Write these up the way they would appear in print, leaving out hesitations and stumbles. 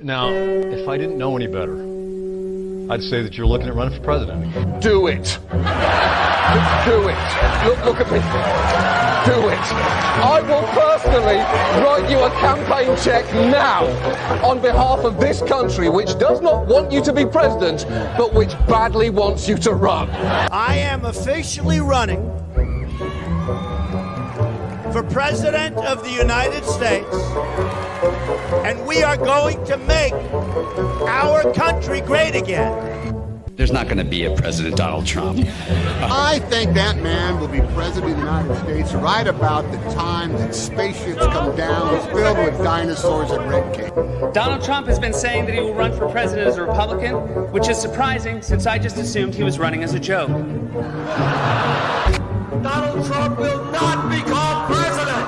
Now, if I didn't know any better, I'd say that you're looking at running for president. Do it. Do it. Look at me. Do it. I will personally write you a campaign check now on behalf of this country, which does not want you to be president, but which badly wants you to run. I am officially running for President of the United States, and we are going to make our country great again. There's not going to be a President Donald Trump. I think that man will be president of the United States right about the time that spaceships come down filled with dinosaurs and red cake. Donald Trump has been saying that he will run for president as a Republican, which is surprising since I just assumed he was running as a joke. Donald Trump will not become president.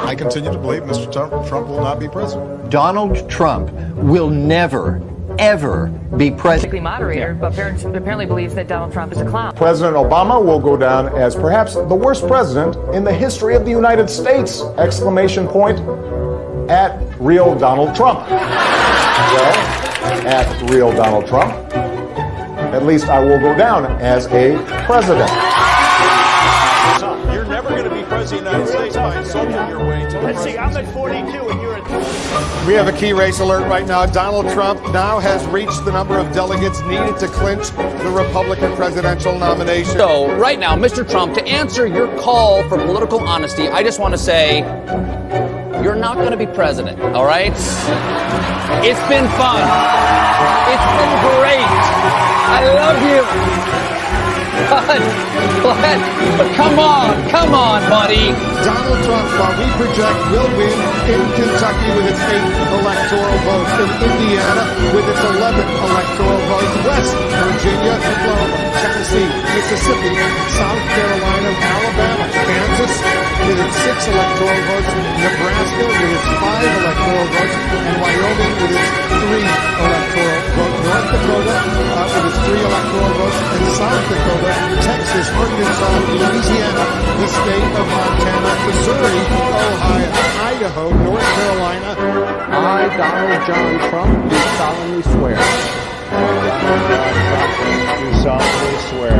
I continue to believe Mr. Trump will not be president. Donald Trump will never, ever be president. Moderator, but apparently believes that Donald Trump is a clown. President Obama will go down as perhaps the worst president in the history of the United States! Exclamation point at real Donald Trump. Well, at real Donald Trump, at least I will go down as a president. You're never going to be president of the United States by insulting your way to Let's see, I'm at 42 and you're at 20. We have a key race alert right now. Donald Trump now has reached the number of delegates needed to clinch the Republican presidential nomination. So, right now, Mr. Trump, to answer your call for political honesty, I just want to say, you're not going to be president, all right? It's been fun. It's been great. I love you. But come on, buddy. Donald Trump, while we project, will win in Kentucky with its 8th electoral vote, in Indiana with its 11th electoral vote, West Virginia, Oklahoma, Tennessee, Mississippi, South Carolina, Alabama, Kansas with its 6 electoral votes, Nebraska with its 5 electoral votes, and Wyoming with its 3 electoral votes, North Dakota with its 3 electoral votes, and South Dakota, Texas, Arkansas, Louisiana, the state of Montana, Missouri, Ohio, Idaho, North Carolina. I, Donald John Trump, do solemnly swear. Do solemnly swear.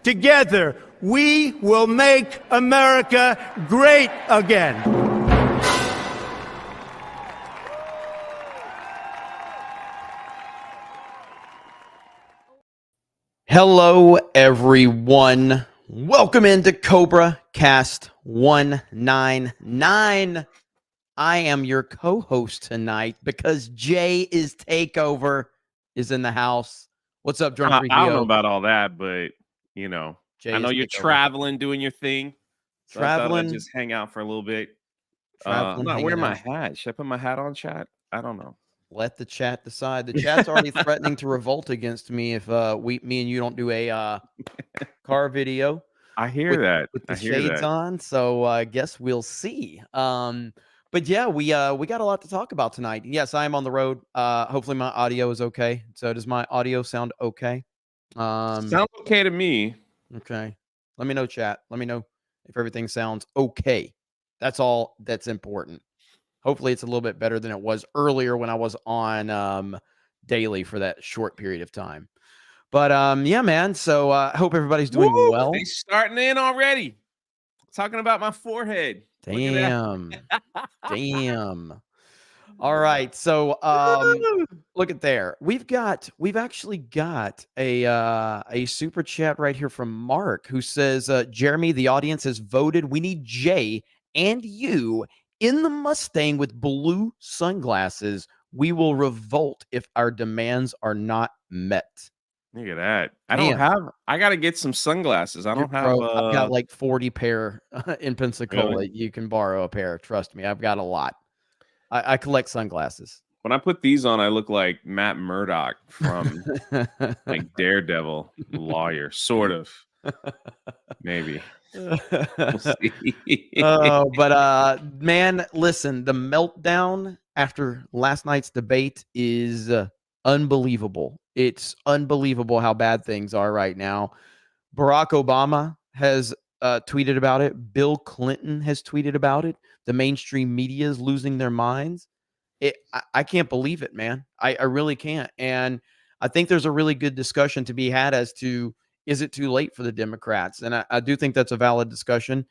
Together, we will make America great again. Hello, everyone. Welcome into Cobra Cast 199. I am your co-host tonight because Jay is Takeover is in the house. What's up, Drunk Review? I don't know about all that, but you know, Jay I know you're traveling, doing your thing. So traveling, just hang out for a little bit. I'm not wearing my hat. Should I put my hat on, chat? I don't know. Let the chat decide. The chat's already threatening to revolt against me if me and you don't do a car video. I hear that with the shades on. So I guess we'll see. But yeah, we got a lot to talk about tonight. Yes, I am on the road. Hopefully my audio is okay. So does my audio sound okay? Sounds okay to me. Okay. Let me know, chat. Let me know if everything sounds okay. That's all that's important. Hopefully it's a little bit better than it was earlier when I was on daily for that short period of time. But yeah, man. So I hope everybody's doing well. They starting in already. Talking about my forehead. Damn. Damn. All right. So look at there. We've actually got a super chat right here from Mark who says, Jeremy, the audience has voted. We need Jay and you in the Mustang with blue sunglasses. We will revolt if our demands are not met. Look at that. I got to get some sunglasses. I don't have. I've got like 40 pair in Pensacola. Really? You can borrow a pair. Trust me. I've got a lot. I collect sunglasses. When I put these on, I look like Matt Murdock from like Daredevil lawyer, sort of. Maybe. We'll but man, listen, the meltdown after last night's debate is unbelievable. It's unbelievable how bad things are right now. Barack Obama has tweeted about it. Bill Clinton has tweeted about it. The mainstream media is losing their minds. I can't believe it, man. I really can't. And I think there's a really good discussion to be had as to, is it too late for the Democrats? And I do think that's a valid discussion.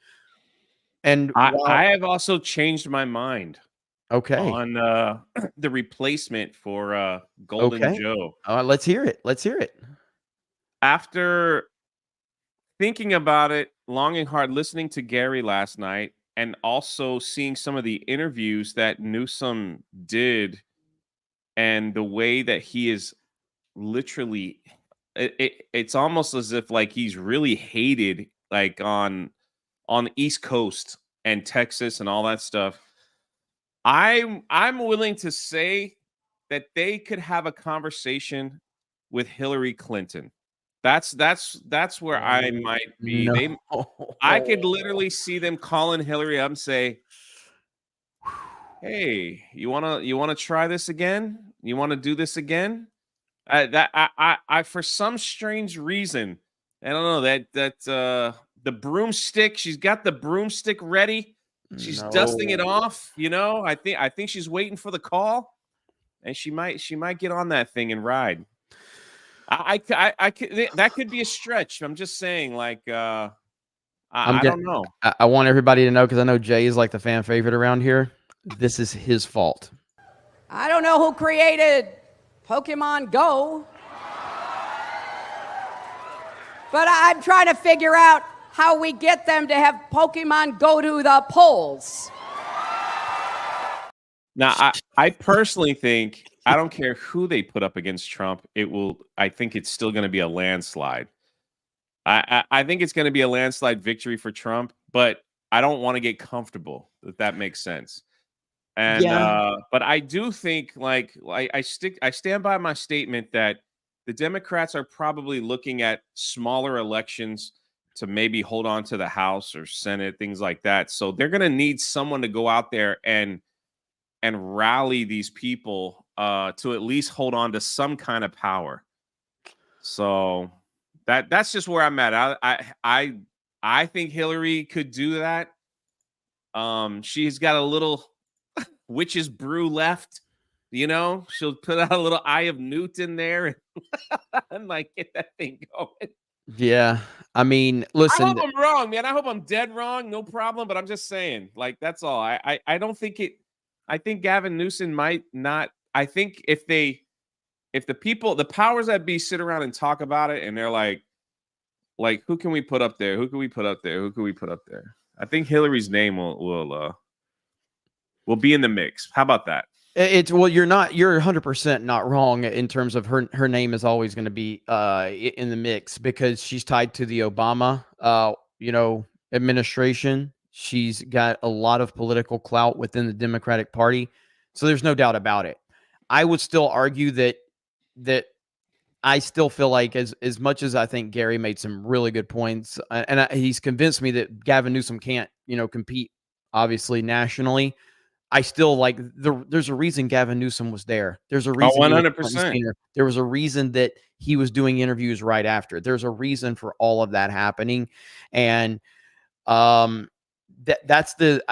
And I have also changed my mind. Okay. On the replacement for Golden Joe. Let's hear it. Let's hear it. After thinking about it long and hard, listening to Gary last night, and also seeing some of the interviews that Newsom did, and the way that he is literally, it's almost as if like he's really hated, like on the East Coast and Texas and all that stuff. I'm willing to say that they could have a conversation with Hillary Clinton. That's where I might be. No. I could literally see them calling Hillary up and say, "Hey, you wanna try this again? You wanna do this again?" I for some strange reason, I don't know, that the broomstick. She's got the broomstick ready. She's dusting it off. I think she's waiting for the call, and she might get on that thing and ride. I could, that could be a stretch. I'm just saying, like, I don't know. I want everybody to know, because I know Jay is like the fan favorite around here. This is his fault. I don't know who created Pokemon Go, but I'm trying to figure out how we get them to have Pokemon go to the polls. Now, I personally think, I don't care who they put up against Trump, I think it's still going to be a landslide. I think it's going to be a landslide victory for Trump, but I don't want to get comfortable, if that makes sense. And but I do think, like I stand by my statement that the Democrats are probably looking at smaller elections to maybe hold on to the House or Senate, things like that. So they're going to need someone to go out there and rally these people to at least hold on to some kind of power. So that's just where I'm at. I think Hillary could do that. She's got a little witch's brew left. She'll put out a little Eye of Newt in there and like get that thing going. Yeah. I mean, listen. I hope I'm wrong, man. I hope I'm dead wrong. No problem. But I'm just saying, like, that's all. I don't think it. I think Gavin Newsom might not. I think if the powers that be sit around and talk about it, and they're like, who can we put up there? Who can we put up there? Who can we put up there? I think Hillary's name will be in the mix. How about that? Well, you're 100% not wrong in terms of her name is always going to be in the mix, because she's tied to the Obama administration. She's got a lot of political clout within the Democratic Party. So there's no doubt about it. I would still argue that I still feel like, as much as I think Gary made some really good points, and he's convinced me that Gavin Newsom can't, compete obviously nationally. I still like there's a reason Gavin Newsom was there. There's a reason. 100%. There was a reason that he was doing interviews right after. There's a reason for all of that happening. And I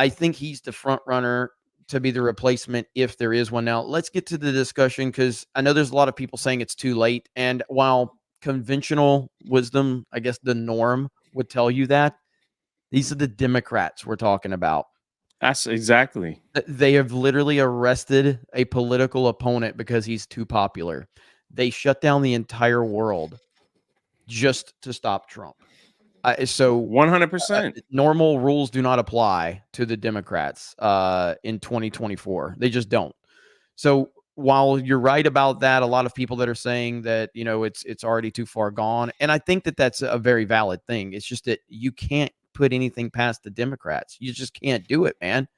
think he's the front runner to be the replacement if there is one. Now, let's get to the discussion, because I know there's a lot of people saying it's too late. And while conventional wisdom, I guess the norm would tell you that, these are the Democrats we're talking about. That's exactly. They have literally arrested a political opponent because he's too popular. They shut down the entire world just to stop Trump. So 100%. Normal rules do not apply to the Democrats in 2024. They just don't. So while you're right about that, a lot of people that are saying that, it's already too far gone. And I think that that's a very valid thing. It's just that you can't put anything past the Democrats. You just can't do it, man.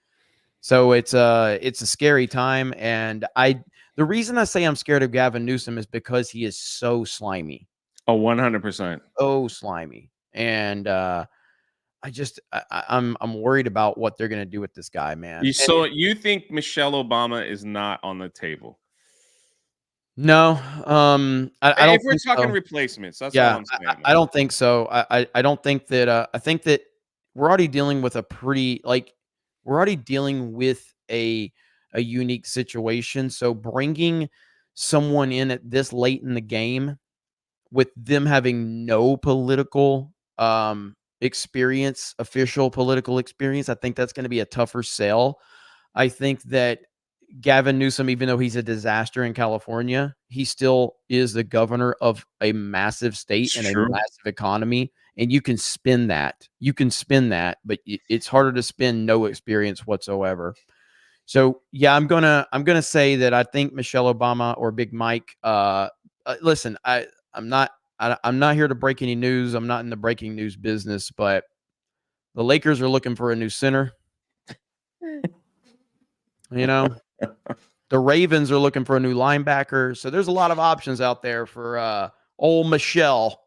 So it's a scary time. And the reason I say I'm scared of Gavin Newsom is because he is so slimy. Oh, 100%. Oh, slimy. And I'm worried about what they're going to do with this guy, man. So you think Michelle Obama is not on the table? No, I don't If we're think talking so. replacements, that's all Yeah, I'm saying. I don't think so. I don't think that. I think that we're already dealing with a pretty we're already dealing with a unique situation. So bringing someone in at this late in the game with them having no political experience, official political experience, I think that's going to be a tougher sell. I think that Gavin Newsom, even though he's a disaster in California, he still is the governor of a massive state It's and a true. massive economy. And you can spin that. You can spin that, but it's harder to spin no experience whatsoever. So yeah, I'm gonna say that I think Michelle Obama or Big Mike. Listen, I'm not here to break any news. I'm not in the breaking news business, but the Lakers are looking for a new center. You know, the Ravens are looking for a new linebacker. So there's a lot of options out there for old Michelle.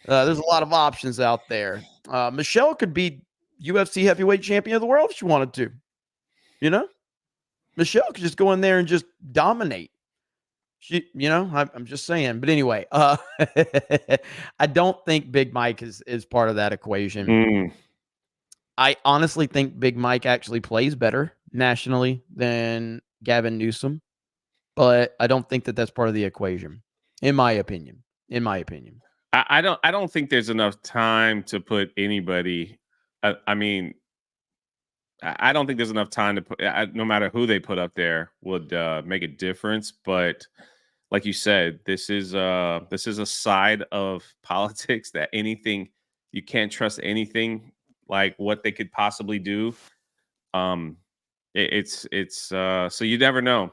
There's a lot of options out there. Michelle could be UFC heavyweight champion of the world if she wanted to. You know, Michelle could just go in there and just dominate. I'm just saying. But anyway, I don't think Big Mike is part of that equation. I honestly think Big Mike actually plays better nationally than Gavin Newsom, but I don't think that that's part of the equation, in my opinion. In my opinion. I don't think there's enough time to put anybody. I mean, I don't think there's enough time to put. No matter who they put up there would make a difference. But like you said, this is a side of politics that you can't trust anything like what they could possibly do. So you never know.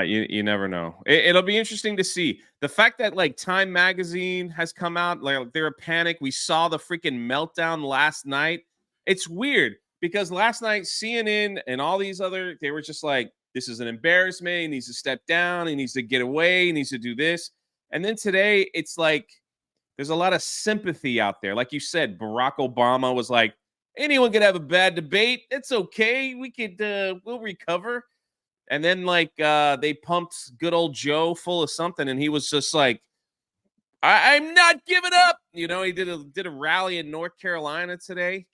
You never know. It'll be interesting to see the fact that like Time Magazine has come out. Like they're a panic. We saw the freaking meltdown last night. It's weird because last night CNN and all these they were just like, this is an embarrassment. He needs to step down. He needs to get away. He needs to do this. And then today, it's like there's a lot of sympathy out there. Like you said, Barack Obama was like, anyone could have a bad debate. It's okay. We'll recover. And then they pumped good old Joe full of something, and he was just like, I'm not giving up. You know, he did a rally in North Carolina today.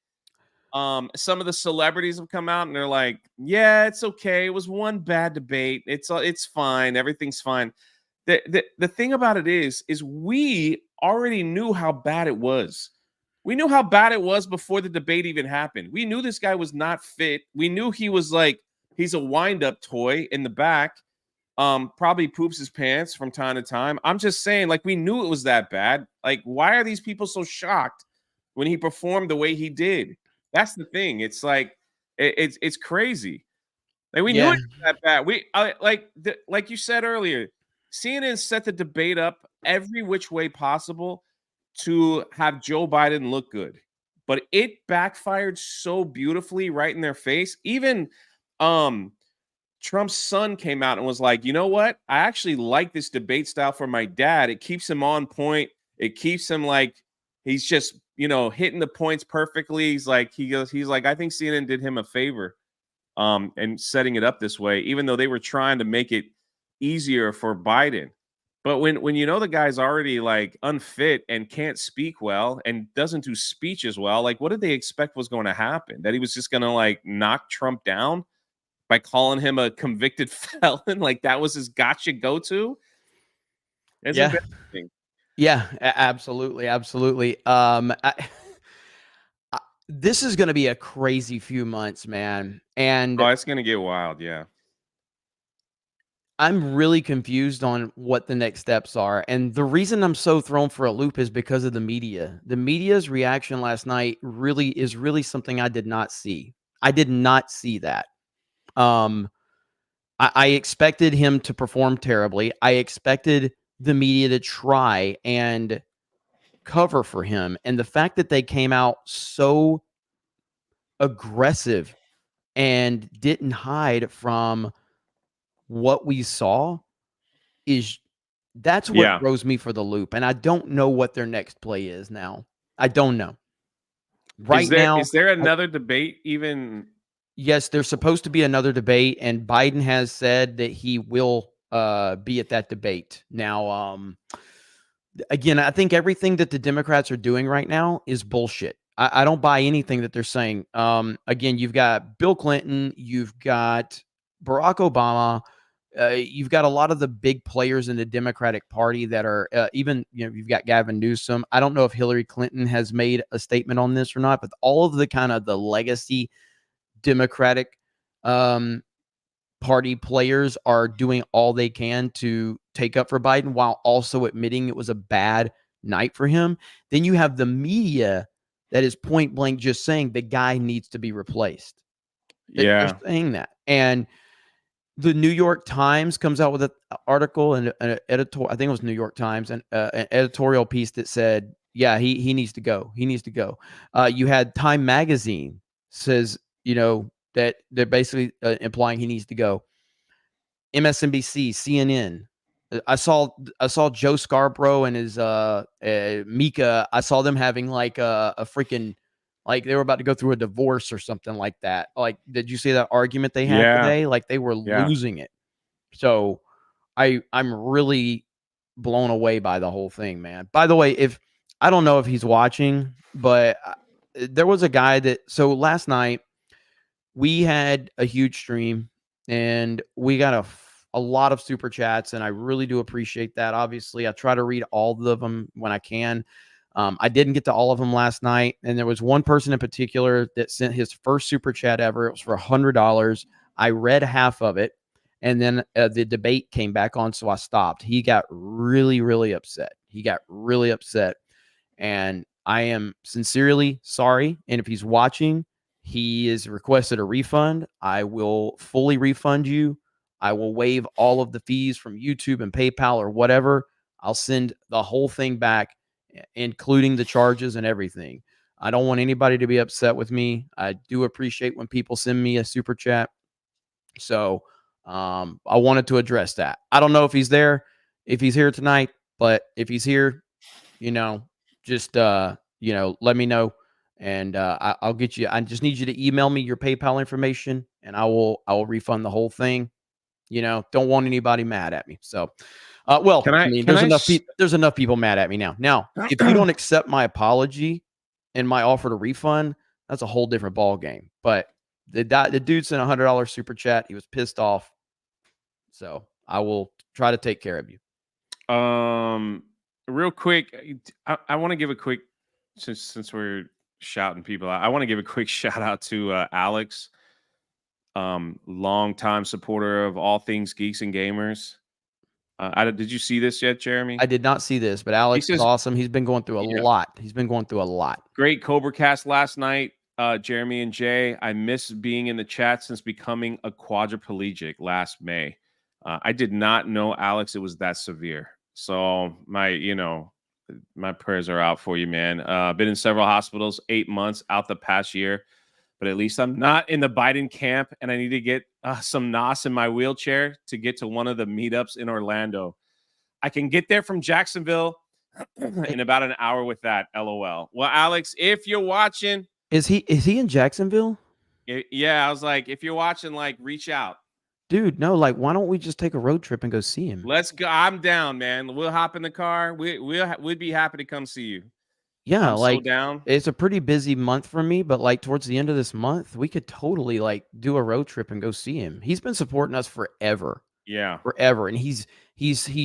Some of the celebrities have come out and they're like, yeah, it's okay. It was one bad debate. It's fine. Everything's fine. The thing about it is we already knew how bad it was. We knew how bad it was before the debate even happened. We knew this guy was not fit. We knew he was like, he's a wind-up toy in the back. Probably poops his pants from time to time. I'm just saying, like, we knew it was that bad. Like, why are these people so shocked when he performed the way he did? That's the thing. It's like it's crazy. Like we knew it was that bad. Like you said earlier, CNN set the debate up every which way possible to have Joe Biden look good, but it backfired so beautifully right in their face. Even Trump's son came out and was like, you know what? I actually like this debate style for my dad. It keeps him on point. It keeps him like he's just, hitting the points perfectly. He's like, I think CNN did him a favor and setting it up this way, even though they were trying to make it easier for Biden. But when the guy's already like unfit and can't speak well and doesn't do speeches well, like what did they expect was going to happen? That he was just going to like knock Trump down by calling him a convicted felon? Like that was his gotcha go-to? It's embarrassing. Yeah, absolutely. Absolutely. This is going to be a crazy few months, man. And it's going to get wild. Yeah. I'm really confused on what the next steps are. And the reason I'm so thrown for a loop is because of the media. The media's reaction last night is really something I did not see. I did not see that. I expected him to perform terribly. I expected the media to try and cover for him. And the fact that they came out so aggressive and didn't hide from what we saw that's what throws me for the loop. And I don't know what their next play is now. I don't know. Is there another debate even? Yes, there's supposed to be another debate, and Biden has said that he will be at that debate. Now, again, I think everything that the Democrats are doing right now is bullshit. I don't buy anything that they're saying. Again, you've got Bill Clinton, you've got Barack Obama, you've got a lot of the big players in the Democratic Party that are even, you've got Gavin Newsom. I don't know if Hillary Clinton has made a statement on this or not, but all of the kind of the legacy Democratic Party players are doing all they can to take up for Biden while also admitting it was a bad night for him. Then you have the media that is point blank just saying the guy needs to be replaced. They're saying that. And the New York Times comes out with an article and an editorial, I think it was New York Times, and an editorial piece that said, yeah, he needs to go. He needs to go. You had Time Magazine says, that they're basically implying he needs to go. MSNBC, CNN. I saw Joe Scarborough and his Mika. I saw them having like a freaking, like they were about to go through a divorce or something like that. Like, did you see that argument they had today? Like they were losing it. So I'm really blown away by the whole thing, man. By the way, I don't know if he's watching, but there was a guy so last night we had a huge stream and we got a lot of super chats, and I really do appreciate that. Obviously, I try to read all of them when I can. I didn't get to all of them last night, and there was one person in particular that sent his first super chat ever. It was for $100. I read half of it, and then the debate came back on, so I stopped. He got really, really upset. And I am sincerely sorry. And if he's watching, he has requested a refund. I will fully refund you. I will waive all of the fees from YouTube and PayPal or whatever. I'll send the whole thing back, including the charges and everything. I don't want anybody to be upset with me. I do appreciate when people send me a super chat. So I wanted to address that. I don't know if he's there, if he's here tonight, but if he's here, just let me know. And I'll get you. I just need you to email me your PayPal information, and I will refund the whole thing. Don't want anybody mad at me. So, there's enough people mad at me now. Now, if you don't accept my apology and my offer to refund, that's a whole different ball game. But the dude sent $100 super chat. He was pissed off. So I will try to take care of you. Real quick, I want to give a quick, since we're shouting people out, I want to give a quick shout out to Alex. Long-time supporter of all things geeks and gamers. Did you see this yet, Jeremy? I did not see this, but Alex is awesome. He's been going through a lot. Great Cobra Cast last night, Jeremy and Jay. I miss being in the chat since becoming a quadriplegic last May. I did not know, Alex, it was that severe. So my prayers are out for you, man. Been in several hospitals, 8 months out the past year. But at least I'm not in the Biden camp, and I need to get some NOS in my wheelchair to get to one of the meetups in Orlando. I can get there from Jacksonville in about an hour with that, LOL. Well, Alex, if you're watching... Is he in Jacksonville? Yeah, I was like, if you're watching, reach out. Dude, no, why don't we just take a road trip and go see him? Let's go. I'm down, man. We'll hop in the car. We'd be happy to come see you. Yeah, I'm so down. It's a pretty busy month for me, but towards the end of this month, we could totally do a road trip and go see him. He's been supporting us forever. Yeah. Forever. And he's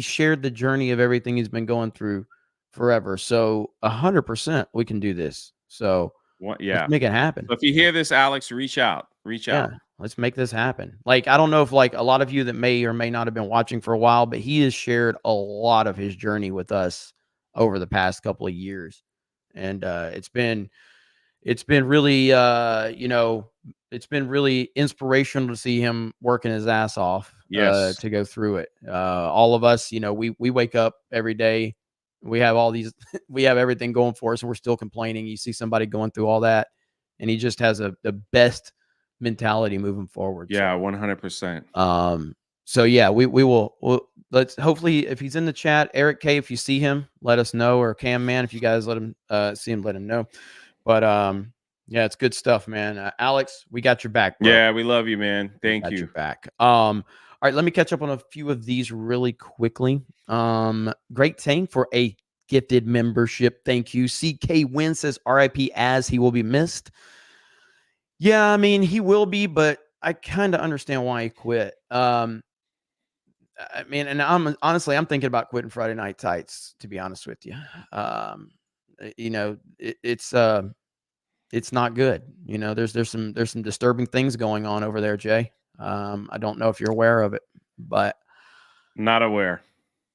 shared the journey of everything he's been going through forever. So 100% we can do this. So let's make it happen. So if you hear this, Alex, reach out. Yeah, let's make this happen. I don't know if a lot of you that may or may not have been watching for a while, but he has shared a lot of his journey with us over the past couple of years. And it's been really, it's been really inspirational to see him working his ass off to go through it. All of us, we wake up every day. We have we have everything going for us, and we're still complaining. You see somebody going through all that, and he just has the best mentality moving forward. Yeah, 100%. So yeah, let's hopefully, if he's in the chat, Eric K, if you see him, let us know, or Cam Man, if you guys let him see him, let him know. But yeah, it's good stuff, man. Alex, we got your back, bro. Yeah, we love you, man. Thank you. Your back. All All right, let me catch up on a few of these really quickly. Great Tank for a gifted membership. Thank you. CK Win says RIP as he will be missed. Yeah, I mean, he will be, but I kind of understand why he quit. I mean, and I'm thinking about quitting Friday Night Tights, to be honest with you. It's not good. There's some disturbing things going on over there, Jay. I don't know if you're aware of it, but not aware.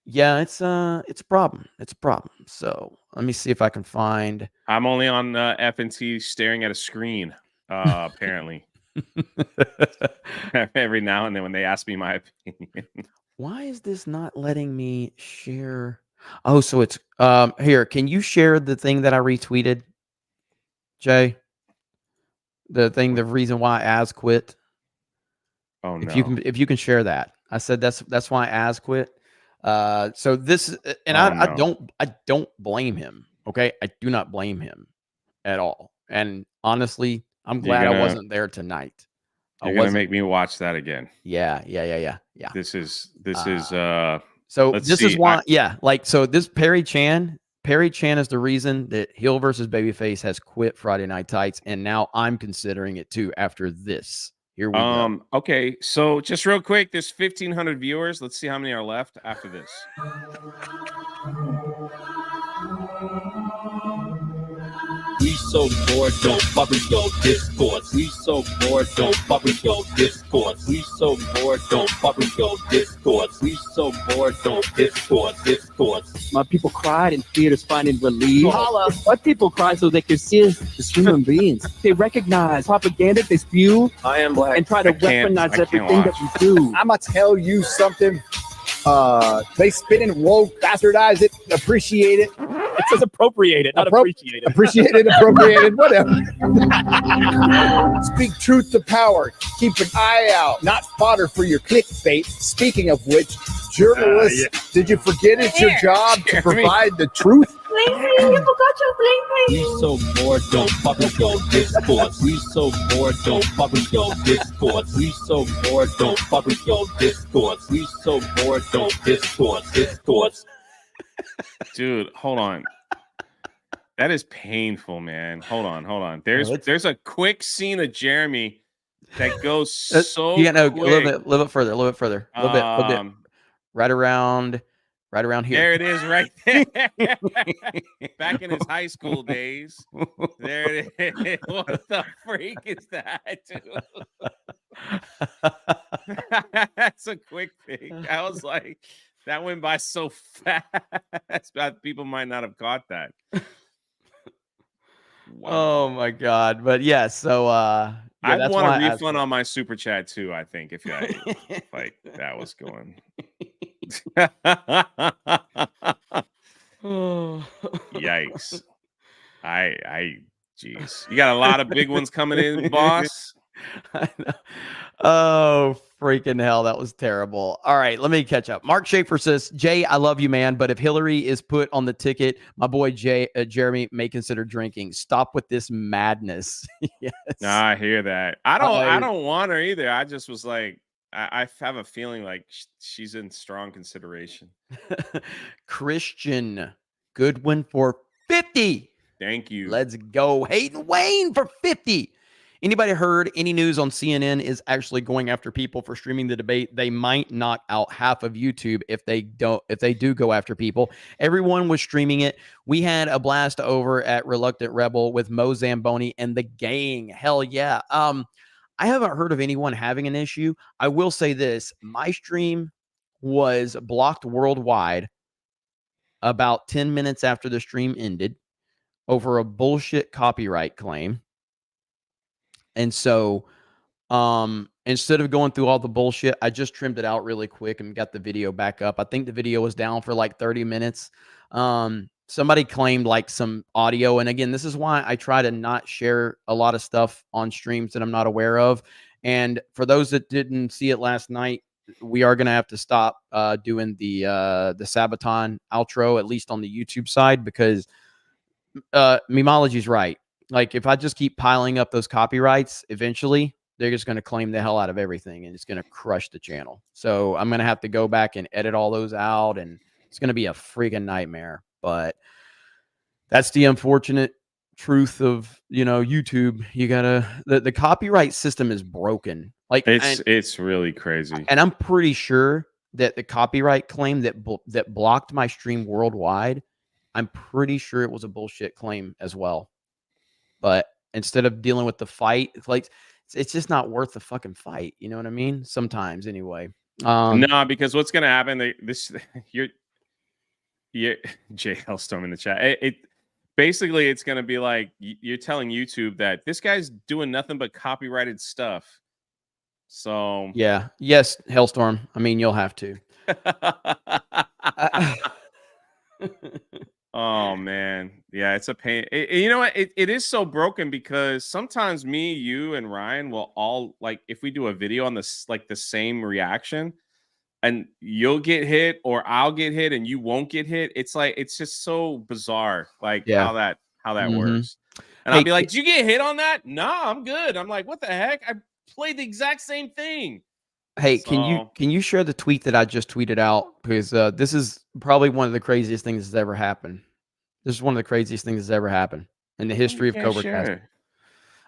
Yeah, it's a problem. It's a problem. So let me see if I can find. I'm only on FNT staring at a screen. Apparently, every now and then when they ask me my opinion. Why is this not letting me share? Oh, so it's here. Can you share the thing that I retweeted, Jay? The reason why Az quit. Oh no! If you can share that, I said that's why Az quit. So this, and I don't blame him. Okay, I do not blame him at all. And honestly, I'm glad I wasn't there tonight. You're gonna make me watch that again. Yeah. This is so this is why so this Perry Chan is the reason that Hill versus Babyface has quit Friday Night Tights, and now I'm considering it too after this. Here we go. Okay, so just real quick, there's 1,500 viewers. Let's see how many are left after this. We so bored, don't fuck with your discourse. We so bored, don't fuck with your discourse. We so bored, don't fuck with your discourse. We so bored, don't discourse. My people cried in theaters finding relief. Holla. White people cry so they can see us as human beings. They recognize propaganda, they spew. I am black. And try to weaponize everything that we do. I'm going to tell you something. They spin and woke, bastardize it, appreciate it. It says appropriate it, not appreciate it. Appreciate it, appropriated, whatever. Speak truth to power. Keep an eye out, not fodder for your clickbait. Speaking of which, journalists, did you forget it's your job to provide the truth? You forgot your bling. We so bored, don't fuck with your discourse. We so bored, don't fuck with your discourse. We so bored, don't fuck with your discourse. We so bored, don't discourse. Dude, hold on. That is painful, man. Hold on. There's a quick scene of Jeremy that goes so quick. A little bit further. A little bit. Right around here. There it is, right there. Back in his high school days. There it is. What the freak is that, dude? That's a quick thing. I was like, that went by so fast. People might not have caught that. Wow. Oh my god! But yeah, so I want a refund on my super chat too. I think if like that was going. Yikes! Jeez, you got a lot of big ones coming in, boss. I know. Oh, freaking hell. That was terrible. All right, let me catch up. Mark Schaefer says, Jay, I love you, man, but if Hillary is put on the ticket, my boy Jeremy may consider drinking. Stop with this madness. Yes. Nah, I hear that. I don't want her either. I just was like, I have a feeling like she's in strong consideration. Christian Goodwin for 50. Thank you. Let's go. Hayden Wayne for 50. Anybody heard any news on CNN is actually going after people for streaming the debate? They might knock out half of YouTube if they do go after people. Everyone was streaming it. We had a blast over at Reluctant Rebel with Mo Zamboni and the gang. Hell yeah. I haven't heard of anyone having an issue. I will say this. My stream was blocked worldwide about 10 minutes after the stream ended over a bullshit copyright claim. And so instead of going through all the bullshit, I just trimmed it out really quick and got the video back up. I think the video was down for like 30 minutes. Somebody claimed like some audio. And again, this is why I try to not share a lot of stuff on streams that I'm not aware of. And for those that didn't see it last night, we are going to have to stop doing the Sabaton outro, at least on the YouTube side, because Memology's right. Like, if I just keep piling up those copyrights, eventually they're just going to claim the hell out of everything, and it's going to crush the channel. So I'm going to have to go back and edit all those out, and it's going to be a freaking nightmare. But that's the unfortunate truth of, YouTube. You gotta, the copyright system is broken. Like it's really crazy. And I'm pretty sure that the copyright claim that blocked my stream worldwide, I'm pretty sure it was a bullshit claim as well. But instead of dealing with the fight, it's just not worth the fucking fight. You know what I mean? Sometimes, anyway. No, because what's gonna happen? You're Jay Hellstorm in the chat. Basically, it's gonna be like you're telling YouTube that this guy's doing nothing but copyrighted stuff. So yeah, yes, Hellstorm. I mean, you'll have to. Oh man, yeah, it's a pain. You know what? It is so broken because sometimes me, you, and Ryan will all, like, if we do a video on this, like the same reaction, and you'll get hit or I'll get hit and you won't get hit. It's like, it's just so bizarre, like how that works. And I'll be like, "Did you get hit on that?" "No, I'm good." I'm like, "What the heck? I played the exact same thing." Hey, can you share the tweet that I just tweeted out? Because this is probably one of the craziest things that's ever happened. This is one of the craziest things that's ever happened in the history of Cobra Cast.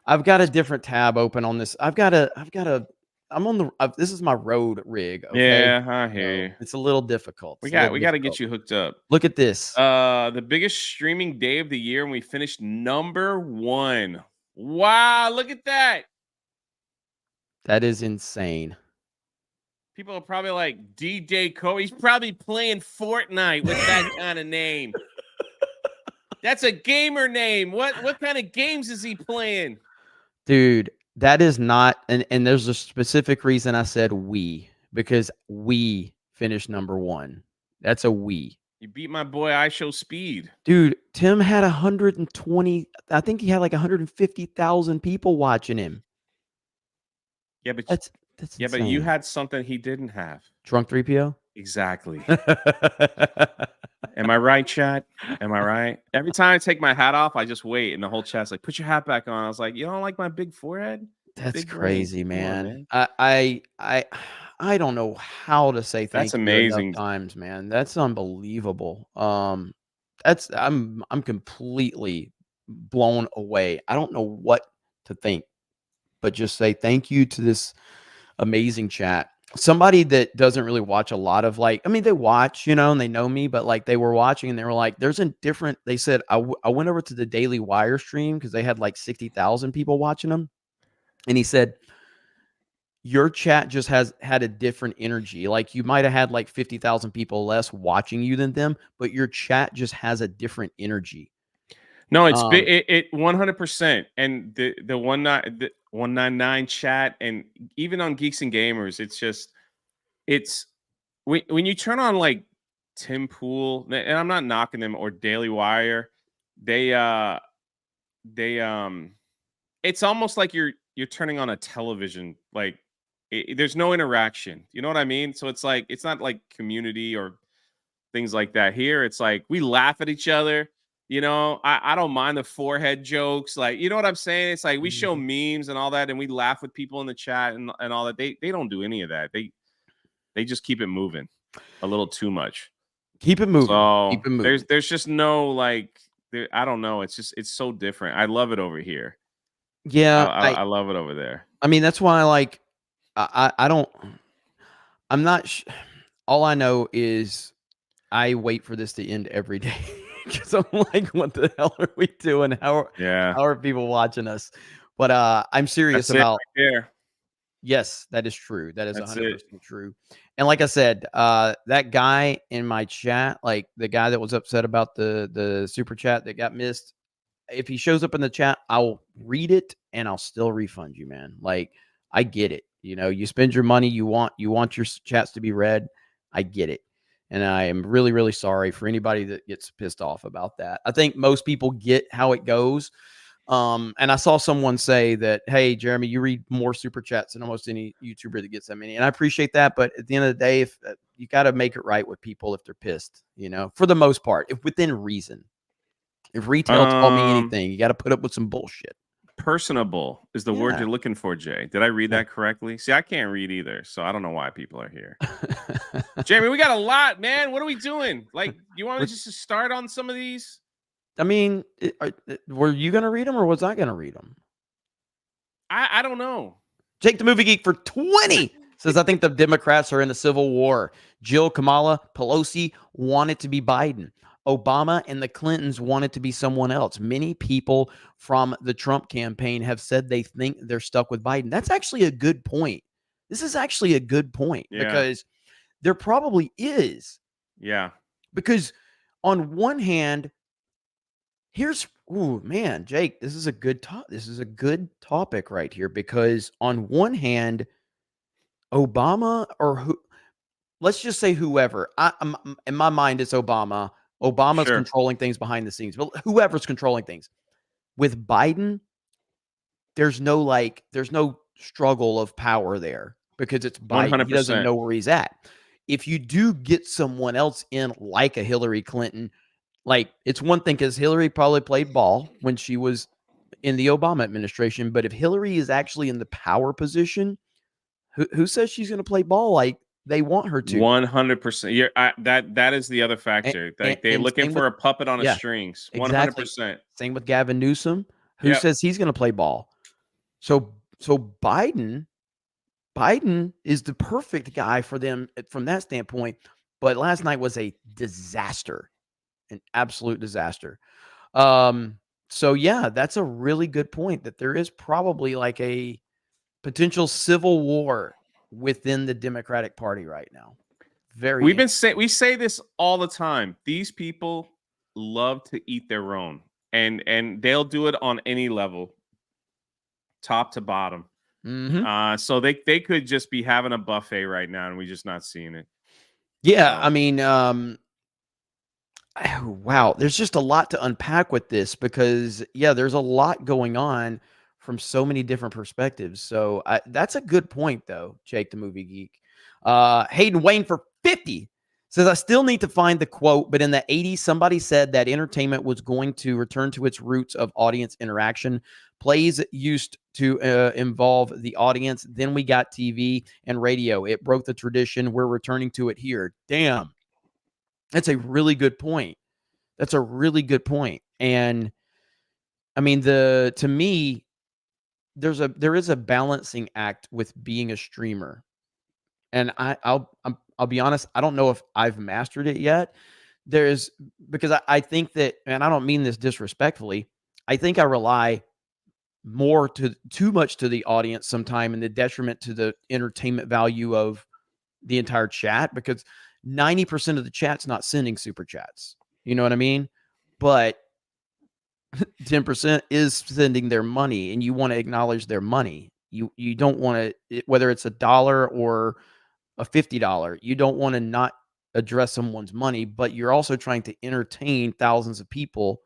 I've got a different tab open on this. I'm on the. This is my road rig. Okay? Yeah, I hear you. It's a little difficult. We got to get you hooked up. Look at this. The biggest streaming day of the year, and we finished #1. Wow, look at that. That is insane. People are probably like, DJ Cole, he's probably playing Fortnite with that kind of name. That's a gamer name. What kind of games is he playing? Dude, that is not, and there's a specific reason I said we, because we finished #1. That's a we. You beat my boy I Show Speed. Dude, Tim had 120, I think he had like 150,000 people watching him. Yeah, but that's but you had something he didn't have. Drunk 3PO? Exactly. Am I right, chat? Am I right? Every time I take my hat off, I just wait, and the whole chat's like, "Put your hat back on." I was like, "You don't like my big forehead?" That's big crazy, brain. Man. I don't know how to say thank That's you amazing. enough times, man. That's unbelievable. I'm completely blown away. I don't know what to think, but just say thank you to this amazing chat. Somebody that doesn't really watch a lot of, like, I mean, they watch, and they know me, but like they were watching and they were like, there's a different, they said, I went over to the Daily Wire stream because they had like 60,000 people watching them. And he said, your chat just had a different energy. Like you might have had like 50,000 people less watching you than them, but your chat just has a different energy. No, it's it 100%. And the 199 chat, and even on Geeks and Gamers, it's when you turn on like Tim Pool, and I'm not knocking them, or Daily Wire, it's almost like you're turning on a television. Like there's no interaction. You know what I mean? So it's like, it's not like Community or things like that. Here, it's like we laugh at each other. I don't mind the forehead jokes. Like, you know what I'm saying? It's like we show memes and all that, and we laugh with people in the chat and all that. They don't do any of that. They just keep it moving a little too much. Keep it moving. So keep it moving. There's just no, like, I don't know. It's so different. I love it over here. Yeah. I love it over there. I mean, that's why I'm not, all I know is I wait for this to end every day. Because I'm like, what the hell are we doing? How are people watching us? But I'm serious about it. Yes, that is true. That is 100% true. And like I said, that guy in my chat, like the guy that was upset about the super chat that got missed, if he shows up in the chat, I'll read it and I'll still refund you, man. Like, I get it. You spend your money, you want your chats to be read. I get it. And I am really, really sorry for anybody that gets pissed off about that. I think most people get how it goes. And I saw someone say that, hey, Jeremy, you read more super chats than almost any YouTuber that gets that many. And I appreciate that. But at the end of the day, if you got to make it right with people if they're pissed, for the most part, if within reason. If retail taught me anything, you got to put up with some bullshit. Personable is the word Yeah. you're looking for, Jay. Did I read that correctly? See, I can't read either, so I don't know why people are here. Jeremy, we got a lot, man. What are we doing? Like, you want to just start on some of these? I mean, were you going to read them or was I going to read them? I don't know. Jake the Movie Geek for 20 says, I think the Democrats are in a civil war. Jill, Kamala, Pelosi want it to be Biden. Obama and the Clintons want it to be someone else. Many people from the Trump campaign have said they think they're stuck with Biden. That's actually a good point. This is actually a good point because there probably is. Yeah. Because on one hand, man, Jake, this is a good this is a good topic right here because on one hand, Obama let's just say whoever. In my mind, it's Obama. Obama's controlling things behind the scenes, but whoever's controlling things. With Biden, there's no struggle of power there because it's Biden. 100%. He doesn't know where he's at. If you do get someone else in like a Hillary Clinton, like it's one thing because Hillary probably played ball when she was in the Obama administration, but if Hillary is actually in the power position, who says she's going to play ball like they want her to? 100%. That is the other factor. Like they're looking for a puppet on a strings. 100%. Exactly. Same with Gavin Newsom. Who says he's going to play ball? So Biden is the perfect guy for them from that standpoint. But last night was a disaster, an absolute disaster. So yeah, that's a really good point that there is probably like a potential civil war within the Democratic Party right now. We say this all the time. These people love to eat their own, and they'll do it on any level, top to bottom. So they could just be having a buffet right now, and we're just not seeing it. Yeah, I mean, wow, there's just a lot to unpack with this because there's a lot going on from so many different perspectives. So that's a good point, though, Jake the Movie Geek. Hayden Wayne for 50 says, I still need to find the quote, but in the 80s, somebody said that entertainment was going to return to its roots of audience interaction. Plays used to involve the audience. Then we got TV and radio. It broke the tradition. We're returning to it here. Damn. That's a really good point. That's a really good point. And I mean, to me, there is a balancing act with being a streamer. And I'll be honest, I don't know if I've mastered it yet. Because I think that, and I don't mean this disrespectfully, I think I rely too much to the audience sometime in the detriment to the entertainment value of the entire chat, because 90% of the chat's not sending super chats. You know what I mean? But 10% is sending their money, and you want to acknowledge their money. You don't want to, whether it's $1 or a $50, you don't want to not address someone's money, but you're also trying to entertain thousands of people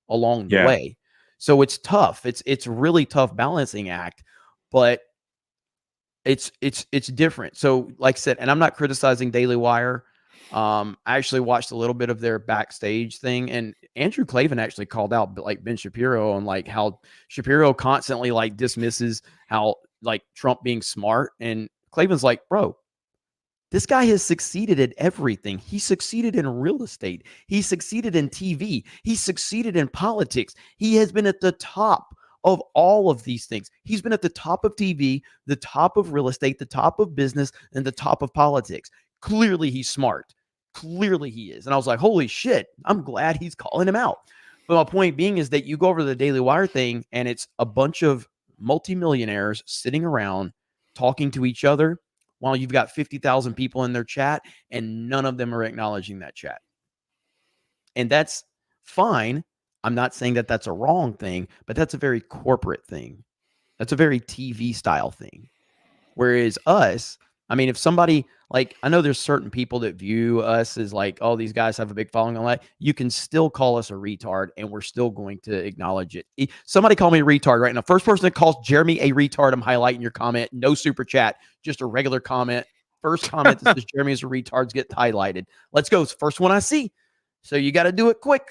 along the way. So it's tough. It's really tough balancing act, but it's different. So like I said, and I'm not criticizing Daily Wire. I actually watched a little bit of their backstage thing, and Andrew Klavan actually called out like Ben Shapiro on like how Shapiro constantly like dismisses how like Trump being smart, and Klavan's like, bro, this guy has succeeded at everything. He succeeded in real estate. He succeeded in TV. He succeeded in politics. He has been at the top of all of these things. He's been at the top of TV, the top of real estate, the top of business, and the top of politics. Clearly, he's smart. Clearly, he is. And I was like, holy shit, I'm glad he's calling him out. But my point being is that you go over to the Daily Wire thing, and it's a bunch of multimillionaires sitting around talking to each other while you've got 50,000 people in their chat, and none of them are acknowledging that chat. And that's fine. I'm not saying that that's a wrong thing, but that's a very corporate thing. That's a very TV style thing. Whereas us, I mean, if somebody, like, I know there's certain people that view us as like, oh, these guys have a big following on that. You can still call us a retard, and we're still going to acknowledge it. Somebody call me a retard right now. First person that calls Jeremy a retard, I'm highlighting your comment. No super chat, just a regular comment. First comment that says Jeremy is a retard get highlighted. Let's go. It's the first one I see. So you got to do it quick.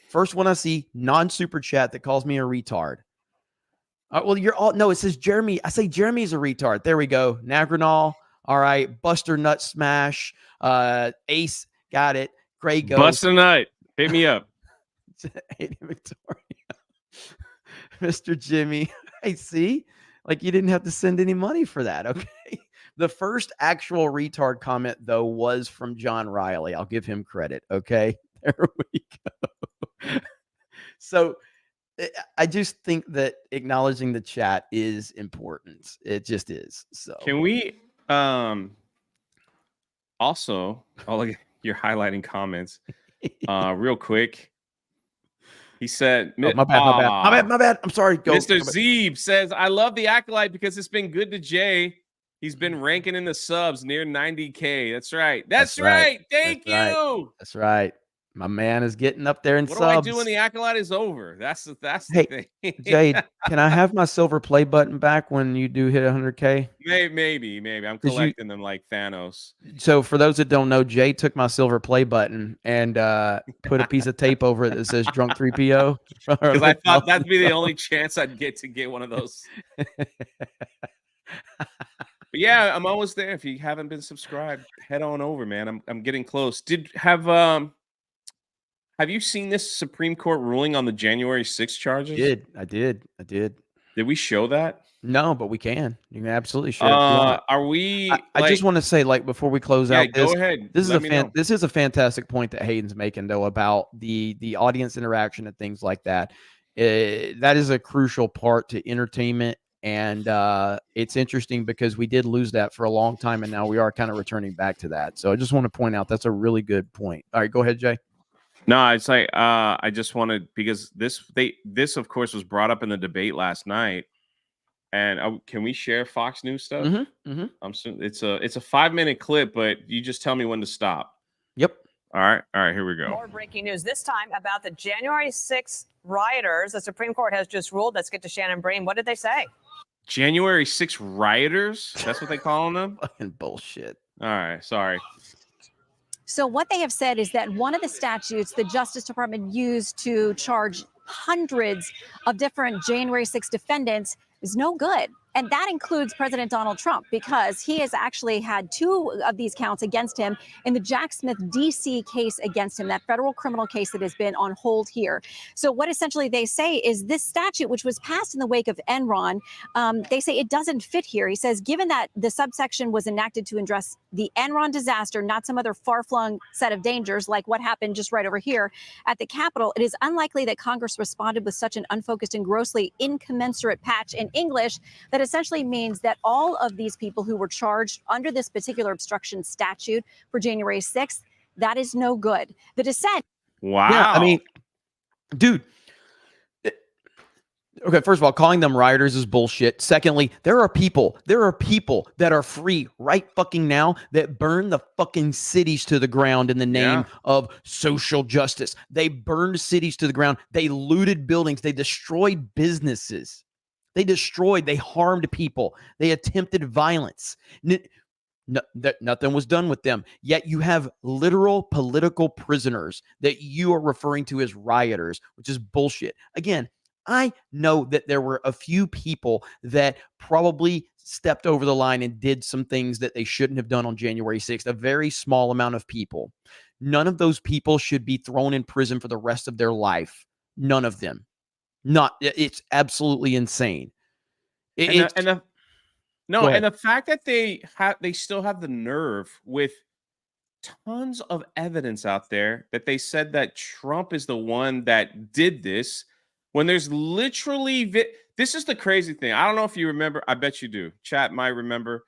First one I see, non-super chat that calls me a retard. Well, you're all no. It says Jeremy. I say Jeremy's a retard. There we go. Nagranol. All right. Buster Nut Smash. Ace. Got it. Gray Ghost. Buster Nut. Hit me up. Victoria. Mr. Jimmy. I see. Like you didn't have to send any money for that. Okay. The first actual retard comment though was from John Riley. I'll give him credit. Okay. There we go. So I just think that acknowledging the chat is important. It just is. So can we also you're highlighting comments real quick. He said, my bad. I'm sorry. Go. Mr. Zeeb says, I love the Acolyte because it's been good to Jay. He's been ranking in the subs near 90K. That's right. That's right. Thank you. That's right. My man is getting up there in subs. What do I do when the Acolyte is over? That's the thing. Jade, can I have my silver play button back when you do hit 100K? Maybe. I'm collecting them like Thanos. So for those that don't know, Jay took my silver play button and put a piece of tape over it that says Drunk 3PO. Because I thought that'd be the only chance I'd get to get one of those. But yeah, I'm almost there. If you haven't been subscribed, head on over, man. I'm getting close. Have you seen this Supreme Court ruling on the January 6th charges? I did. Did we show that? No, but we can. You can absolutely share. Are we? I just want to say, like, before we close out, go ahead. This is a fantastic point that Hayden's making, though, about the audience interaction and things like that. That is a crucial part to entertainment, and it's interesting because we did lose that for a long time, and now we are kind of returning back to that. So I just want to point out that's a really good point. All right, go ahead, Jay. No, it's like I just wanted because this of course was brought up in the debate last night, and can we share Fox News stuff? It's a 5-minute clip, but you just tell me when to stop. Yep. All right, here we go. More breaking news this time about the January 6th rioters. The Supreme Court has just ruled. Let's get to Shannon Breen. What did they say? January 6th rioters? That's what they calling them? Fucking bullshit. All right, sorry. So what they have said is that one of the statutes the Justice Department used to charge hundreds of different January 6 defendants is no good. And that includes President Donald Trump, because he has actually had 2 of these counts against him in the Jack Smith D.C. case against him, that federal criminal case that has been on hold here. So what essentially they say is this statute, which was passed in the wake of Enron, they say it doesn't fit here. He says, given that the subsection was enacted to address the Enron disaster, not some other far-flung set of dangers like what happened just right over here at the Capitol, it is unlikely that Congress responded with such an unfocused and grossly incommensurate patch in English that essentially means that all of these people who were charged under this particular obstruction statute for January 6th, that is no good. The dissent. Wow. Yeah, I mean, dude. Okay, first of all, calling them rioters is bullshit. Secondly, there are people that are free right fucking now that burn the fucking cities to the ground in the name of social justice. They burned cities to the ground. They looted buildings. They destroyed businesses. They harmed people. They attempted violence. Nothing was done with them. Yet you have literal political prisoners that you are referring to as rioters, which is bullshit. Again, I know that there were a few people that probably stepped over the line and did some things that they shouldn't have done on January 6th, a very small amount of people. None of those people should be thrown in prison for the rest of their life. None of them. It's absolutely insane. And the fact that they still have the nerve with tons of evidence out there that they said that Trump is the one that did this, when there's literally this is the crazy thing. I don't know if you remember. I bet you do. Chat might remember.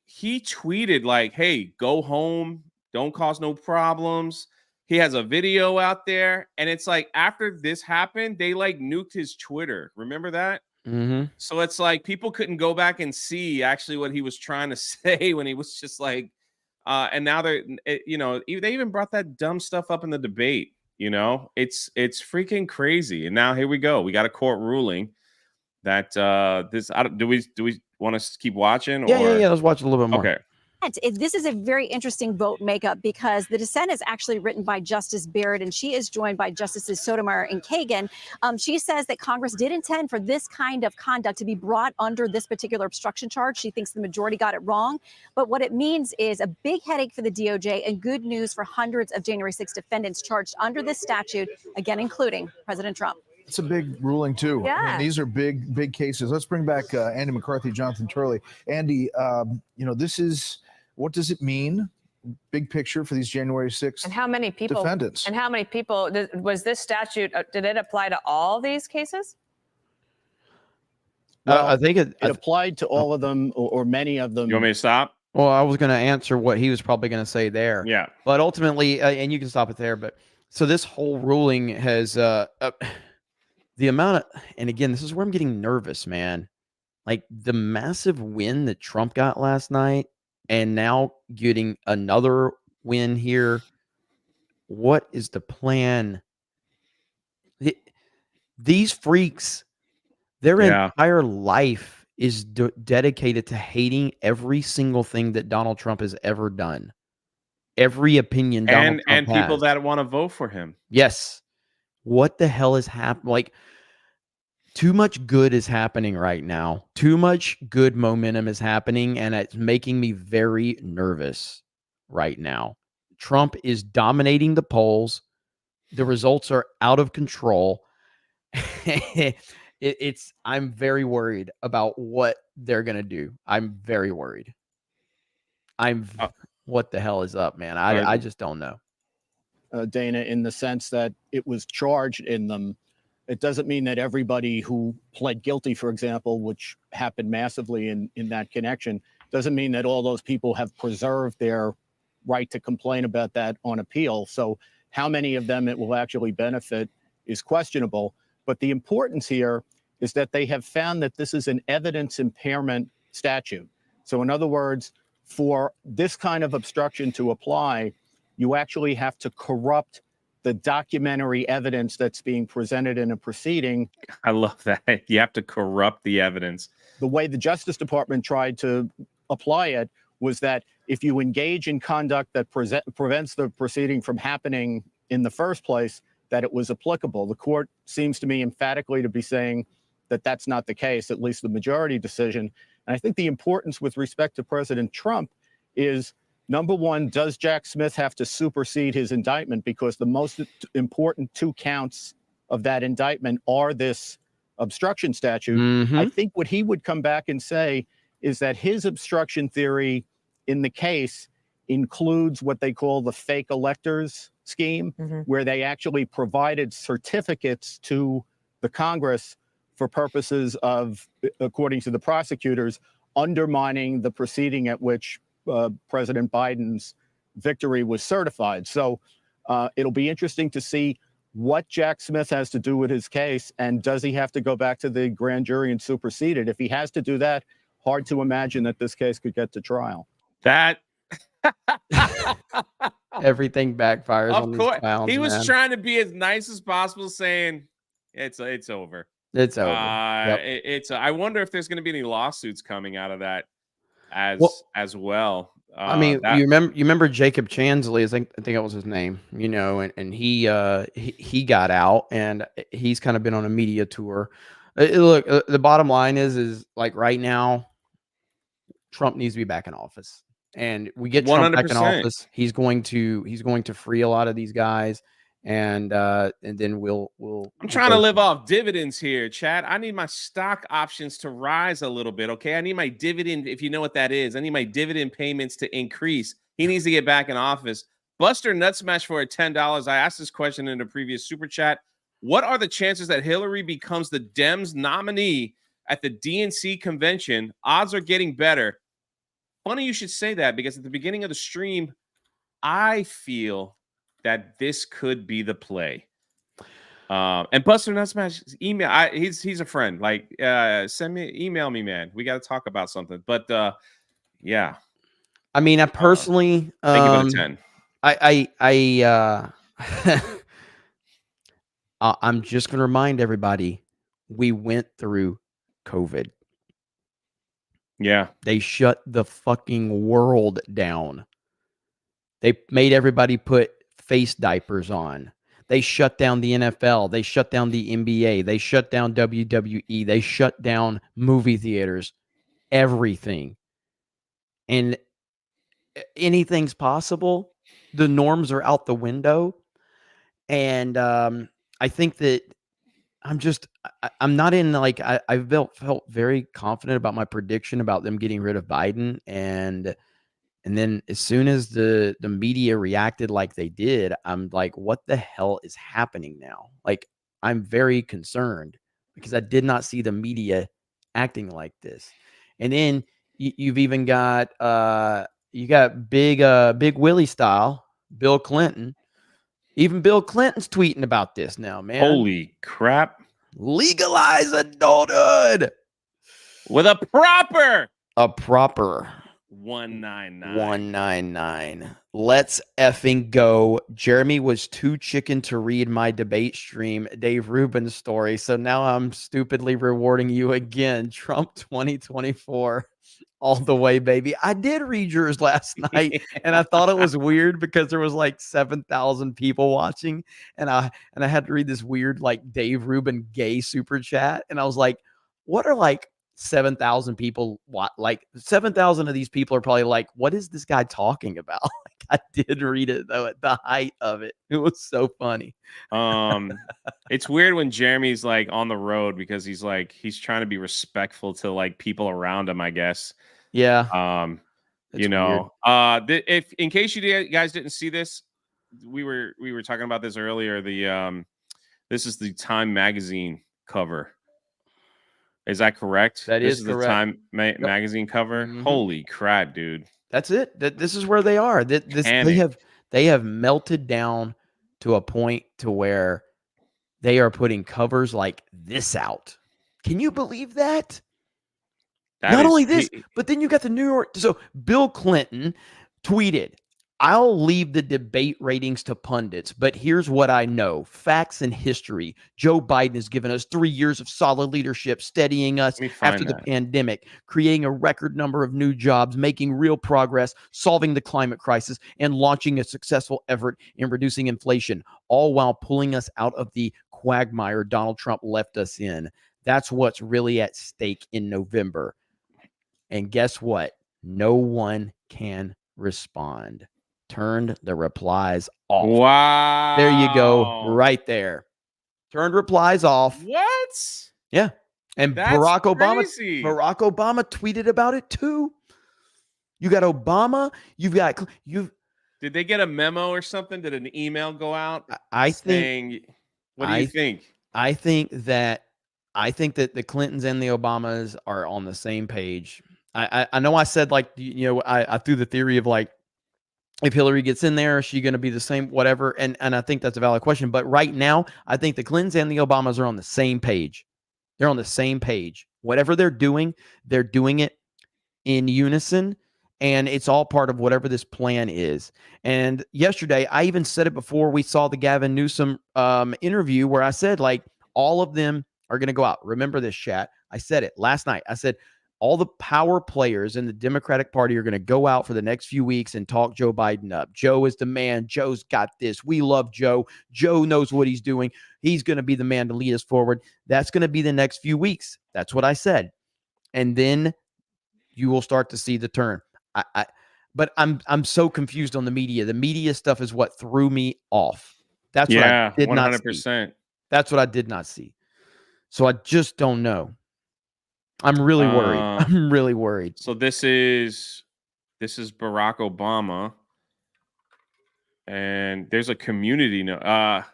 He tweeted like, "Hey, go home. Don't cause no problems." He has a video out there, and it's like after this happened, they like nuked his Twitter. Remember that? Mm-hmm. So it's like people couldn't go back and see actually what he was trying to say when he was just like, and now they're, they even brought that dumb stuff up in the debate. It's freaking crazy. And now here we go. We got a court ruling that do we want to keep watching? Yeah. Let's watch a little bit more. Okay. This is a very interesting vote makeup because the dissent is actually written by Justice Barrett, and she is joined by Justices Sotomayor and Kagan. She says that Congress did intend for this kind of conduct to be brought under this particular obstruction charge. She thinks the majority got it wrong. But what it means is a big headache for the DOJ and good news for hundreds of January 6 defendants charged under this statute, again, including President Trump. It's a big ruling, too. Yeah. I mean, these are big cases. Let's bring back Andy McCarthy, Jonathan Turley. Andy, this is, what does it mean? Big picture for these January 6th And how many people? defendants. And how many people? Was this statute? Did it apply to all these cases? Well, I think it applied to all of them or many of them. You want me to stop? Well, I was going to answer what he was probably going to say there. Yeah. But ultimately, and you can stop it there. But so this whole ruling has the amount of, and again, this is where I'm getting nervous, man. Like the massive win that Trump got last night, and now getting another win here. What is the plan? These freaks, their entire life is dedicated to hating every single thing that Donald Trump has ever done. Every opinion Donald Trump and people has. that want to vote for him. Yes. What the hell is happening? Like, too much good is happening right now. Too much good momentum is happening, and it's making me very nervous right now. Trump is dominating the polls. The results are out of control. I'm very worried about what they're going to do. I'm very worried. What the hell is up, man? I just don't know. Dana, in the sense that it was charged in them. It doesn't mean that everybody who pled guilty, for example, which happened massively in that connection, doesn't mean that all those people have preserved their right to complain about that on appeal. So how many of them it will actually benefit is questionable. But the importance here is that they have found that this is an evidence impairment statute. So in other words, for this kind of obstruction to apply, you actually have to corrupt the documentary evidence that's being presented in a proceeding. I love that. You have to corrupt the evidence. The way the Justice Department tried to apply it was that if you engage in conduct that prevents the proceeding from happening in the first place, that it was applicable. The court seems to me emphatically to be saying that that's not the case, at least the majority decision. And I think the importance with respect to President Trump is, number one, does Jack Smith have to supersede his indictment? Because the most important two counts of that indictment are this obstruction statute. I think what he would come back and say is that his obstruction theory in the case includes what they call the fake electors scheme, where they actually provided certificates to the Congress for purposes of, according to the prosecutors, undermining the proceeding at which President Biden's victory was certified. So it'll be interesting to see what Jack Smith has to do with his case, and does he have to go back to the grand jury and supersede it? If he has to do that, hard to imagine that this case could get to trial. That everything backfires on of these course clowns, he was man. trying to be as nice as possible, saying it's over. It's over. Yep. It's. I wonder if there's going to be any lawsuits coming out of that as well. I mean, you remember Jacob Chansley? I think that was his name. You know, and he got out, and he's kind of been on a media tour. Look, the bottom line is like right now, Trump needs to be back in office, and we get Trump back in 100%. office. He's going to free a lot of these guys, and then we'll. I'm trying to live off dividends here, Chad. I need my stock options to rise a little bit. Okay, I need my dividend, if you know what that is. I need my dividend payments to increase. He needs to get back in office. Buster Nutsmash for $10. I asked this question in a previous super chat. What are the chances that Hillary becomes the Dems nominee at the DNC convention? Odds are getting better. Funny you should say that, because at the beginning of the stream, I feel that this could be the play. And Buster Nutsmash, email. He's a friend. Like, email me, man. We got to talk about something. But yeah. I mean, I personally, think of it a 10. I'm just going to remind everybody, we went through COVID. Yeah. They shut the fucking world down. They made everybody put face diapers on. They shut down the NFL. They shut down the NBA. They shut down WWE. They shut down movie theaters. Everything. And anything's possible. The norms are out the window. And I think that I'm not in like I felt very confident about my prediction about them getting rid of Biden, and then as soon as the media reacted like they did, I'm like, what the hell is happening now? Like, I'm very concerned because I did not see the media acting like this. And then you've even got you got big Willie style, Bill Clinton. Even Bill Clinton's tweeting about this now, man. Holy crap. Legalize adulthood with a proper 199. Let's effing go. Jeremy was too chicken to read my debate stream Dave Rubin's story, so now I'm stupidly rewarding you again. Trump 2024 all the way, baby. I did read yours last night, and I thought it was weird because there was like 7,000 people watching, and I had to read this weird like Dave Rubin gay super chat, and I was like, what are like 7,000 people? Like 7,000 of these people are probably like, what is this guy talking about? Like, I did read it though at the height of it. It was so funny. It's weird when Jeremy's like on the road because he's trying to be respectful to like people around him, I guess. Yeah. You know, if in case you guys didn't see this, we were talking about this earlier. This is the Time magazine cover. Is that correct? This is correct. The Time magazine cover. Mm-hmm. Holy crap, dude! That's it. This is where they are. They have melted down to a point to where they are putting covers like this out. Can you believe that? Not only this, but then you got the New York. So Bill Clinton tweeted, I'll leave the debate ratings to pundits, but here's what I know. Facts and history. Joe Biden has given us 3 years of solid leadership, steadying us after the pandemic, creating a record number of new jobs, making real progress, solving the climate crisis, and launching a successful effort in reducing inflation, all while pulling us out of the quagmire Donald Trump left us in. That's what's really at stake in November. And guess what? No one can respond. Turned the replies off. Wow. There you go. Right there. Turned replies off. What? Yeah. And That's Barack crazy. Obama tweeted about it too. You got Obama. You've. Did they get a memo or something? Did an email go out? I saying, think. What do you think? I think that the Clintons and the Obamas are on the same page. I know I said like, you know, I threw the theory of like, if Hillary gets in there, is she going to be the same, whatever? And I think that's a valid question. But right now, I think the Clintons and the Obamas are on the same page. They're on the same page. Whatever they're doing it in unison. And it's all part of whatever this plan is. And yesterday, I even said it before we saw the Gavin Newsom interview where I said, like, all of them are going to go out. Remember this, chat. I said it last night. I said, all the power players in the Democratic Party are going to go out for the next few weeks and talk Joe Biden up. Joe is the man. Joe's got this. We love Joe. Joe knows what he's doing. He's going to be the man to lead us forward. That's going to be the next few weeks. That's what I said. And then you will start to see the turn. But I'm so confused on the media. The media stuff is what threw me off. That's what I did 100%. Not see. That's what I did not see. So I just don't know. I'm really worried. I'm really worried. So this is Barack Obama, and there's a community note. I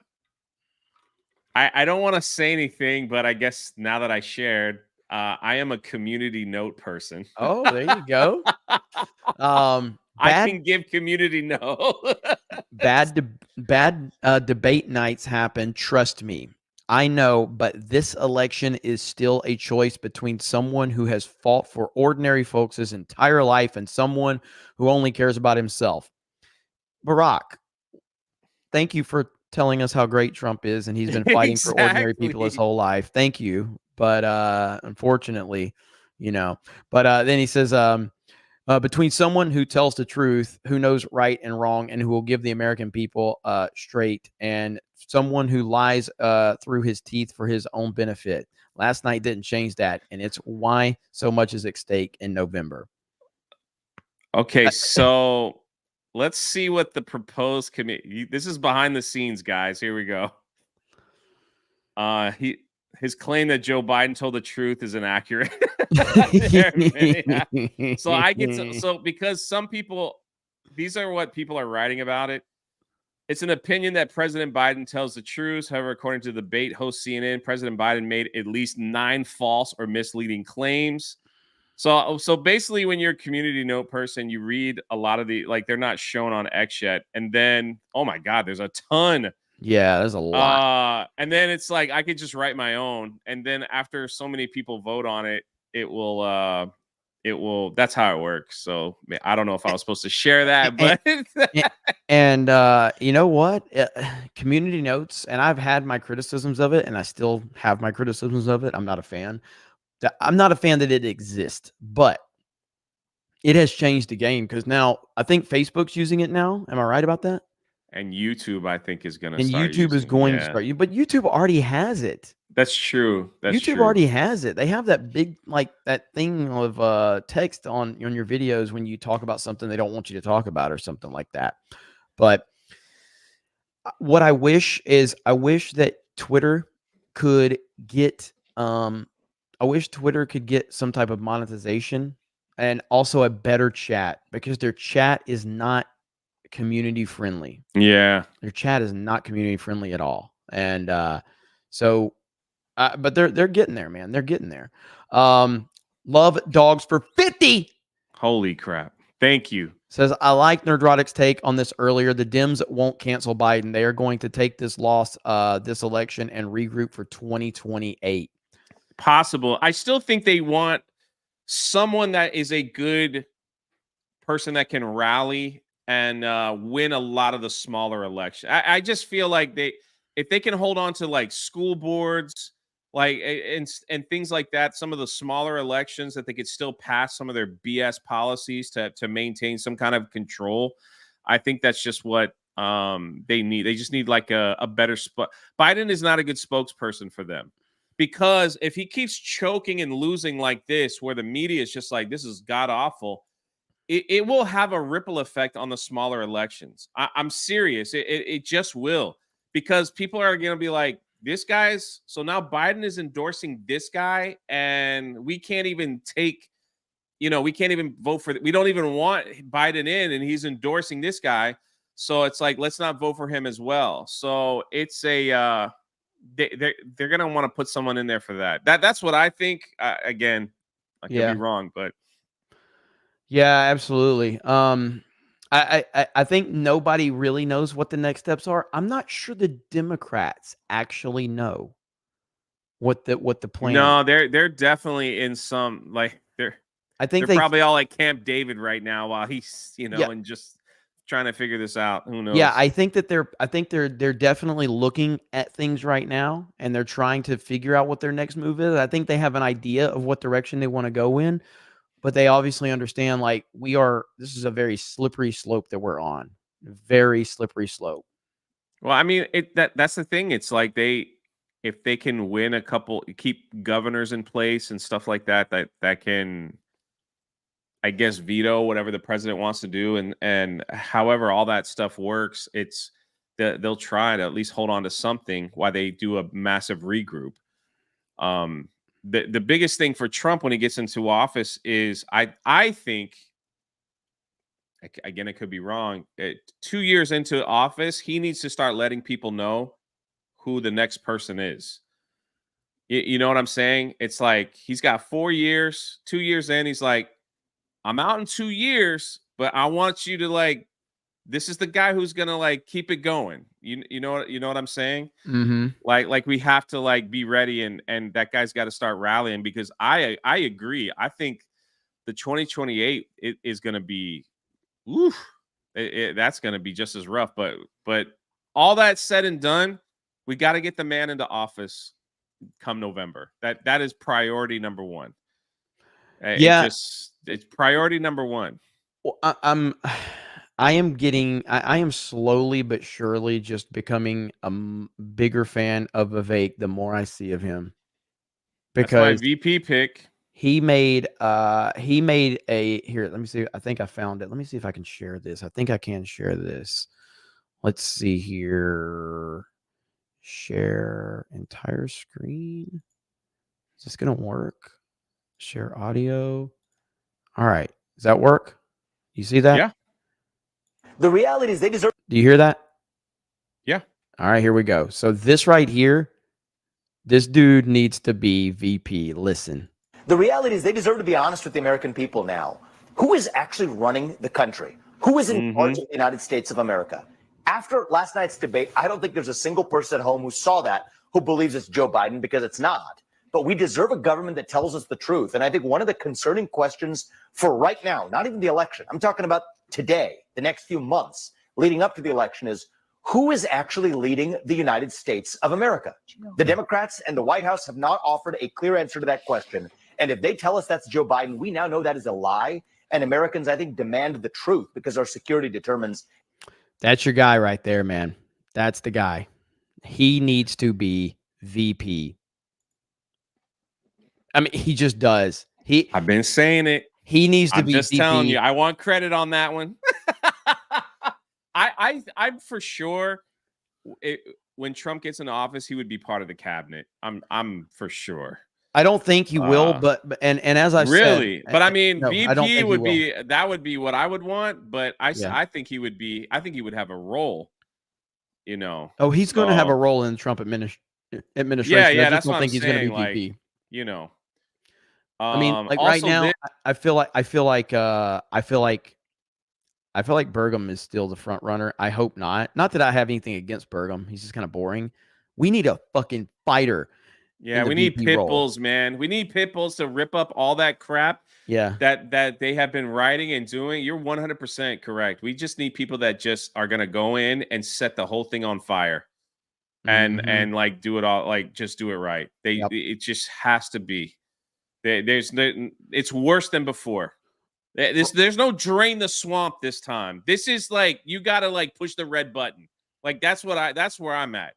don't want to say anything, but I guess now that I shared, I am a community note person. Oh, there you go. I can give community note. bad debate nights happen. Trust me. I know, but this election is still a choice between someone who has fought for ordinary folks his entire life and someone who only cares about himself. Barack, thank you for telling us how great Trump is, and he's been fighting for ordinary people his whole life. Thank you. But unfortunately, you know. But then he says, between someone who tells the truth, who knows right and wrong, and who will give the American people straight, and someone who lies through his teeth for his own benefit. Last night didn't change that, and it's why so much is at stake in November. Okay, so let's see what the proposed committee. This is behind the scenes, guys. Here we go. His claim that Joe Biden told the truth is inaccurate. So I get so because some people, these are what people are writing about it. It's an opinion that President Biden tells the truth. However, according to the debate host CNN, President Biden made at least 9 false or misleading claims. So basically, when you're a community note person, you read a lot of they're not shown on X yet, and then oh my God, there's a ton. Yeah, there's a lot. And then it's like I could just write my own, and then after so many people vote on it, it will. That's how it works. So I don't know if I was supposed to share that, but and you know what? Community notes, and I've had my criticisms of it, and I still have my criticisms of it. I'm not a fan. I'm not a fan that it exists, but it has changed the game because now I think Facebook's using it now. Am I right about that? And YouTube, I think, is going to and start YouTube is going to start. But YouTube already has it. That's true. YouTube already has it. They have that big, like that thing of text on your videos when you talk about something they don't want you to talk about or something like that. But what I wish that Twitter could get I wish Twitter could get some type of monetization and also a better chat, because their chat is not community friendly. Yeah. Their chat is not community friendly at all. And but they're getting there, man. They're getting there. Love Dogs for 50. Holy crap. Thank you. Says, I like Nerdrotic's take on this earlier. The Dems won't cancel Biden. They are going to take this loss, this election, and regroup for 2028. Possible. I still think they want someone that is a good person that can rally and win a lot of the smaller elections. I just feel like if they can hold on to like school boards, like and things like that, some of the smaller elections, that they could still pass some of their BS policies to maintain some kind of control. I think that's just what they need. They just need like a better spot. Biden is not a good spokesperson for them, because if he keeps choking and losing like this, where the media is just like, this is god awful, it will have a ripple effect on the smaller elections. I'm serious. It just will, because people are going to be like, this guy's, so now Biden is endorsing this guy, and we can't even we can't even vote for, we don't even want Biden in, and he's endorsing this guy. So it's like, let's not vote for him as well. So it's they're going to want to put someone in there for that. That's what I think. Again, I could be wrong, but yeah, absolutely. I think nobody really knows what the next steps are. I'm not sure the Democrats actually know what the plan. No, they're definitely in some, like, I think they're probably all like Camp David right now while he's and just trying to figure this out. Who knows? Yeah, I think they're definitely looking at things right now, and they're trying to figure out what their next move is. I think they have an idea of what direction they want to go in, but they obviously understand, like, this is a very slippery slope that we're on. Very slippery slope. Well, I mean, that's the thing. It's like if they can win a couple, keep governors in place and stuff like that can, I guess, veto whatever the president wants to do, and however all that stuff works, they'll try to at least hold on to something while they do a massive regroup. The biggest thing for Trump when he gets into office is, I think, again, it could be wrong, 2 years into office, he needs to start letting people know who the next person is. You know what I'm saying? It's like he's got 4 years, 2 years in, he's like, I'm out in 2 years, but I want you to, like, this is the guy who's gonna, like, keep it going. You know what I'm saying? Mm-hmm. Like we have to, like, be ready, and that guy's got to start rallying, because I agree. I think the 2028 is gonna be, that's gonna be just as rough. But all that said and done, we got to get the man into office come November. That is priority number one. Yeah. It's priority number one. Well, I am slowly but surely just becoming a bigger fan of Vivek the more I see of him. That's my Because VP pick. he made a here, let me see. I think I found it. Let me see if I can share this. I think I can share this. Let's see here. Share entire screen. Is this gonna work? Share audio. All right. Does that work? You see that? Yeah. The reality is they deserve. Do you hear that? Yeah. All right, here we go. So this right here, this dude needs to be VP. Listen. The reality is they deserve to be honest with the American people now. Who is actually running the country? Who is in charge of the United States of America? After last night's debate, I don't think there's a single person at home who saw that who believes it's Joe Biden, because it's not. But we deserve a government that tells us the truth. And I think one of the concerning questions for right now, not even the election, I'm talking about today, the next few months leading up to the election, is who is actually leading the United States of America? The Democrats and the White House have not offered a clear answer to that question. And if they tell us that's Joe Biden, we now know that is a lie. And Americans, I think, demand the truth because our security determines. That's your guy right there, man. That's the guy. He needs to be VP. I mean, he just does. I've been saying it. He needs to be just VP. telling you. I want credit on that one. I'm for sure. When Trump gets in office, he would be part of the cabinet. I'm for sure. I don't think he will, but as I really, said, but I mean, no, VP I don't think would be that would be what I would want. But I think he would be. I think he would have a role. You know. Oh, he's going to have a role in the Trump administration. Yeah, that's I what think I'm he's saying. going to be VP. Like, you know. I mean, like right now, I feel like Burgum is still the front runner. I hope not. Not that I have anything against Burgum. He's just kind of boring. We need a fucking fighter. Yeah, we need pit bulls, man. We need pit bulls to rip up all that crap. Yeah, that they have been writing and doing. You're 100% correct. We just need people that just are gonna go in and set the whole thing on fire, and like do it all, like just do it right. It just has to be. It's worse than before. There's no drain the swamp this time. This is like you gotta like push the red button. Like that's where I'm at.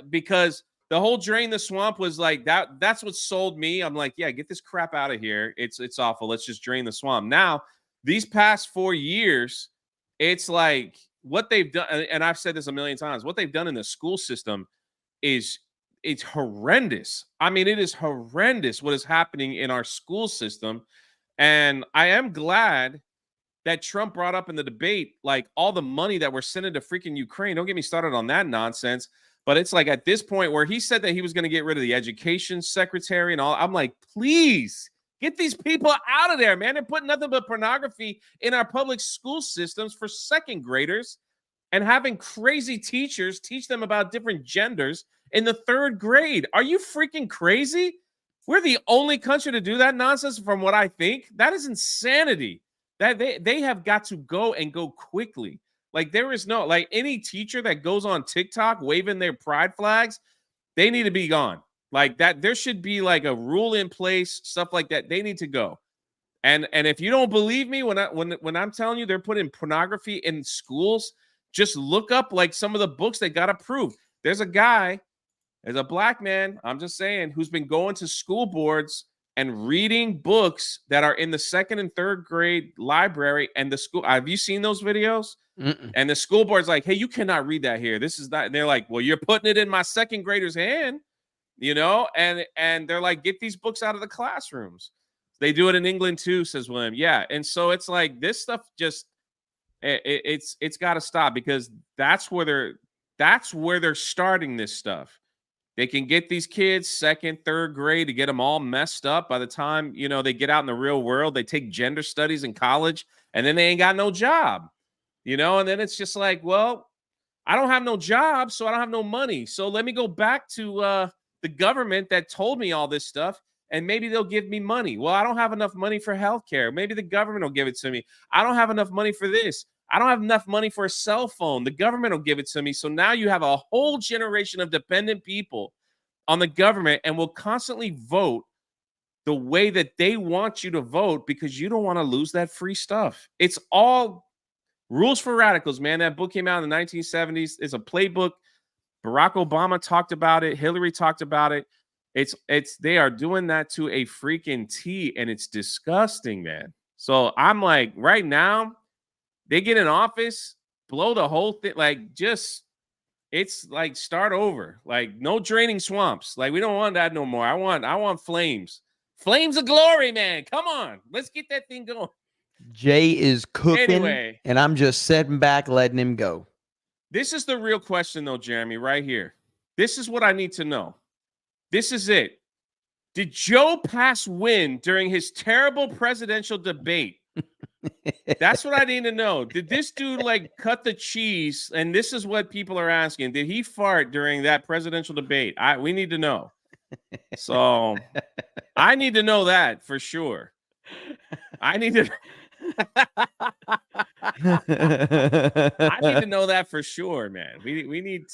Because the whole drain the swamp was like that's what sold me. I'm like, yeah, get this crap out of here. It's awful. Let's just drain the swamp. Now, these past 4 years, it's like what they've done, and I've said this a million times, what they've done in the school system it's horrendous. I mean, it is horrendous what is happening in our school system. And I am glad that Trump brought up in the debate, like all the money that we're sending to freaking Ukraine. Don't get me started on that nonsense. But it's like at this point where he said that he was going to get rid of the education secretary and all. I'm like, please get these people out of there, man. They're putting nothing but pornography in our public school systems for second graders and having crazy teachers teach them about different genders in the third grade. Are you freaking crazy? We're the only country to do that nonsense from what I think. That is insanity. That they have got to go and go quickly. Like there is no, like any teacher that goes on TikTok waving their pride flags, they need to be gone. Like that, there should be like a rule in place, stuff like that. They need to go. And if you don't believe me, when I'm telling you they're putting pornography in schools, just look up like some of the books that got approved. There's a black man, I'm just saying, who's been going to school boards and reading books that are in the second and third grade library. And the school, have you seen those videos? And the school board's like, hey, you cannot read that here. This is not. And they're like, well, you're putting it in my second grader's hand, you know? And they're like, get these books out of the classrooms. They do it in England too, says William. Yeah. And so it's like this stuff just, it's got to stop, because that's where they're starting this stuff. They can get these kids second, third grade to get them all messed up. By the time, you know, they get out in the real world, they take gender studies in college and then they ain't got no job, you know? And then it's just like, well, I don't have no job, so I don't have no money. So let me go back to the government that told me all this stuff, and maybe they'll give me money. Well, I don't have enough money for healthcare. Maybe the government will give it to me. I don't have enough money for this. I don't have enough money for a cell phone. The government will give it to me. So now you have a whole generation of dependent people on the government, and will constantly vote the way that they want you to vote because you don't want to lose that free stuff. It's all Rules for Radicals, man. That book came out in the 1970s. It's a playbook. Barack Obama talked about it. Hillary talked about it. They are doing that to a freaking T, and it's disgusting, man. So I'm like, right now, they get in office, blow the whole thing, like just it's like start over. Like no draining swamps. Like we don't want that no more. I want flames. Flames of glory, man. Come on. Let's get that thing going. Jay is cooking, Anyway. and I'm just sitting back, letting him go. This is the real question, though, Jeremy, right here. This is what I need to know. This is it. Did Joe Pass win during his terrible presidential debate? That's what I need to know. Did this dude like cut the cheese? And this is what people are asking. Did he fart during that presidential debate? We need to know. So I need to know that for sure. I need to know that for sure, man. We need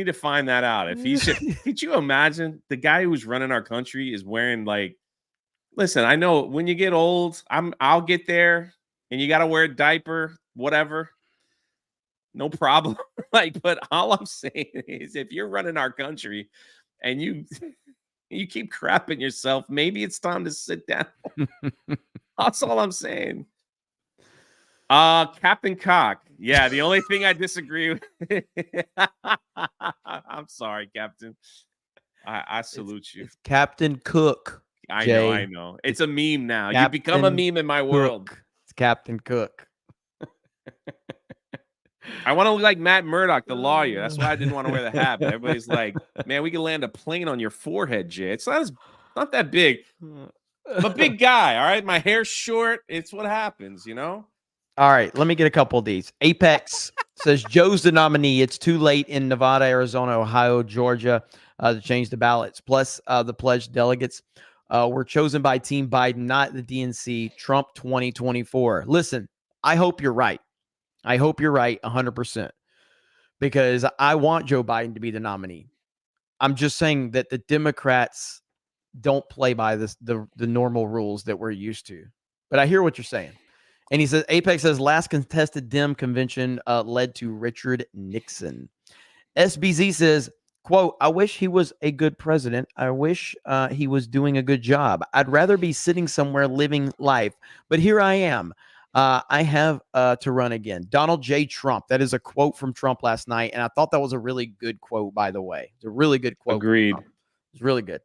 to find that out. If he's could you imagine the guy who's running our country is wearing like, listen, I know when you get old, I'll get there and you got to wear a diaper, whatever. No problem. But all I'm saying is if you're running our country and you keep crapping yourself, maybe it's time to sit down. That's all I'm saying. Captain Cock. Yeah, the only thing I disagree with. I'm sorry, Captain. I salute you. It's Captain Cook. I know. It's a meme now. Captain You become a meme in my world. It's Captain Cook. I want to look like Matt Murdock, the lawyer. That's why I didn't want to wear the hat. But everybody's like, man, we can land a plane on your forehead, Jay. It's not that big. I'm a big guy, all right? My hair's short. It's what happens, you know? All right, let me get a couple of these. Apex says Joe's the nominee. It's too late in Nevada, Arizona, Ohio, Georgia to change the ballots. Plus, the pledged delegates were chosen by Team Biden, not the DNC. Trump 2024. Listen, I hope you're right. I hope you're right 100% because I want Joe Biden to be the nominee. I'm just saying that the Democrats don't play by the normal rules that we're used to. But I hear what you're saying. And he says, Apex says, last contested Dem convention led to Richard Nixon. SBZ says, quote, I wish he was a good president. I wish he was doing a good job. I'd rather be sitting somewhere living life. But here I am. I have to run again. Donald J. Trump. That is a quote from Trump last night. And I thought that was a really good quote, by the way. It's a really good quote. Agreed. It's really good.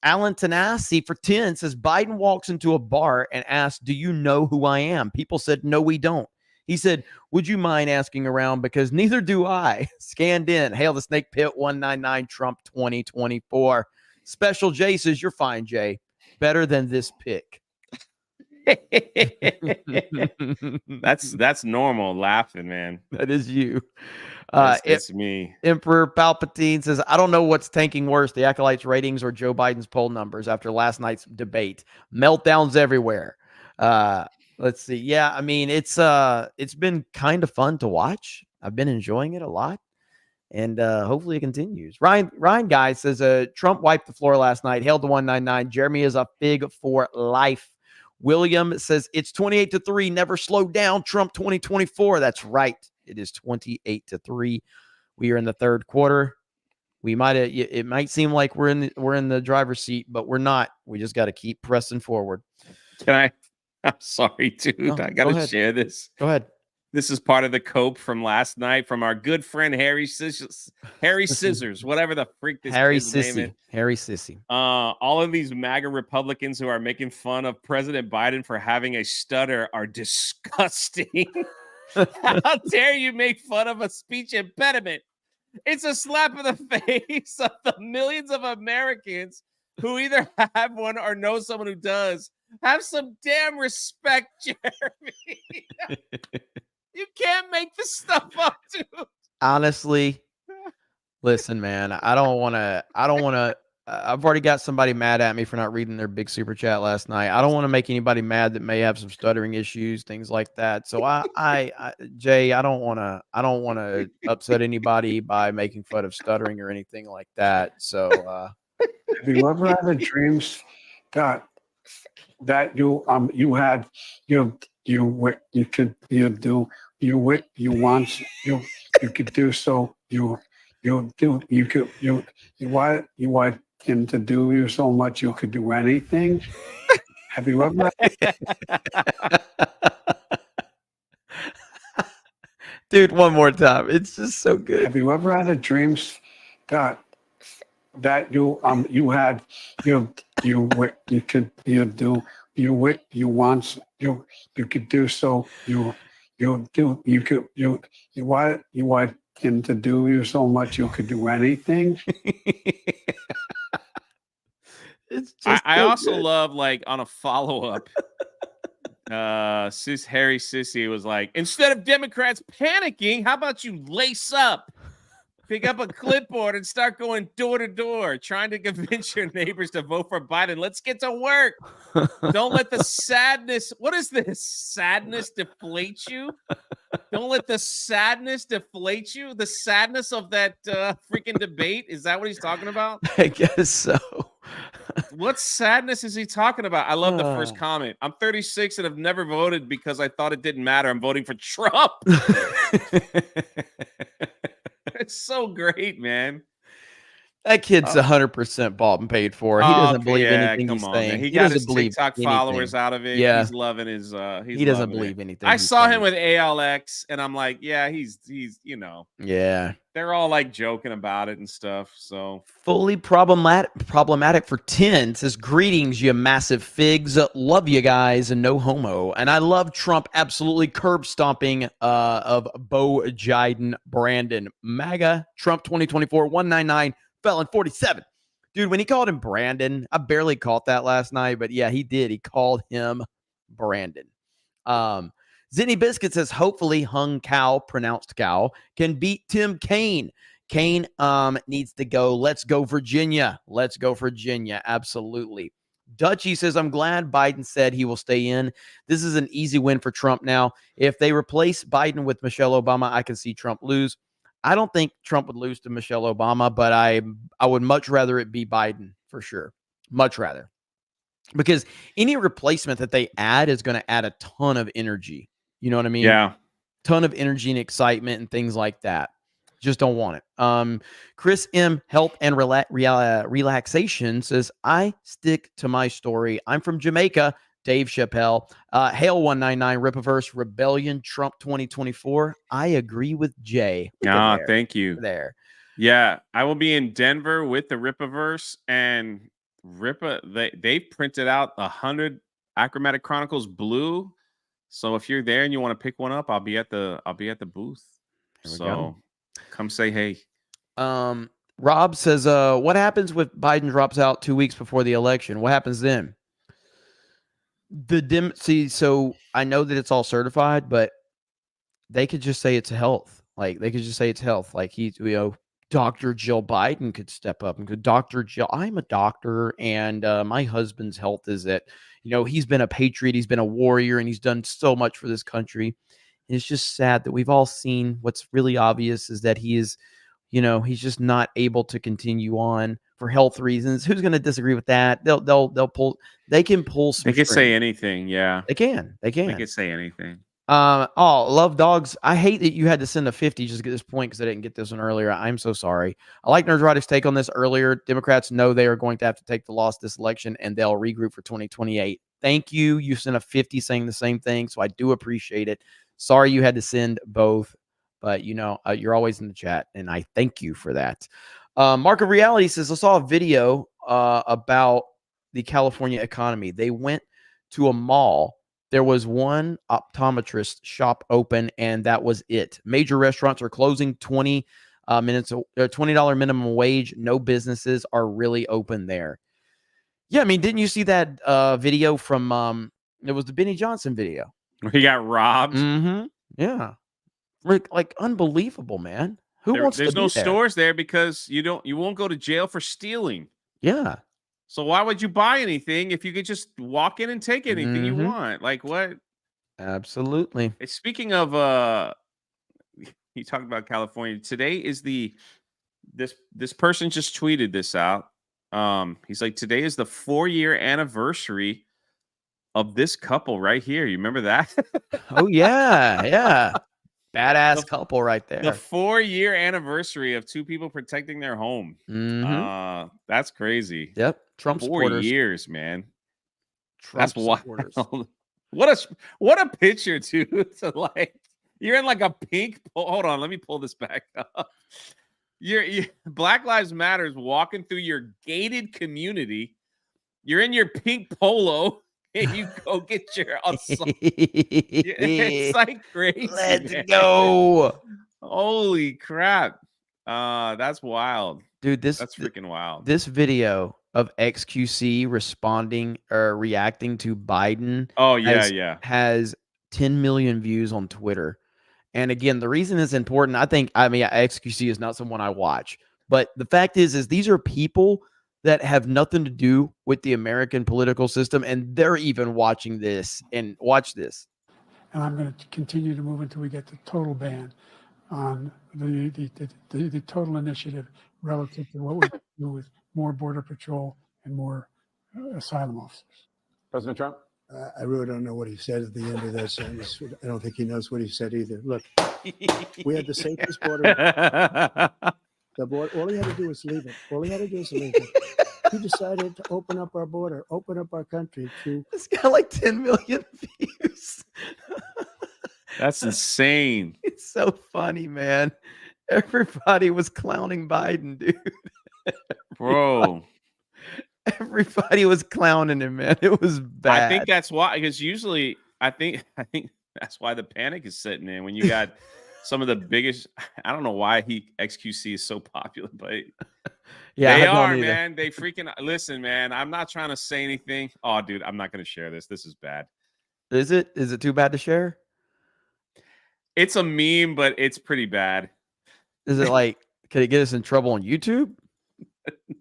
Alan Tanasi for 10 says Biden walks into a bar and asks, do you know who I am? People said, no, we don't. He said, would you mind asking around? Because neither do I. Scanned in. Hail the Snake Pit 199 Trump 2024. Special J says, you're fine, Jay. Better than this pick. That's normal laughing, man. That is you. It's me. Emperor Palpatine says, I don't know what's tanking worse, the Acolytes ratings or Joe Biden's poll numbers after last night's debate. Meltdowns everywhere. Let's see. Yeah, I mean, it's been kind of fun to watch. I've been enjoying it a lot. And hopefully it continues. Ryan Guy says, Trump wiped the floor last night. Hailed to 199. Jeremy is a fig for life. William says, it's 28-3. Never slow down. Trump 2024. That's right. It is 28-3. We are in the third quarter. It might seem like we're in the driver's seat, but we're not. We just got to keep pressing forward. I'm sorry, dude. I got to share this. Go ahead. This is part of the cope from last night from our good friend Harry Scissors, whatever the freak this kid's name is. Harry Sissy. All of these MAGA Republicans who are making fun of President Biden for having a stutter are disgusting. How dare you make fun of a speech impediment? It's a slap in the face of the millions of Americans who either have one or know someone who does. Have some damn respect, Jeremy. You can't make this stuff up, dude. Honestly, listen, man, I don't want to, I've already got somebody mad at me for not reading their big super chat last night. I don't want to make anybody mad that may have some stuttering issues, things like that. So Jay, I don't want to upset anybody by making fun of stuttering or anything like that. So Have you ever had a dreams that you had you could do you want you could do so you do you want him to do you so much you could do anything? Have you ever Dude, one more time. It's just so good. Have you ever had a dreams that you had you could do you want you could do so you want him to do you so much you could do anything? It's just I so also good. love, like, on a follow-up, Harry Sissy was like, instead of Democrats panicking, how about you lace up, pick up a clipboard and start going door to door, trying to convince your neighbors to vote for Biden. Let's get to work. Don't let the sadness, what is this? Sadness deflate you? Don't let the sadness deflate you? The sadness of that freaking debate? Is that what he's talking about? I guess so. What sadness is he talking about? I love the first comment. I'm 36 and have never voted because I thought it didn't matter. I'm voting for Trump. It's so great, man. That kid's 100% bought and paid for. He doesn't believe anything he's come on, saying. man. He He got doesn't his believe TikTok anything. followers out of it. Yeah. He's loving his He doesn't believe anything I he's saw him saying. with ALX and I'm like, yeah, he's Yeah. they're all like joking about it and stuff. So Fully problematic for 10 says, greetings, you massive figs. Love you guys and no homo. And I love Trump absolutely curb stomping of Bo Jiden Brandon. MAGA Trump 2024 199 felon 47. Dude, when he called him Brandon, I barely caught that last night, but yeah, he did. He called him Brandon. Zinny Biscuit says, hopefully Hung Cow, pronounced cow, can beat Tim Kaine. Kaine needs to go. Let's go, Virginia. Let's go, Virginia. Absolutely. Dutchie says, I'm glad Biden said he will stay in. This is an easy win for Trump now. If they replace Biden with Michelle Obama, I can see Trump lose. I don't think Trump would lose to Michelle Obama, but I would much rather it be Biden for sure. Much rather. Because any replacement that they add is going to add a ton of energy. You know what I mean? Yeah. Ton of energy and excitement and things like that. Just don't want it. Chris M. Health and Relaxation says, I stick to my story. I'm from Jamaica. Dave Chappelle. Hail 199 Ripaverse Rebellion Trump 2024. I agree with Jay. Thank you. There. Yeah, I will be in Denver with the Ripaverse, and they printed out 100 Achromatic Chronicles Blue. So if you're there and you want to pick one up, I'll be at the booth. So come say hey. Rob says, what happens if Biden drops out 2 weeks before the election? What happens then? So I know that it's all certified, but they could just say it's health. Like they could just say it's health. Like Dr. Jill Biden could step up and go, Dr. Jill, I'm a doctor and my husband's health is that, he's been a patriot, he's been a warrior, and he's done so much for this country. And it's just sad that we've all seen what's really obvious is that he is, he's just not able to continue on for health reasons. Who's going to disagree with that? They can pull some They can strings. say anything, yeah. They can. They can say anything. Love dogs. I hate that you had to send a 50 just to get this point because I didn't get this one earlier. I'm so sorry. I like Nerdrotic's take on this earlier. Democrats know they are going to have to take the loss this election and they'll regroup for 2028. Thank you. You sent a 50 saying the same thing, so I do appreciate it. Sorry you had to send both, but you're always in the chat, and I thank you for that. Mark of Reality says, I saw a video about the California economy. They went to a mall. There was one optometrist shop open, and that was it. Major restaurants are closing. $20 minimum wage. No businesses are really open there. Yeah, I mean, didn't you see that video from it was the Benny Johnson video? He got robbed. Mm-hmm. Yeah, like unbelievable, man. There's no stores there because you won't go to jail for stealing. Yeah. So why would you buy anything if you could just walk in and take anything you want? Like what? Absolutely. Speaking of you talked about California. Today is this person just tweeted this out. He's like, today is the 4-year anniversary of this couple right here. You remember that? Oh yeah, yeah. Badass couple right The there. 4-year anniversary of two people protecting their home. That's crazy. Yep. Trump 4 supporters. years, man. Trump That's supporters. wild. What a picture, too. To like, you're in like a pink. Hold on, let me pull this back up. You're Black Lives Matters walking through your gated community. You're in your pink polo. And you go get your assault. It's like crazy. Let's man. go. Holy crap. That's wild. Dude, That's freaking wild. This video of XQC responding or reacting to Biden has 10 million views on Twitter. And again, the reason it's important, I mean, XQC is not someone I watch, but the fact is these are people that have nothing to do with the American political system, and they're even watching this. And watch this. And I'm going to continue to move until we get the total ban on the total initiative relative to what we do with more border patrol and more asylum officers. President Trump? I really don't know what he said at the end of that sentence. I don't think he knows what he said either. Look, we had the safest border. The border. All he had to do was leave it. All he had to do was leave it. He decided to open up our border, open up our country to. It's got like 10 million views. That's insane. It's so funny, man. Everybody was clowning Biden, dude. Bro. Everybody was clowning him, man. It was bad. I think that's why, because usually I think that's why the panic is setting in when you got some of the biggest. I don't know why XQC is so popular, but yeah, they are, man. They freaking listen, man. I'm not trying to say anything. Oh, dude, I'm not going to share this. This is bad. Is it? Is it too bad to share? It's a meme, but it's pretty bad. Is it like, could it get us in trouble on YouTube?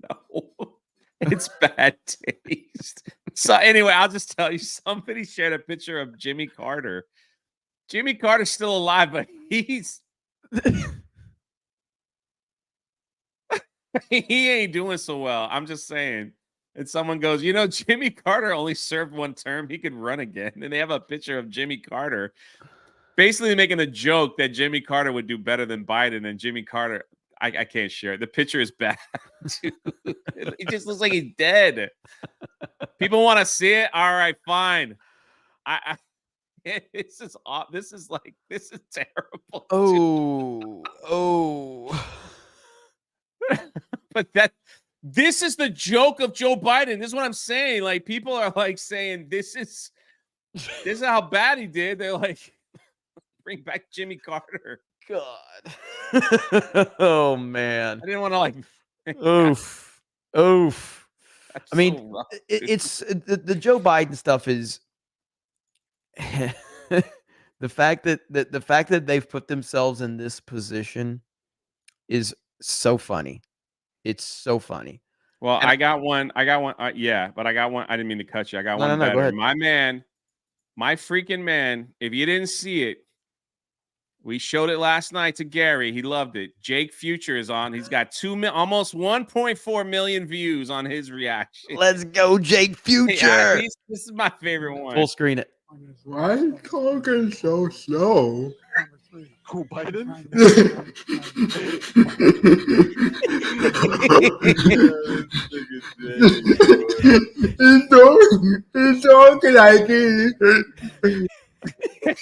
No. It's bad taste. So anyway, I'll just tell you, somebody shared a picture of Jimmy Carter. Jimmy Carter's still alive, but he's he ain't doing so well. I'm just saying. And someone goes, Jimmy Carter only served one term. He could run again. And they have a picture of Jimmy Carter basically making a joke that Jimmy Carter would do better than Biden. And Jimmy Carter, I can't share it. The picture is bad. It just looks like he's dead. People want to see it. All right, fine. This is terrible. Oh. But this is the joke of Joe Biden. This is what I'm saying. Like, people are like saying this is how bad he did. They're like, bring back Jimmy Carter. God. Oh man. I didn't want to like oof. That's I mean, so rough, it's the Joe Biden stuff is the fact that they've put themselves in this position is so funny. It's so funny. Well, I got one. Yeah, but I got one. I didn't mean to cut you. I got one better. Go ahead. My freaking man. If you didn't see it, we showed it last night to Gary. He loved it. Jake Future is on. He's got almost 1.4 million views on his reaction. Let's go, Jake Future. Yeah, this is my favorite one. Full screen it. Why is Cogan so slow? Who, Biden? He's talking like it.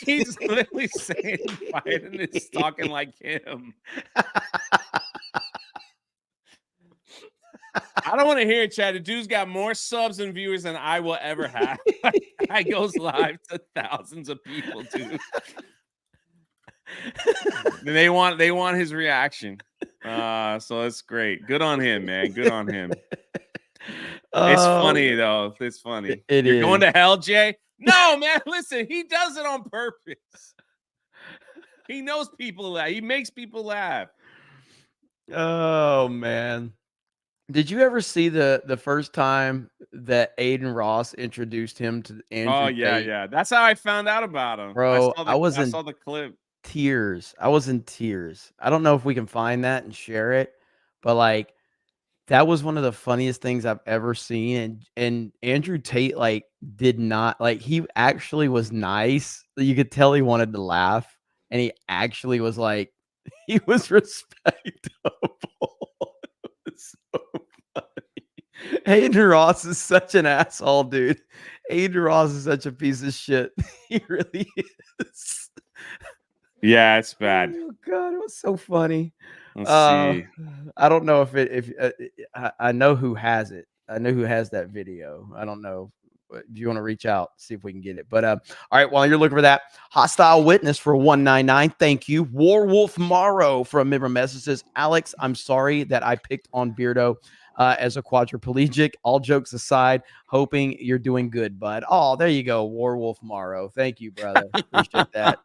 He's literally saying Biden is talking like him. I don't want to hear it, Chad. The dude's got more subs and viewers than I will ever have. I goes live to thousands of people, dude. They want his reaction. So it's great. Good on him, man. Good on him. It's funny though. It's funny. You're going to hell, Jay? No, man. Listen, he does it on purpose. He knows people laugh. He makes people laugh. Oh man. Did you ever see the first time that Aiden Ross introduced him to Andrew Oh yeah, Tate? yeah. That's how I found out about him. Bro, I saw the clip. Tears. I was in tears. I don't know if we can find that and share it, but like That was one of the funniest things I've ever seen, and Andrew Tate, like, did not like, he actually was nice. You could tell he wanted to laugh, and he actually was like he was respectable. It's so funny. Hayden Ross is such an asshole, dude. Hayden Ross is such a piece of shit. He really is. Yeah, it's bad. Oh god, it was so funny. Let's see. I don't know if I know who has it. I know who has that video. I don't know. But if you want to reach out, see if we can get it. But all right, while you're looking for that, hostile witness for 199. Thank you. Warwolf Morrow from Member Message says, Alex, I'm sorry that I picked on Beardo as a quadriplegic. All jokes aside, hoping you're doing good, bud. Oh, there you go, Warwolf Morrow. Thank you, brother. Appreciate that.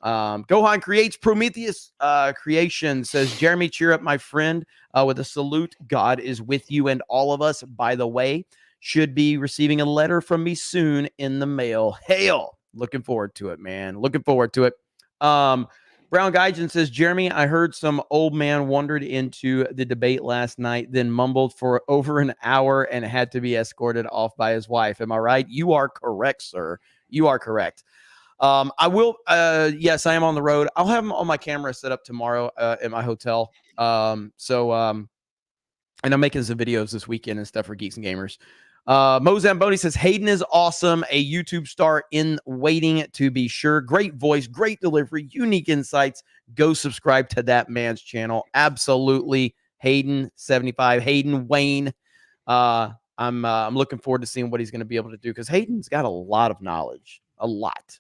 Gohan Creates Prometheus Creation says, Jeremy, cheer up, my friend, with a salute. God is with you and all of us. By the way, should be receiving a letter from me soon in the mail. Hail. Looking forward to it, man. Looking forward to it. Brown Gaijin says, Jeremy, I heard some old man wandered into the debate last night, then mumbled for over an hour and had to be escorted off by his wife. Am I right? You are correct, sir. You are correct. I will, yes, I am on the road. I'll have all my camera set up tomorrow at my hotel. And I'm making some videos this weekend and stuff for Geeks and Gamers. Mo Zamboni says, Hayden is awesome. A YouTube star in waiting, to be sure. Great voice, great delivery, unique insights. Go subscribe to that man's channel. Absolutely. Hayden75, Hayden Wayne. I'm looking forward to seeing what he's going to be able to do, because Hayden's got a lot of knowledge, a lot.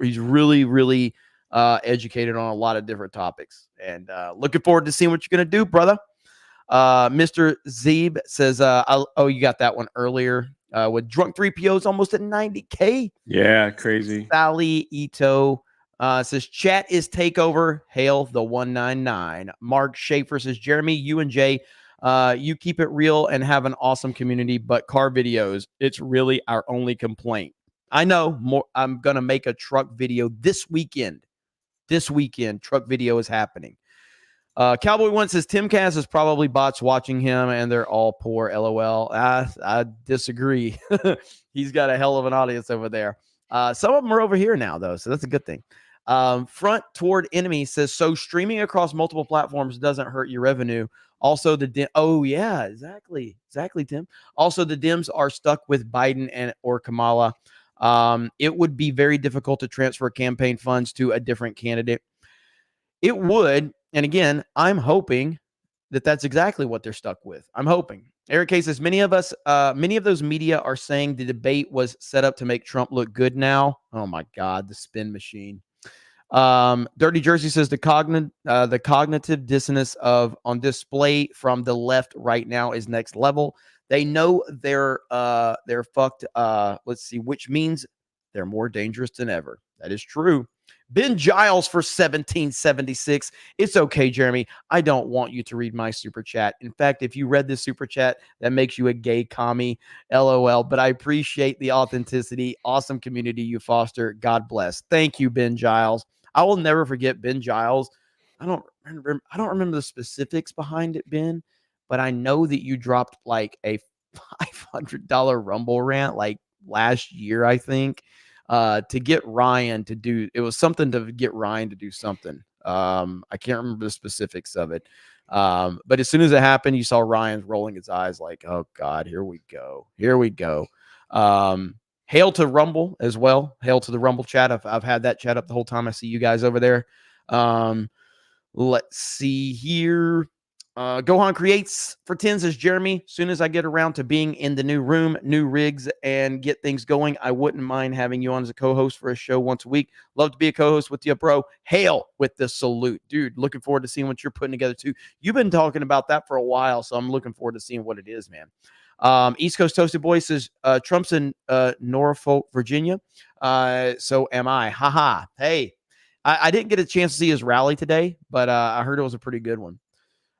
He's really, really educated on a lot of different topics, and looking forward to seeing what you're going to do, brother. Mr. Zeeb says, oh, you got that one earlier with Drunk 3POs almost at 90K. Yeah, crazy. Sally Ito says, chat is takeover. Hail the 199. Mark Schaefer says, Jeremy, you and Jay, you keep it real and have an awesome community, but car videos, it's really our only complaint. I know more. I'm going to make a truck video this weekend. This weekend, truck video is happening. Cowboy One says, Timcast is probably bots watching him and they're all poor. LOL. I disagree. He's got a hell of an audience over there. Some of them are over here now, though, so that's a good thing. Front Toward Enemy says, so streaming across multiple platforms doesn't hurt your revenue. Also, oh, yeah, exactly, Tim. Also, the Dems are stuck with Biden and or Kamala. It would be very difficult to transfer campaign funds to a different candidate. It would. And again, I'm hoping that that's exactly what they're stuck with. I'm hoping. Eric K says, many of those media are saying the debate was set up to make Trump look good now. Oh my God, the spin machine. Dirty Jersey says the cognitive dissonance on display from the left right now is next level. They know they're fucked. Let's see, which means they're more dangerous than ever. That is true. Ben Giles for 1776. It's okay, Jeremy. I don't want you to read my super chat. In fact, if you read this super chat, that makes you a gay commie. LOL. But I appreciate the authenticity. Awesome community you foster. God bless. Thank you, Ben Giles. I will never forget Ben Giles. I don't remember the specifics behind it, Ben, but I know that you dropped like a $500 Rumble rant like last year, I think. To get Ryan to do, it was something to get Ryan to do something. I can't remember the specifics of it. But as soon as it happened, you saw Ryan's rolling his eyes like, oh God, here we go. Here we go. Hail to Rumble as well. Hail to the Rumble chat. I've had that chat up the whole time. I see you guys over there. Let's see here. Gohan Creates for 10 says, Jeremy, soon as I get around to being in the new room, new rigs, and get things going, I wouldn't mind having you on as a co-host for a show once a week. Love to be a co-host with you, bro. Hail with the salute. Dude, looking forward to seeing what you're putting together, too. You've been talking about that for a while, so I'm looking forward to seeing what it is, man. East Coast Toasted Boy says, Trump's in Norfolk, Virginia. So am I. Haha. Hey, I didn't get a chance to see his rally today, but I heard it was a pretty good one.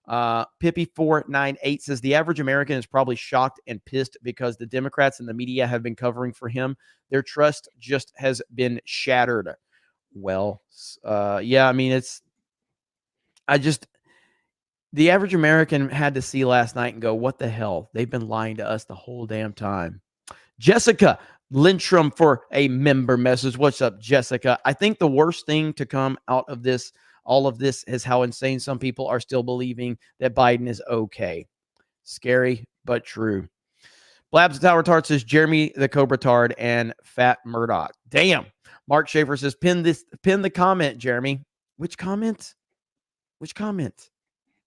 Pippy498 says the average American is probably shocked and pissed because the Democrats and the media have been covering for him. Their trust just has been shattered. Well, yeah, I mean, The average American had to see last night and go, what the hell? They've been lying to us the whole damn time. Jessica Lindstrom for a member message. What's up, Jessica? I think the worst thing to come out of this, all of this, is how insane some people are still believing that Biden is okay. Scary, but true. Blabs Tower Tart says Jeremy the Cobra Tard and Fat Murdoch. Damn. Mark Schaefer says pin the comment, Jeremy. Which comment? Which comment?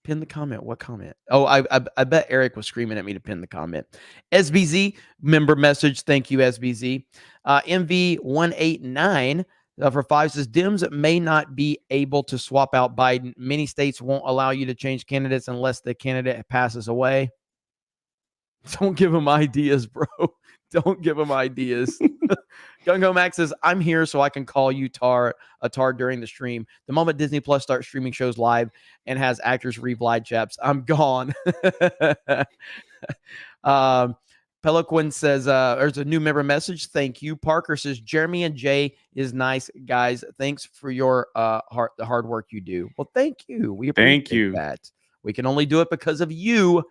Pin the comment. What comment? Oh, I bet Eric was screaming at me to pin the comment. SBZ member message. Thank you, SBZ. MV189 for 5 says Dems may not be able to swap out Biden. Many states won't allow you to change candidates unless the candidate passes away. Don't give him ideas, bro. Don't give him ideas. Gungo Max says, I'm here so I can call you a tar during the stream. The moment Disney Plus starts streaming shows live and has actors read live chaps, I'm gone. Peloquin says, there's a new member message. Thank you. Parker says, Jeremy and Jay is nice, guys. Thanks for your the hard work you do. Well, thank you. We appreciate that. We can only do it because of you.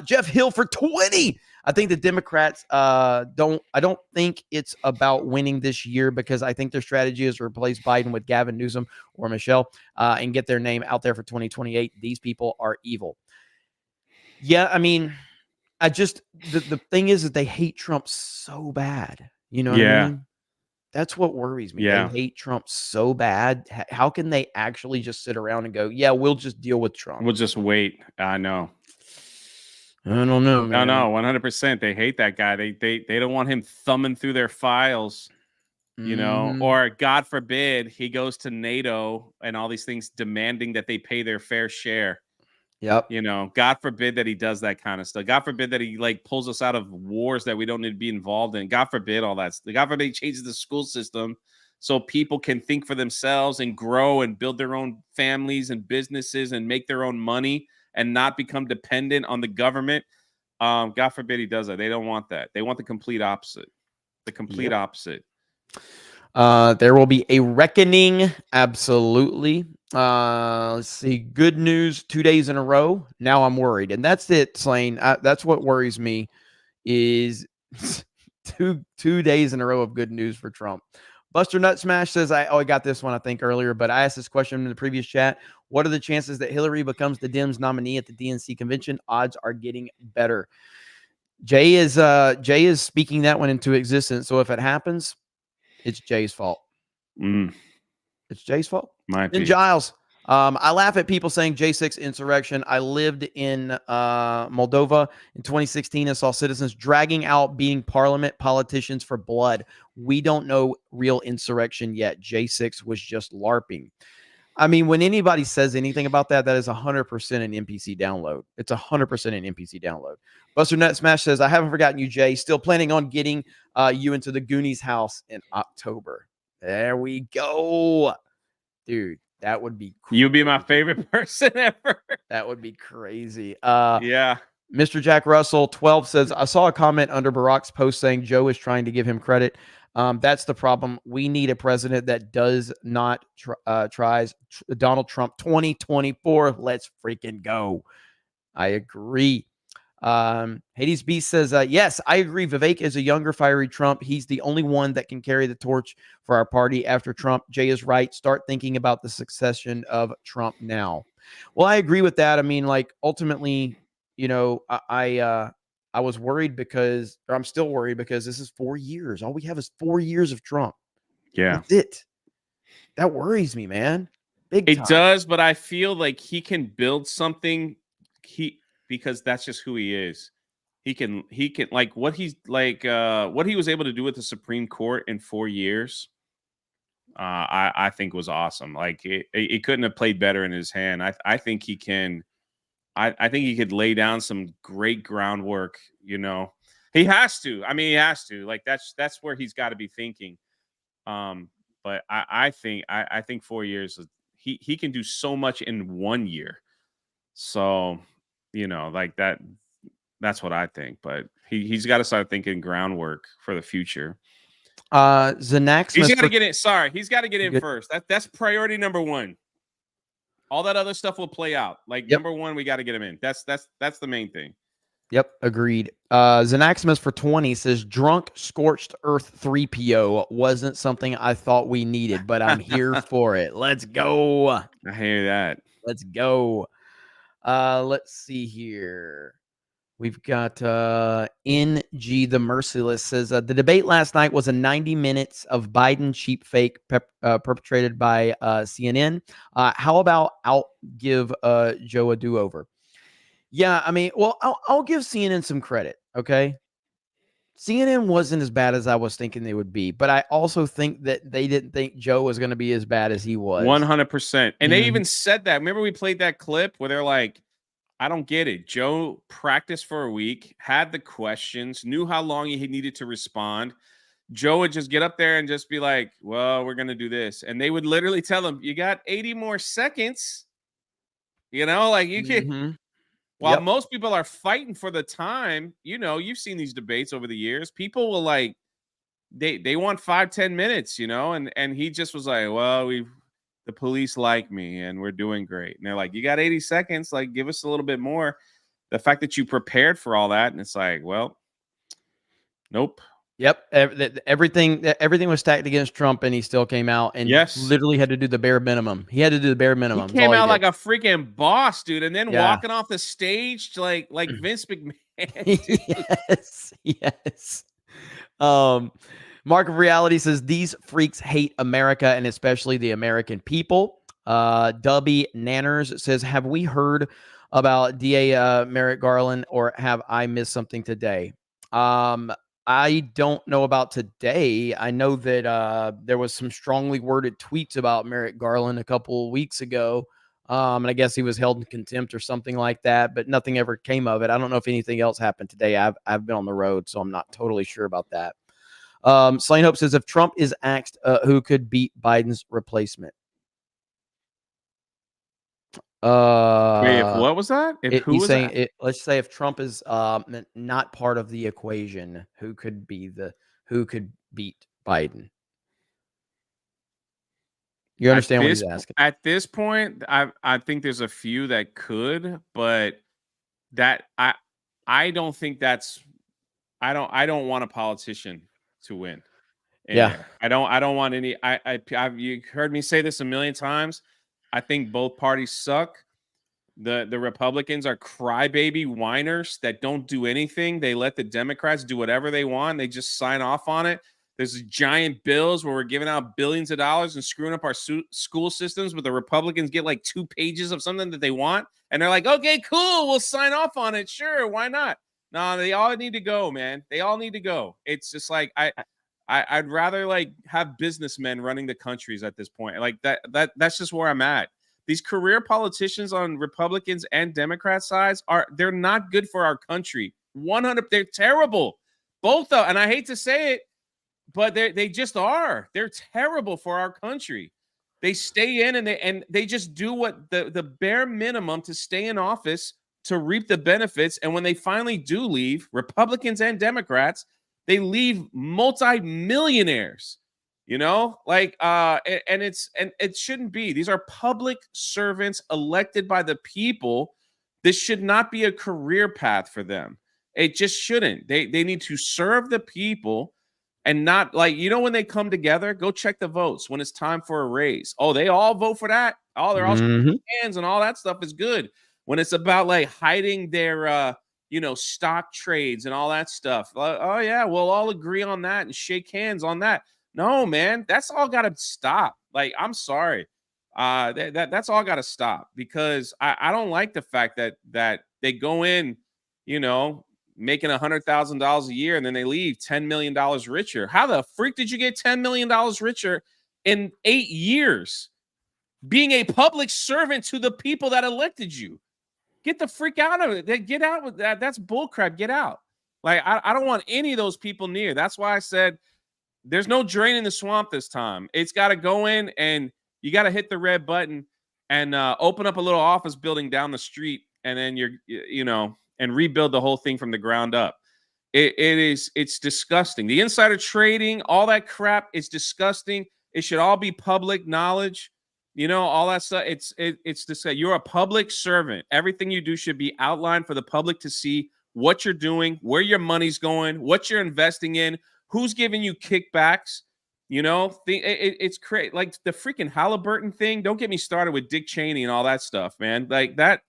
Jeff Hill for 20. I think the Democrats I don't think it's about winning this year, because I think their strategy is to replace Biden with Gavin Newsom or Michelle and get their name out there for 2028. These people are evil. Yeah, I mean, the thing is that they hate Trump so bad. You know what I mean? That's what worries me. Yeah. They hate Trump so bad. How can they actually just sit around and go, yeah, we'll just deal with Trump? We'll just wait. I know. I don't know, man. No, 100%. They hate that guy. They don't want him thumbing through their files, you know, or God forbid he goes to NATO and all these things demanding that they pay their fair share. Yep. You know, God forbid that he does that kind of stuff. God forbid that he like pulls us out of wars that we don't need to be involved in. God forbid all that. God forbid he changes the school system so people can think for themselves and grow and build their own families and businesses and make their own money and not become dependent on the government. God forbid he does that. They don't want that. They want the complete opposite. The complete opposite. There will be a reckoning. Absolutely. Let's see. Good news 2 days in a row. Now I'm worried. And that's it, Slane. That's what worries me is two days in a row of good news for Trump. Buster Nut Smash says, I got this one, I think, earlier, but I asked this question in the previous chat. What are the chances that Hillary becomes the Dems nominee at the DNC convention? Odds are getting better. Jay is speaking that one into existence. So if it happens, it's Jay's fault. It's Jay's fault. And Giles, I laugh at people saying J6 insurrection. I lived in Moldova in 2016 and saw citizens dragging out beating parliament politicians for blood. We don't know real insurrection yet. J6 was just LARPing. I mean, when anybody says anything about that, that is 100% an NPC download. It's 100% an NPC download. Buster Nut Smash says, I haven't forgotten you, Jay. Still planning on getting you into the Goonies house in October. There we go. Dude, that would be cool. You'd be my favorite person ever. That would be crazy. Yeah. Mr. Jack Russell 12 says, I saw a comment under Barack's post saying Joe is trying to give him credit. That's the problem. We need a president that does not tries Donald Trump 2024. Let's freaking go. I agree. Hades Beast says, yes, I agree. Vivek is a younger, fiery Trump. He's the only one that can carry the torch for our party after Trump. Jay is right. Start thinking about the succession of Trump now. Well, I agree with that. I mean, like, ultimately, you know, I was worried because, or I'm still worried because this is 4 years. All we have is 4 years of Trump. Yeah. That's it. That worries me, man. Big time. It does, but I feel like he can build something. Because that's just who he is. He can like what he's like what he was able to do with the Supreme Court in 4 years. I think was awesome. Like it couldn't have played better in his hand. I think he can. I think he could lay down some great groundwork. You know, he has to. I mean, he has to. Like that's where he's got to be thinking. But I think 4 years. He can do so much in 1 year. So. You know, like that's what I think. But he's got to start thinking groundwork for the future. Zanax, he's got to get in. Sorry, he's got to get in first. That's priority number one. All that other stuff will play out. Like number one, we got to get him in. That's the main thing. Yep, agreed. Xanaximus for 20 says drunk scorched earth 3PO wasn't something I thought we needed, but I'm here for it. Let's go. I hear that. Let's go. Let's see here. We've got NG the Merciless says the debate last night was a 90 minutes of Biden cheap fake perpetrated by CNN. How about give Joe a do-over? Yeah, I mean, well, I'll give CNN some credit, okay? CNN wasn't as bad as I was thinking they would be, but I also think that they didn't think Joe was going to be as bad as he was. 100%. And they even said that. Remember we played that clip where they're like, I don't get it. Joe practiced for a week, had the questions, knew how long he needed to respond. Joe would just get up there and just be like, well, we're going to do this. And they would literally tell him, you got 80 more seconds. You know, like you can... While most people are fighting for the time, you know, you've seen these debates over the years. People will like, they want 5-10 minutes, you know, and he just was like, well, the police like me and we're doing great. And they're like, you got 80 seconds, like give us a little bit more. The fact that you prepared for all that, and it's like, well, nope. Yep, everything was stacked against Trump, and he still came out and literally had to do the bare minimum. He had to do the bare minimum. He came out like a freaking boss, dude, and then walking off the stage like Vince McMahon. Yes. Mark of Reality says these freaks hate America and especially the American people. Dubby Nanners says, have we heard about DA Merrick Garland, or have I missed something today? I don't know about today. I know that there was some strongly worded tweets about Merrick Garland a couple of weeks ago. And I guess he was held in contempt or something like that, but nothing ever came of it. I don't know if anything else happened today. I've been on the road, so I'm not totally sure about that. Slain Hope says, if Trump is asked who could beat Biden's replacement. Wait, what was that? He's saying let's say if Trump is not part of the equation, who could beat Biden? You understand what he's asking? At this point, I think there's a few that could, but that I don't think that's I don't want a politician to win. I don't want any. You heard me say this a million times. I think both parties suck. The Republicans are crybaby whiners that don't do anything. They let the Democrats do whatever they want. They just sign off on it. There's giant bills where we're giving out billions of dollars and screwing up our school systems, but the Republicans get like 2 pages of something that they want. And they're like, okay, cool, we'll sign off on it. Sure, why not? No, they all need to go, man. They all need to go. It's just like I'd rather like have businessmen running the countries at this point. Like that's just where I'm at. These career politicians on Republicans and Democrat sides they're not good for our country. 100, they're terrible. Both and I hate to say it, but they just are. They're terrible for our country. They stay in and they just do what the bare minimum to stay in office to reap the benefits. And when they finally do leave, Republicans and Democrats, they leave multi-millionaires. You know, like and it shouldn't be. These are public servants elected by the people. This should not be a career path for them. It just shouldn't. They need to serve the people and not like, you know, when they come together, go check the votes when it's time for a raise. Oh, they all vote for that. Oh, they're all hands and all that stuff is good. When it's about like hiding their stock trades and all that stuff. Oh yeah, we'll all agree on that and shake hands on that. No, man, that's all got to stop. Like, I'm sorry. That's all got to stop because I don't like the fact that they go in, you know, making $100,000 a year and then they leave $10 million richer. How the freak did you get $10 million richer in 8 years? Being a public servant to the people that elected you. Get the freak out of it. Get out with that. That's bullcrap. Get out. Like, I don't want any of those people near. That's why I said, there's no draining the swamp this time. It's got to go in and you got to hit the red button and open up a little office building down the street. And then and rebuild the whole thing from the ground up. It's disgusting. The insider trading, all that crap is disgusting. It should all be public knowledge. You know, all that stuff. It's to say you're a public servant. Everything you do should be outlined for the public to see what you're doing, where your money's going, what you're investing in, who's giving you kickbacks. You know, it's crazy. Like the freaking Halliburton thing. Don't get me started with Dick Cheney and all that stuff, man. Like that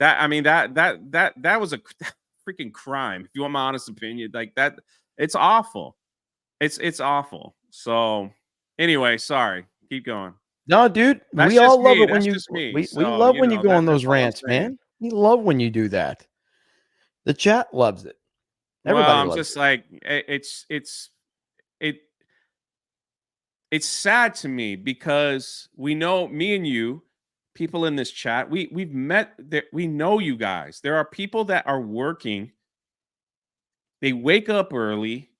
was a freaking crime. If you want my honest opinion, like that, it's awful. It's awful. So anyway, sorry. Keep going. No, dude, That's we all just love me. it when That's you just me. we So, love you when you know, go on that's those all I'm rants, saying. man. We love when you do that. The chat loves it. Everybody Well, I'm loves just it. like it's sad to me because we know, me and you, people in this chat, we've met there, we know you guys. There are people that are working. They wake up early,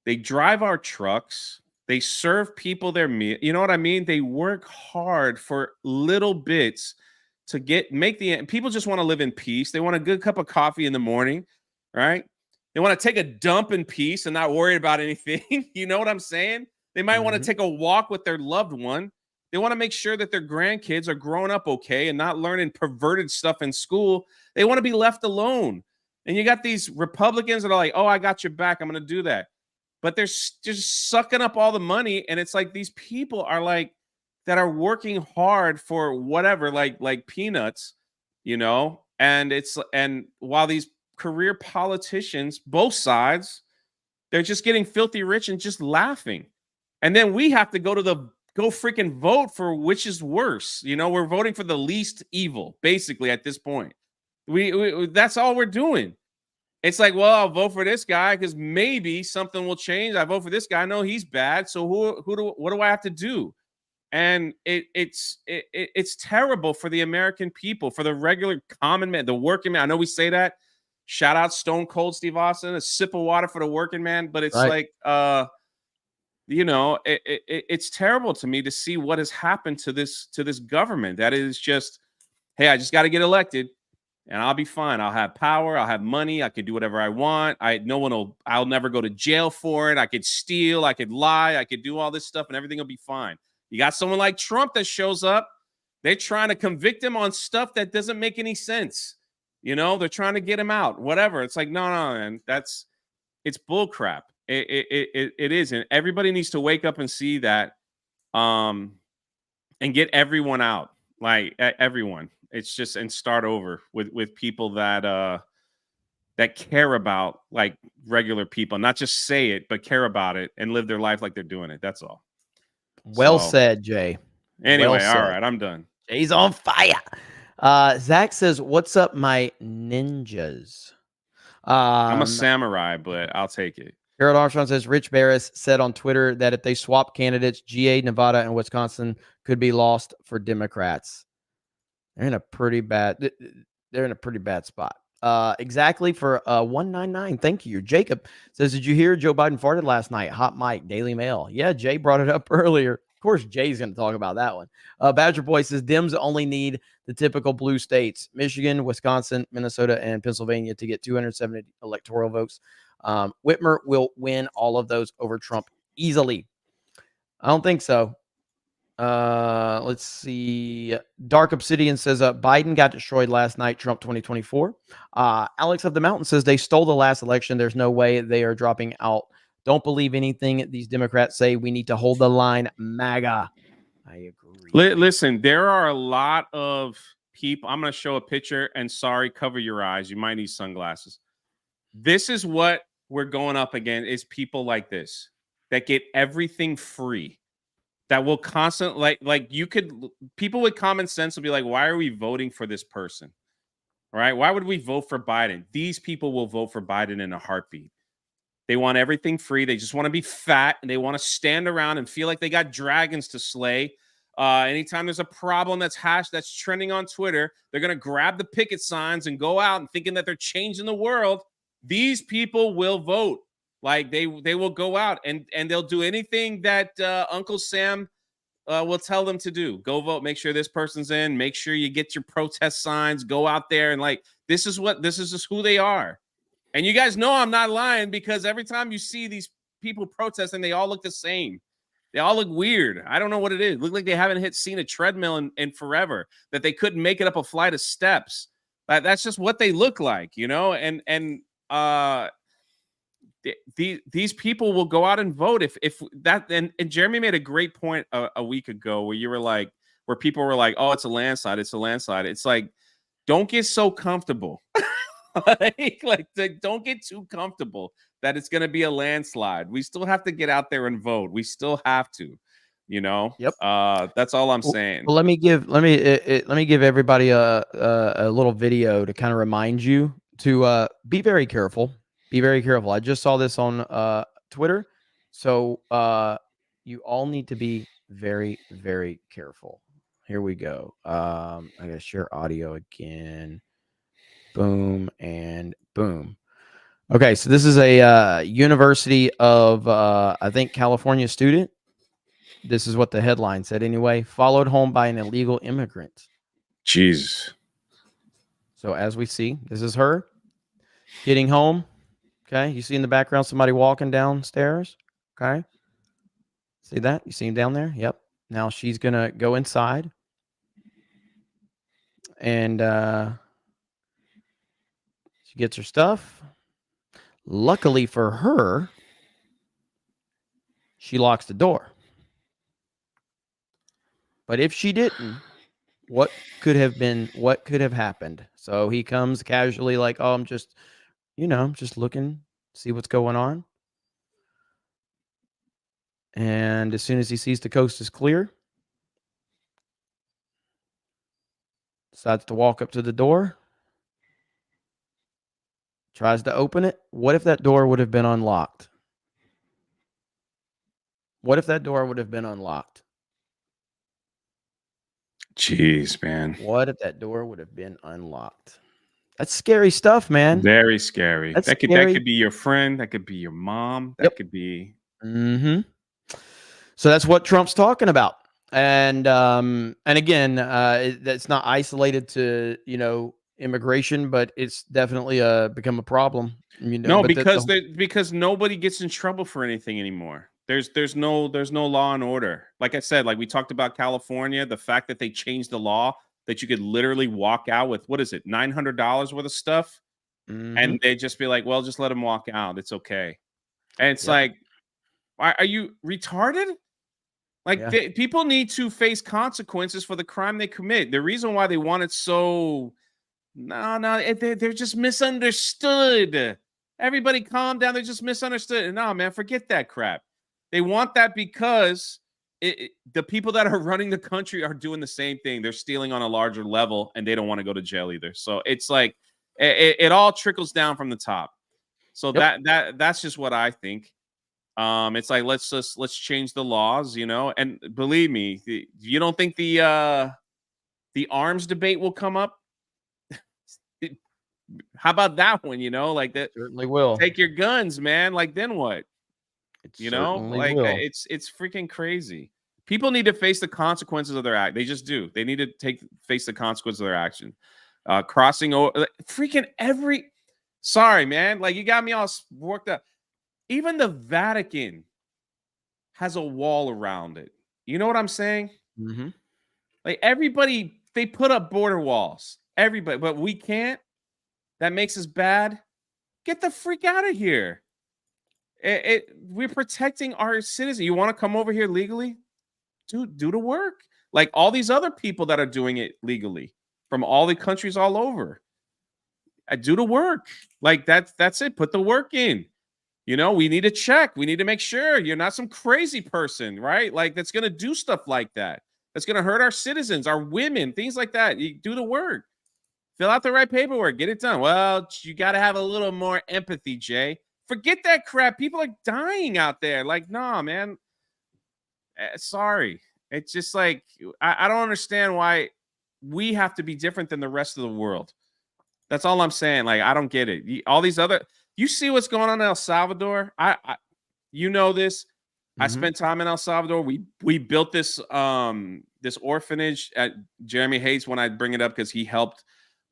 they drive our trucks, they serve people their meal. You know what I mean? They work hard for little bits to make the people just want to live in peace. They want a good cup of coffee in the morning, right? They want to take a dump in peace and not worry about anything. You know what I'm saying? They might want to take a walk with their loved one. They want to make sure that their grandkids are growing up okay and not learning perverted stuff in school. They want to be left alone. And you got these Republicans that are like, oh, I got your back. I'm going to do that. But they're just sucking up all the money. And it's like these people are like, that are working hard for whatever, like peanuts, you know? And while these career politicians, both sides, they're just getting filthy rich and just laughing. And then we have to go freaking vote for which is worse. You know, we're voting for the least evil, basically, at this point. We that's all we're doing. It's like, well, I'll vote for this guy because maybe something will change. I vote for this guy. I know he's bad. So what do I have to do? And it's terrible for the American people, for the regular common man, the working man. I know we say that. Shout out Stone Cold Steve Austin, a sip of water for the working man. But it's like, you know, it's terrible to me to see what has happened to this government. That is just, hey, I just got to get elected and I'll be fine. I'll have power. I'll have money. I can do whatever I want. I'll never go to jail for it. I could steal. I could lie. I could do all this stuff and everything will be fine. You got someone like Trump that shows up. They're trying to convict him on stuff that doesn't make any sense. You know, they're trying to get him out, whatever. It's like, no, man, it's bull crap. It is. And everybody needs to wake up and see that, and get everyone out, like everyone. It's just, and start over with people that care about like regular people, not just say it, but care about it and live their life like they're doing it. That's all. Well said, Jay. Anyway, well said. all right, I'm done. Jay's on fire. Zach says, "What's up, my ninjas?" I'm a samurai, but I'll take it. Harold Armstrong says Rich Barris said on Twitter that if they swap candidates, GA, Nevada, and Wisconsin could be lost for Democrats. They're in a pretty bad spot. Exactly for 199. Thank you. Jacob says, did you hear Joe Biden farted last night? Hot mic, Daily Mail. Yeah, Jay brought it up earlier. Of course, Jay's going to talk about that one. Badger Boy says Dems only need the typical blue states, Michigan, Wisconsin, Minnesota, and Pennsylvania to get 270 electoral votes. Whitmer will win all of those over Trump easily. I don't think so. Let's see. Dark Obsidian says Biden got destroyed last night. Trump 2024. Alex of the Mountain says they stole the last election. There's no way they are dropping out. Don't believe anything these Democrats say. We need to hold the line. MAGA. I agree. Listen, there are a lot of people. I'm going to show a picture, and sorry, cover your eyes. You might need sunglasses. This is what we're going up against, is people like this that get everything free. That will constantly, people with common sense will be like, why are we voting for this person? All right. Why would we vote for Biden? These people will vote for Biden in a heartbeat. They want everything free. They just want to be fat and they want to stand around and feel like they got dragons to slay. Anytime there's a problem that's trending on Twitter, they're going to grab the picket signs and go out and thinking that they're changing the world. These people will vote. Like they will go out and they'll do anything that Uncle Sam will tell them to do. Go vote. Make sure this person's in. Make sure you get your protest signs. Go out there and this is just who they are. And you guys know I'm not lying because every time you see these people protesting, they all look the same. They all look weird. I don't know what it is. Look like they haven't seen a treadmill in forever, that they couldn't make it up a flight of steps. That's just what they look like, you know? These people will go out and vote if that. And Jeremy made a great point a week ago where people were like, oh, it's a landslide. It's a landslide. It's like, don't get so comfortable. Don't get too comfortable that it's going to be a landslide. We still have to get out there and vote. We still have to, you know. Yep. That's all I'm saying. Well, let me give everybody a little video to kind of remind you to be very careful. Be very careful. I just saw this on Twitter, so you all need to be very, very careful. Here we go. I gotta share audio again. Boom and boom. Okay, so this is a University of I think California student. This is what the headline said anyway. Followed home by an illegal immigrant. Jeez. So as we see, this is her getting home. Okay, you see in the background somebody walking downstairs. Okay, see that? You see him down there? Yep. Now she's gonna go inside, and she gets her stuff. Luckily for her, she locks the door. But if she didn't, what could have happened? So he comes casually like, oh, I'm just looking, see what's going on. And as soon as he sees the coast is clear, decides to walk up to the door. Tries to open it. What if that door would have been unlocked? What if that door would have been unlocked? Jeez, man. What if that door would have been unlocked? That's scary stuff, man. Very scary. That's that could be your friend. That could be your mom. That could be. Mm-hmm. So that's what Trump's talking about. And again, that's not isolated to, immigration, but it's definitely become a problem. No, because nobody gets in trouble for anything anymore. There's no law and order. Like I said, like we talked about California, the fact that they changed the law that you could literally walk out with, what is it, $900 worth of stuff, and they just be like, well, just let them walk out. It's okay. And it's like, are you retarded? Like people need to face consequences for the crime they commit. The reason why they want it so they're just misunderstood. Everybody calm down. They're just misunderstood. No, man, forget that crap. They want that because the people that are running the country are doing the same thing. They're stealing on a larger level, and they don't want to go to jail either. So it's like it all trickles down from the top. So that's just what I think. It's like let's change the laws, And believe me, you don't think the arms debate will come up? How about that one? Like that certainly will. Take your guns, man. Like then what? Like will. It's freaking crazy. People need to face the consequences of their act. They just do. They need to face the consequences of their action. Crossing over, freaking sorry, man. Like you got me all worked up. Even the Vatican has a wall around it. You know what I'm saying? Mm-hmm. Like everybody, they put up border walls. Everybody, but we can't. That makes us bad. Get the freak out of here. We're protecting our citizens. You want to come over here legally? Do the work. Like all these other people that are doing it legally from all the countries all over. Do the work. Like that's it. Put the work in. We need to check. We need to make sure you're not some crazy person, right? Like that's going to do stuff like that. That's going to hurt our citizens, our women, things like that. You do the work. Fill out the right paperwork. Get it done. Well, you got to have a little more empathy, Jay. Forget that crap. People are dying out there. Like, nah, man. Sorry. It's just like, I don't understand why we have to be different than the rest of the world. That's all I'm saying. Like, I don't get it. All these other, you see what's going on in El Salvador? You know this. I spent time in El Salvador. We built this this orphanage at Jeremy hates when I bring it up because he helped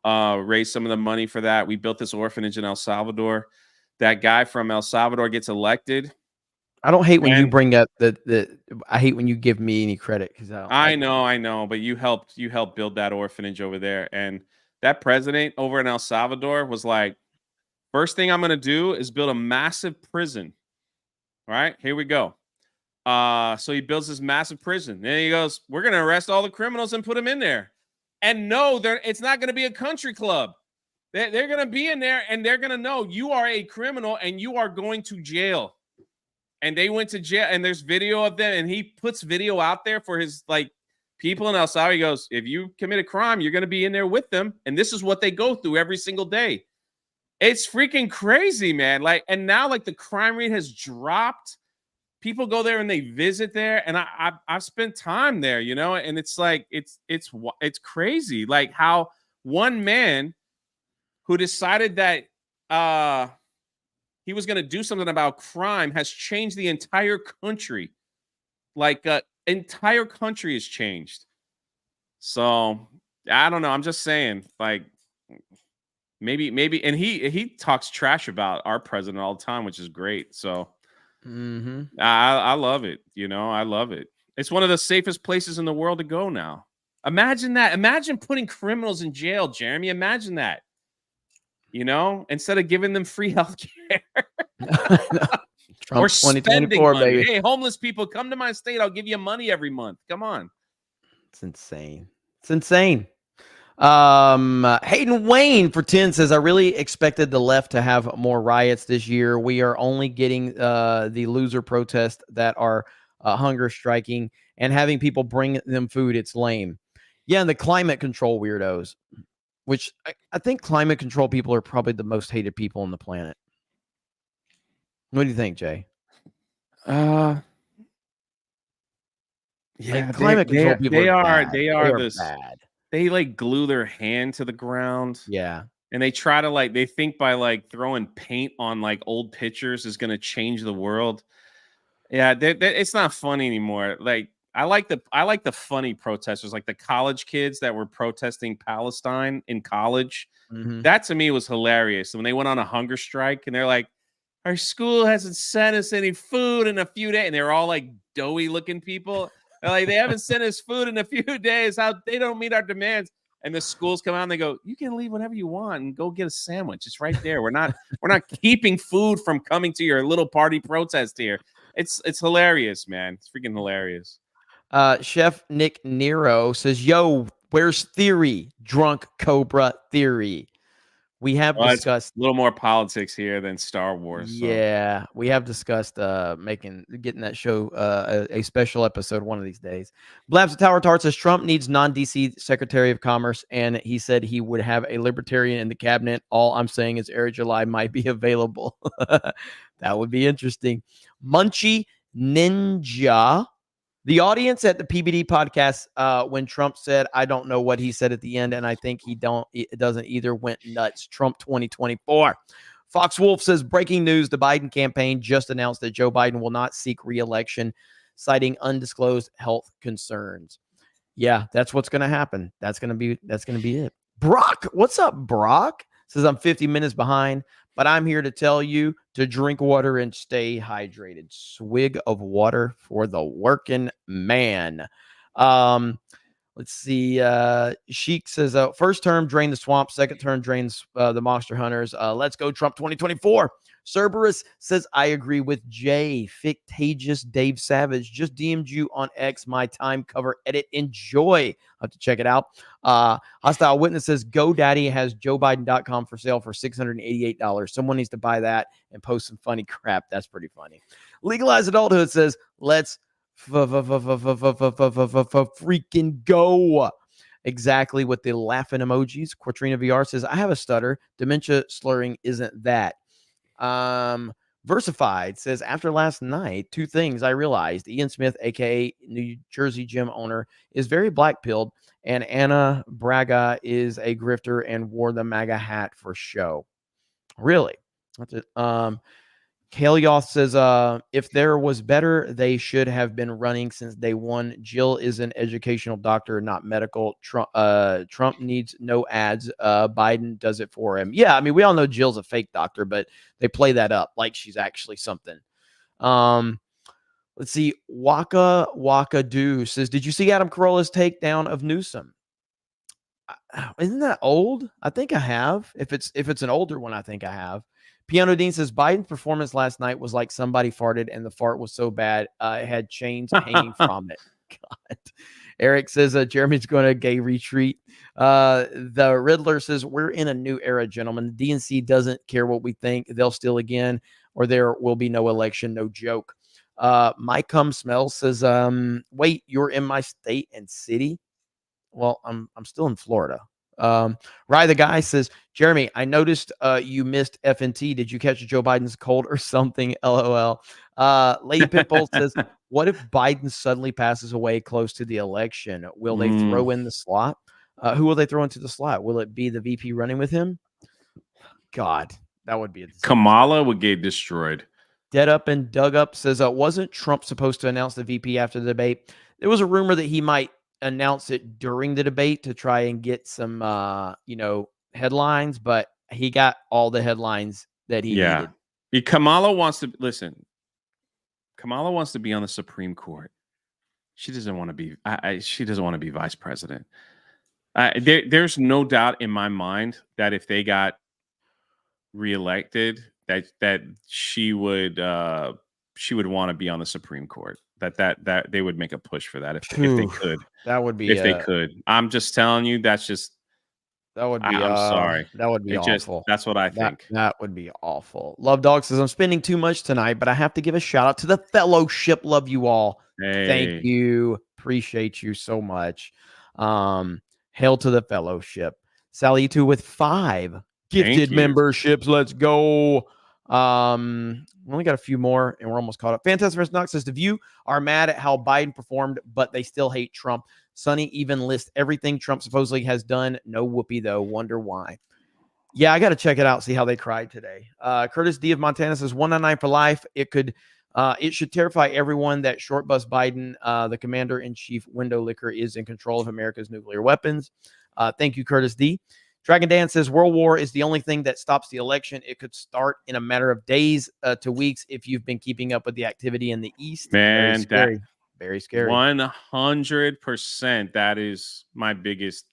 raise some of the money for that. We built this orphanage in El Salvador. That guy from El Salvador gets elected. I don't hate when you And- bring up the. I hate when you give me any credit because I know, but you helped build that orphanage over there, and that president over in El Salvador was like, first thing I'm gonna do is build a massive prison. All right, here we go. So he builds this massive prison. Then he goes, we're gonna arrest all the criminals and put them in there. And no, it's not gonna be a country club. They're gonna be in there, and they're gonna know you are a criminal and you are going to jail. And they went to jail, and there's video of them, and he puts video out there for his like people in El Salvador. He goes, if you commit a crime, you're going to be in there with them, and this is what they go through every single day. It's freaking crazy, man. Like, and now like the crime rate has dropped. People go there and they visit there, and I've spent time there, you know, and it's like it's crazy, like how one man who decided that he was going to do something about crime has changed the entire country. Like, entire country has changed. So I don't know. I'm just saying, like, maybe, and he talks trash about our president all the time, which is great. So I love it. You know, I love it. It's one of the safest places in the world to go now. Imagine that. Imagine putting criminals in jail, Jeremy. Imagine that. You know, instead of giving them free health care. Trump Or 2024, money. baby. Hey, homeless people, come to my state. I'll give you money every month. Come on. It's insane. It's insane. Hayden Wayne for 10 says, I really expected the left to have more riots this year. We are only getting the loser protests that are hunger striking and having people bring them food. It's lame. Yeah, and the climate control weirdos, which I think climate control people are probably the most hated people on the planet. What do you think, Jay? Yeah, like climate control people they are bad. They like glue their hand to the ground. Yeah. And they try to they think by like throwing paint on like old pictures is going to change the world. Yeah, it's not funny anymore. Like I like the funny protesters, like the college kids that were protesting Palestine in college. That to me was hilarious. When they went on a hunger strike and they're like, our school hasn't sent us any food in a few days. And they're all like doughy looking people. They're like, they haven't sent us food in a few days. How they don't meet our demands. And the schools come out and they go, you can leave whenever you want and go get a sandwich. It's right there. We're not keeping food from coming to your little party protest here. It's hilarious, man. It's freaking hilarious. Chef Nick Nero says, yo, where's Theory? Drunk Cobra Theory. We have discussed a little more politics here than Star Wars. Yeah, we have discussed getting that show a special episode one of these days. Blabs of Tower Tart says Trump needs non-DC Secretary of Commerce, and he said he would have a libertarian in the cabinet. All I'm saying is Eric July might be available. That would be interesting. Munchie Ninja. The audience at the PBD podcast, when Trump said, I don't know what he said at the end, and I think it doesn't either, went nuts. Trump 2024. Fox Wolf says, breaking news, the Biden campaign just announced that Joe Biden will not seek re-election, citing undisclosed health concerns. Yeah, that's what's going to happen. That's going to be it. Brock, what's up, Brock? Says, I'm 50 minutes behind, but I'm here to tell you to drink water and stay hydrated. Swig of water for the working man. Let's see. Sheik says, first term, drain the swamp. Second term, drains the monster hunters. Let's go, Trump 2024. Cerberus says, I agree with Jay. Fictitious Dave Savage just DM'd you on X, my time cover edit. Enjoy. I'll have to check it out. Hostile Witness says, GoDaddy has JoeBiden.com for sale for $688. Someone needs to buy that and post some funny crap. That's pretty funny. Legalized Adulthood says, let's freaking go. Exactly with the laughing emojis. Quatrina VR says, I have a stutter. Dementia slurring isn't that. Versified says, after last night, two things I realized. Ian Smith, aka New Jersey gym owner, is very black-pilled, and Anna Braga is a grifter and wore the MAGA hat for show. Really? That's it. Kale Yoth says, if there was better, they should have been running since day one. Jill is an educational doctor, not medical. Trump needs no ads. Biden does it for him. Yeah, I mean, we all know Jill's a fake doctor, but they play that up like she's actually something. Let's see. Waka Do says, did you see Adam Carolla's takedown of Newsom? Isn't that old? I think I have. If it's an older one, I think I have. Piano Dean says Biden's performance last night was like somebody farted, and the fart was so bad it had chains hanging from it. God. Eric says Jeremy's going to gay retreat. The Riddler says we're in a new era, gentlemen. The DNC doesn't care what we think. They'll steal again, or there will be no election. No joke. My cum smell says, wait, you're in my state and city? Well, I'm still in Florida. Rye the guy says, Jeremy, I noticed you missed FNT. Did you catch Joe Biden's cold or something? LOL. Lady Pitbull says, what if Biden suddenly passes away close to the election? Will they throw in the slot? Who will they throw into the slot? Will it be the VP running with him? God, that would be a disaster. Kamala would get destroyed. Dead Up and Dug Up says, wasn't Trump supposed to announce the VP after the debate? There was a rumor that he might announce it during the debate to try and get some, headlines, but he got all the headlines that he needed. Kamala wants to listen. Kamala wants to be on the Supreme Court. She doesn't want to be. She doesn't want to be vice president. There's no doubt in my mind that if they got reelected, that she would want to be on the Supreme Court. That they would make a push for that if they could. That would be if they could. I'm just telling you, that's just. That would be. I'm sorry. That would be awful. That's what I think. That would be awful. Love Dog says I'm spending too much tonight, but I have to give a shout out to the fellowship. Love you all. Hey. Thank you. Appreciate you so much. Hail to the fellowship. Sally too with 5 gifted memberships. Let's go. We only got a few more and we're almost caught up. Fantastic Knox says the View are mad at how Biden performed, but they still hate Trump. Sonny even lists everything Trump supposedly has done. No whoopee though. Wonder why. Yeah, I got to check it out. See how they cried today. Curtis D of Montana says 199 for life. It should terrify everyone that short bus Biden, the commander-in-chief window licker, is in control of America's nuclear weapons. Thank you, Curtis D. Dragon Dan says World War is the only thing that stops the election. It could start in a matter of days to weeks if you've been keeping up with the activity in the East. Man, very scary. 100%. That is my biggest.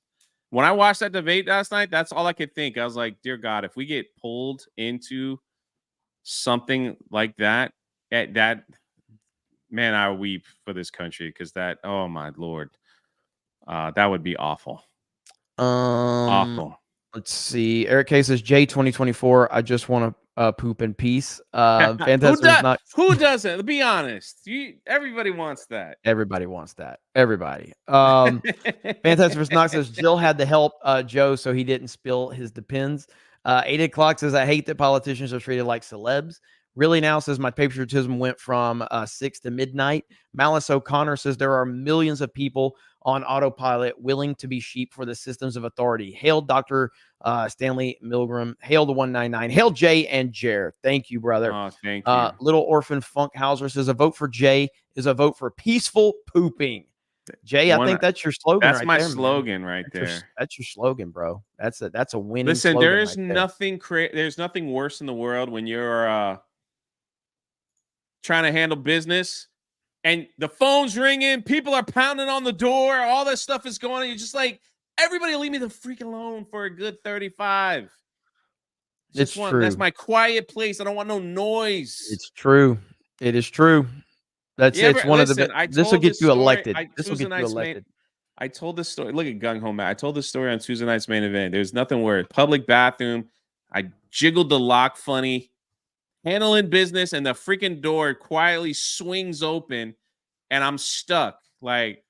When I watched that debate last night, that's all I could think. I was like, dear God, if we get pulled into something like that, man, I weep for this country because oh my Lord, that would be awful. Awful. Let's see. Eric K says J 2024. I just want to poop in peace. Fantastic. Who doesn't? Be honest. Everybody wants that. Everybody wants that. Everybody. Fantastic Knox says Jill had to help Joe so he didn't spill his Depends. 8 o'clock says I hate that politicians are treated like celebs. Really now says my patriotism went from 6 to midnight. Malice O'Connor says there are millions of people on autopilot willing to be sheep for the systems of authority. Hail Dr. Stanley Milgram. Hail the 199. Hail Jay and Jer. Thank you, brother. Oh, thank you. Little Orphan Funkhauser says a vote for Jay is a vote for peaceful pooping. Jay, I think that's your slogan. That's my slogan right there. That's your slogan, bro. That's a winning. Listen, slogan there's nothing there's nothing worse in the world when you're trying to handle business and the phone's ringing, people are pounding on the door, all that stuff is going on. You're just like, everybody leave me the freak alone for a good 35. It's true. That's my quiet place. I don't want no noise. It's true. It is true. It's one of the. This will get you elected. This will get you elected. I told this story. Look at Gung Ho Matt. I told this story on Tuesday night's main event. There's nothing worse. Public bathroom. I jiggled the lock funny. Handling business, and the freaking door quietly swings open, and I'm stuck. Like,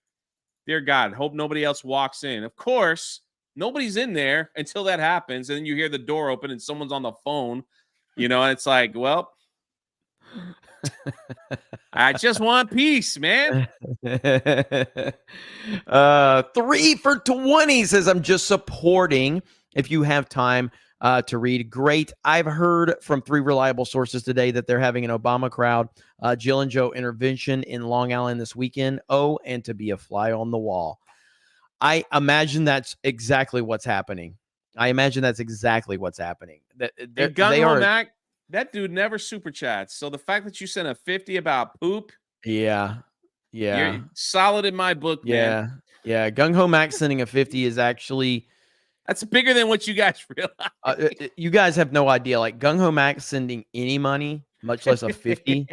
dear God, hope nobody else walks in. Of course, nobody's in there until that happens, and then you hear the door open and someone's on the phone, and it's like, well, I just want peace, man. 3 for 20 says I'm just supporting. If you have time to read, great. I've heard from 3 reliable sources today that they're having an Obama crowd, Jill and Joe intervention in Long Island this weekend. Oh, and to be a fly on the wall. I imagine that's exactly what's happening. That That dude never super chats. So the fact that you sent a 50 about poop, Yeah. Yeah. You're solid in my book, man. Yeah. Gung Ho Max sending a 50 is actually that's bigger than what you guys realize. You guys have no idea. Like Gung Ho Max sending any money, much less a 50.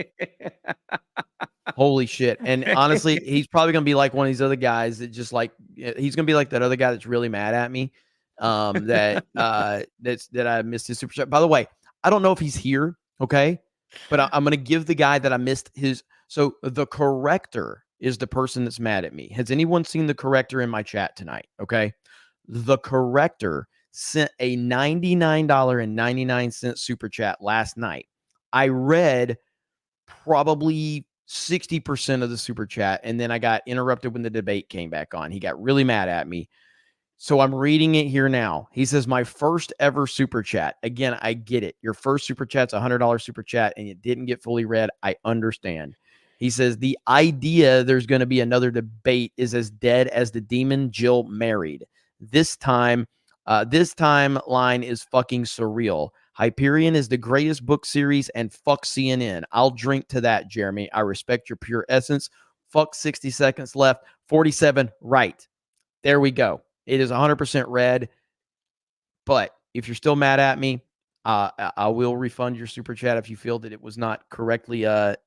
Holy shit. And honestly, he's probably gonna be like one of these other guys that just like he's gonna be like that other guy that's really mad at me. That I missed his super chat. By the way, I don't know if he's here, okay, but I'm gonna give the guy that I missed his. So the corrector is the person that's mad at me. Has anyone seen the corrector in my chat tonight? Okay, the corrector sent a $99.99 super chat last night. I read probably 60% of the super chat, and then I got interrupted when the debate came back on. He got really mad at me. So I'm reading it here now. He says, my first ever super chat. Again, I get it. Your first super chat's a $100 super chat and it didn't get fully read. I understand. He says, the idea there's going to be another debate is as dead as the demon Jill married. This timeline is fucking surreal. Hyperion is the greatest book series and fuck CNN. I'll drink to that, Jeremy. I respect your pure essence. Fuck 60 seconds left. 47 right. There we go. It is 100% red. But if you're still mad at me, I will refund your super chat if you feel that it was not correctly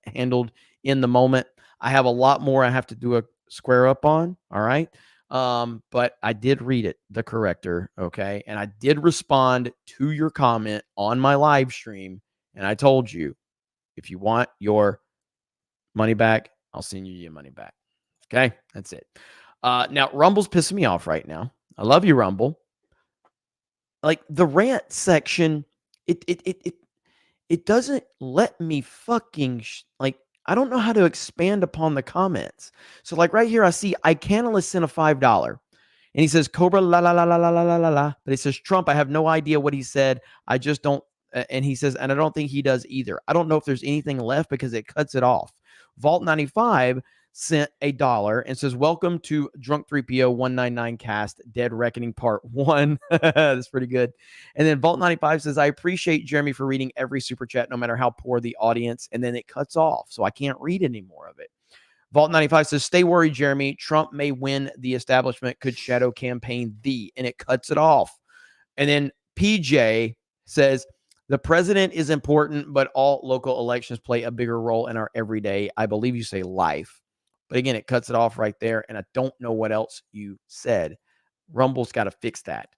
handled in the moment. I have a lot more I have to do a square up on. All right. But I did read it, the corrector. Okay. And I did respond to your comment on my live stream. And I told you, if you want your money back, I'll send you your money back. Okay. That's it. Now Rumble's pissing me off right now. I love you, Rumble. Like the rant section, it doesn't let me fucking like, I don't know how to expand upon the comments. So like right here, I see iCanalyst sent a $5 and he says, Cobra, la, la, la, la, la, la, la, la, la. But he says, Trump, I have no idea what he said. I just don't. And he says, and I don't think he does either. I don't know if there's anything left because it cuts it off. Vault 95 sent $1 and says, welcome to Drunk 3PO 199 cast Dead Reckoning part 1. That's pretty good. And then Vault 95 says, I appreciate Jeremy for reading every super chat, no matter how poor the audience. And then it cuts off. So I can't read any more of it. Vault 95 says, stay worried, Jeremy. Trump may win. The establishment could shadow campaign thee. And it cuts it off. And then PJ says, the president is important, but all local elections play a bigger role in our everyday, I believe you say life. But again, it cuts it off right there. And I don't know what else you said. Rumble's got to fix that.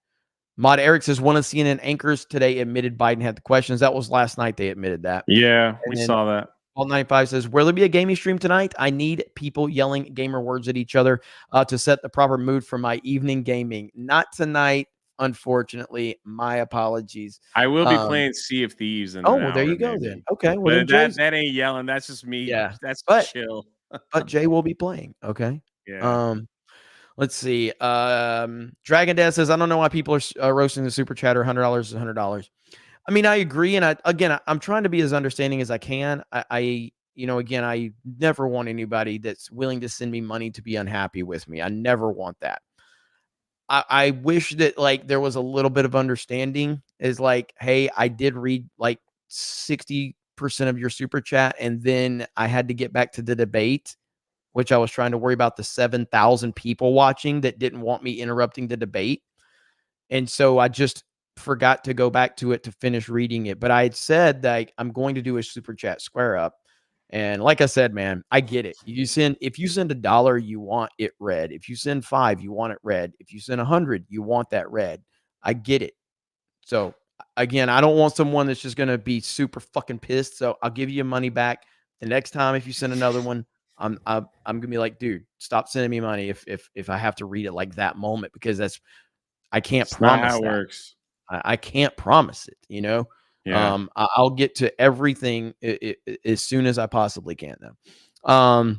Mod Eric says, one of CNN anchors today admitted Biden had the questions. That was last night they admitted that. Yeah, we saw that. Vault 95 says, will there be a gaming stream tonight? I need people yelling gamer words at each other to set the proper mood for my evening gaming. Not tonight, unfortunately. My apologies. I will be playing Sea of Thieves. In well, there you go then. Okay. Well, but that ain't yelling. That's just me. Yeah. That's chill. But Jay will be playing. Okay. Yeah. Let's see. Dragon Dad says, I don't know why people are roasting the super chatter. $100 is $100. I mean, I agree. And I'm trying to be as understanding as I can. I never want anybody that's willing to send me money to be unhappy with me. I never want that. I wish that like there was a little bit of understanding is like, hey, I did read like 60% of your super chat. And then I had to get back to the debate, which I was trying to worry about the 7,000 people watching that didn't want me interrupting the debate. And so I just forgot to go back to it to finish reading it. But I had said that I'm going to do a super chat square up. And like I said, man, I get it. If you send $1, you want it read. If you send 5, you want it read. If you send 100, you want that read. I get it. So again, I don't want someone that's just going to be super fucking pissed. So I'll give you your money back. The next time, if you send another one, I'm going to be like, dude, stop sending me money if I have to read it like that moment, because I can't promise not how that. it works. I can't promise it, you know? Yeah. I'll get to everything as soon as I possibly can though.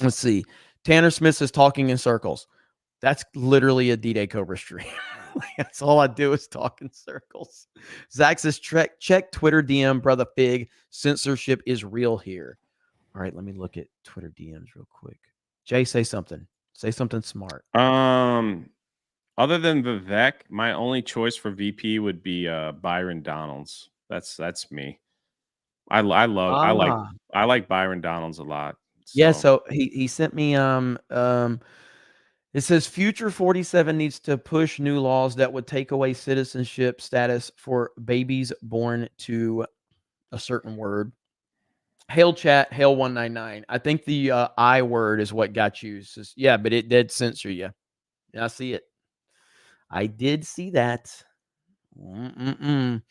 Let's see. Tanner Smith is talking in circles. That's literally a D-Day Cobra stream. That's all I do is talk in circles. Zach says, check Twitter DM, brother Fig. Censorship is real here. All right, let me look at Twitter DMs real quick. Jay, say something. Say something smart. Other than Vivek, my only choice for VP would be Byron Donalds. That's me. I like Byron Donalds a lot. Yeah, so he sent me it says Future 47 needs to push new laws that would take away citizenship status for babies born to a certain word. Hail chat, Hail 199. I think the I word is what got you. Says, yeah, but it did censor you. Yeah, I see it. I did see that. Listen,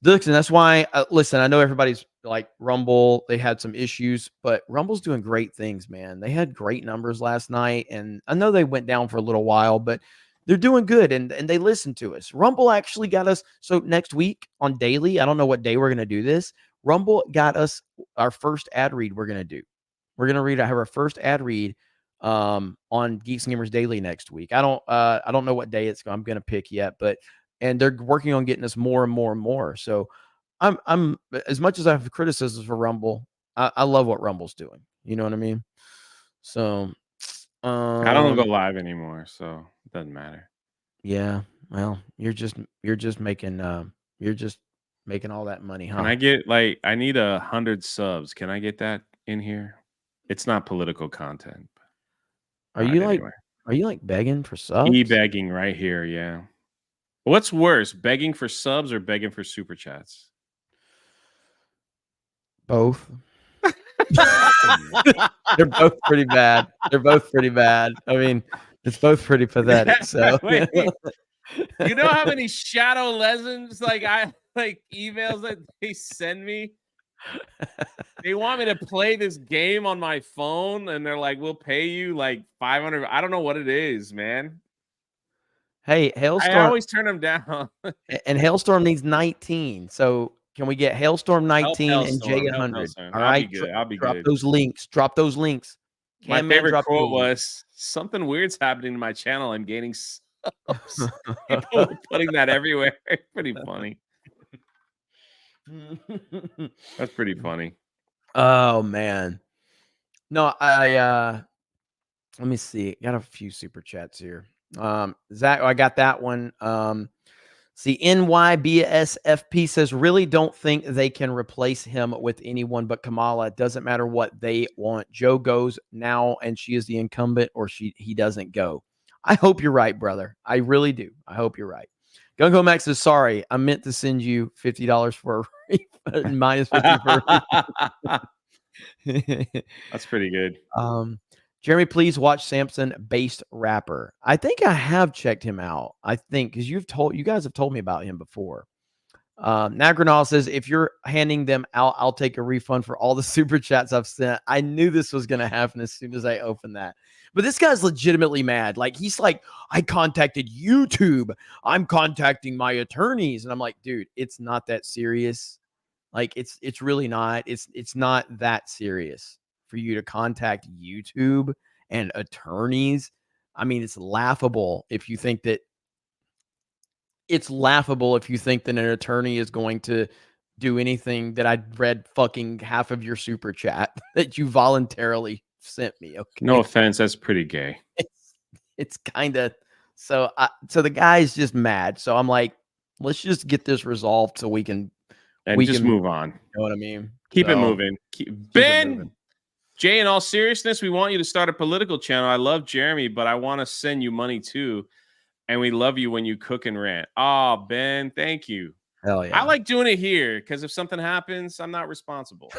that's why, listen, I know everybody's like Rumble. They had some issues, but Rumble's doing great things, man. They had great numbers last night, and I know they went down for a little while, but they're doing good, and they listen to us. Rumble actually got us. So next week on daily, I don't know what day we're going to do this. Rumble got us our first ad read we're going to do. We're going to have our first ad read on Geeks and Gamers Daily next week. I don't know what day I'm going to pick yet, but and they're working on getting us more and more and more. So I'm as much as I have criticisms for Rumble, I love what Rumble's doing. You know what I mean? So I don't go live anymore, so it doesn't matter. Yeah, well, you're just making all that money, huh? Can I get I need 100 subs. Can I get that in here? It's not political content. Are you like begging for subs? E-begging right here, yeah. What's worse, begging for subs or begging for super chats? Both. They're both pretty bad. I mean, it's both pretty pathetic. So Wait. You know how many shadow legends emails that they send me? They want me to play this game on my phone, and they're like, "We'll pay you like 500." I don't know what it is, man. Hey, Hailstorm. I always turn them down. And Hailstorm needs 19. So can we get Hailstorm 19 and Jay 100? All right, I'll be good. I'll be drop good. those links. Drop those links. My favorite quote was, "Something weird's happening to my channel. I'm gaining subs." People were putting that everywhere. Pretty funny. That's pretty funny. Oh man. No, let me see. Got a few super chats here. Zach, I got that one. See, NYBSFP says, really don't think they can replace him with anyone but Kamala. It doesn't matter what they want. Joe goes now and she is the incumbent, or he doesn't go. I hope you're right, brother. I really do. I hope you're right. Gungo Max says, sorry, I meant to send you $50 for a refund, minus 50 for a refund. That's pretty good. Jeremy, please watch Samson Based Rapper. I think I have checked him out. I think because you guys have told me about him before. Nagranal says, if you're handing them out, I'll take a refund for all the super chats I've sent. I knew this was going to happen as soon as I opened that. But this guy's legitimately mad. Like, he's like, I contacted YouTube. I'm contacting my attorneys. And I'm like, dude, it's not that serious. Like, it's really not. It's not that serious for you to contact YouTube and attorneys. I mean, it's laughable if you think that an attorney is going to do anything that I'd read fucking half of your super chat that you voluntarily sent me. Okay. No offense. That's pretty gay. It's kind of, so the guy's just mad. So I'm like, let's just get this resolved so we can move on. You know what I mean? Keep it moving. Ben, Jay, in all seriousness, we want you to start a political channel. I love Jeremy, but I want to send you money too. And we love you when you cook and rant. Oh, Ben, thank you. Hell yeah. I like doing it here because if something happens, I'm not responsible.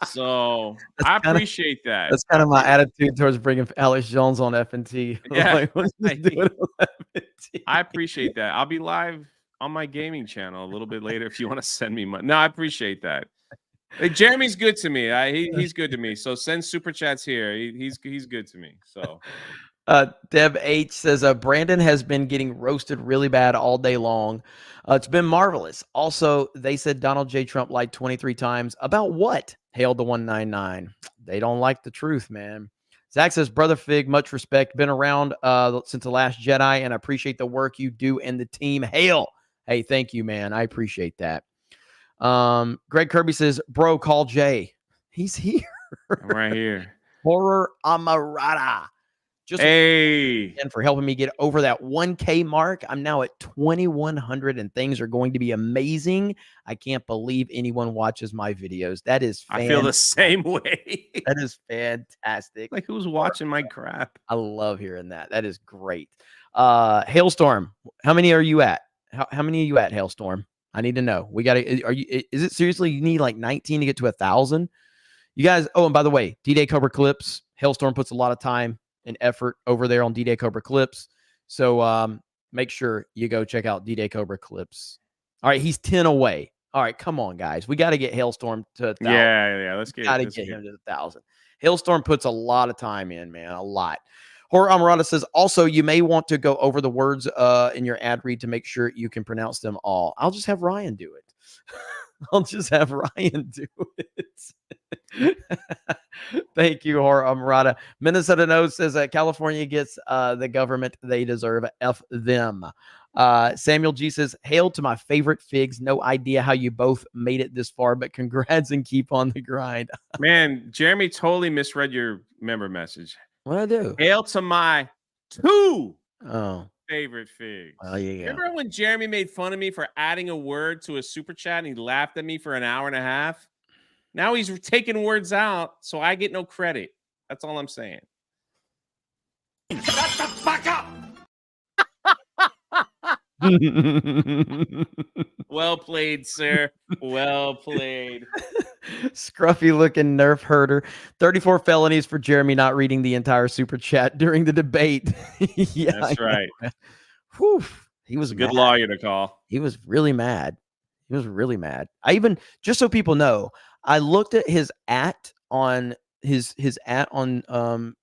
So I appreciate that. That's kind of my attitude towards bringing Alex Jones on FNT. Yeah, I appreciate that. I'll be live on my gaming channel a little bit later if you want to send me money. No, I appreciate that. Hey, Jeremy's good to me. He's good to me. So send super chats here. He's good to me. So. Deb H says, Brandon has been getting roasted really bad all day long. It's been marvelous. Also, they said Donald J. Trump lied 23 times. About what? Hail the 199. They don't like the truth, man. Zach says, Brother Fig, much respect. Been around since The Last Jedi, and I appreciate the work you do and the team. Hail. Hey, thank you, man. I appreciate that. Greg Kirby says, bro, call Jay. He's here. I'm right here. Horror Amarada. Just hey, and for helping me get over that 1K mark. I'm now at 2,100 and things are going to be amazing. I can't believe anyone watches my videos. That is fantastic. I feel the same way. That is fantastic. Like, who's watching my crap? I love hearing that. That is great. Hailstorm, how many are you at? How many are you at, Hailstorm? I need to know. We got to, is it seriously you need like 19 to get to 1,000? You guys, oh, and by the way, D-Day Cobra Clips, Hailstorm puts a lot of time and effort over there on D-Day Cobra Clips. So make sure you go check out D-Day Cobra Clips. All right, he's 10 away. All right, come on, guys. We got to get Hailstorm to 1,000. Yeah. Let's get him to 1,000. Hailstorm puts a lot of time in, man, a lot. Horror Amarada says, also, you may want to go over the words in your ad read to make sure you can pronounce them all. I'll just have Ryan do it. I'll just have Ryan do it. Thank you, Horror Amarada. Minnesota Knows says that California gets the government they deserve. F them. Samuel G says, hail to my favorite figs. No idea how you both made it this far, but congrats and keep on the grind. Man, Jeremy totally misread your member message. What'd I do? Hail to my 2 favorite figs. Well, you go. Remember when Jeremy made fun of me for adding a word to a super chat and he laughed at me for an hour and a half? Now he's taking words out, so I get no credit. That's all I'm saying. Shut the fuck up! Well played, sir. Well played. Scruffy looking nerf herder. 34 felonies for Jeremy not reading the entire super chat during the debate. Yeah, that's right. Whew. He was a good mad. lawyer to call. He was really mad. He was really mad. I even, just so people know, I looked at his on his on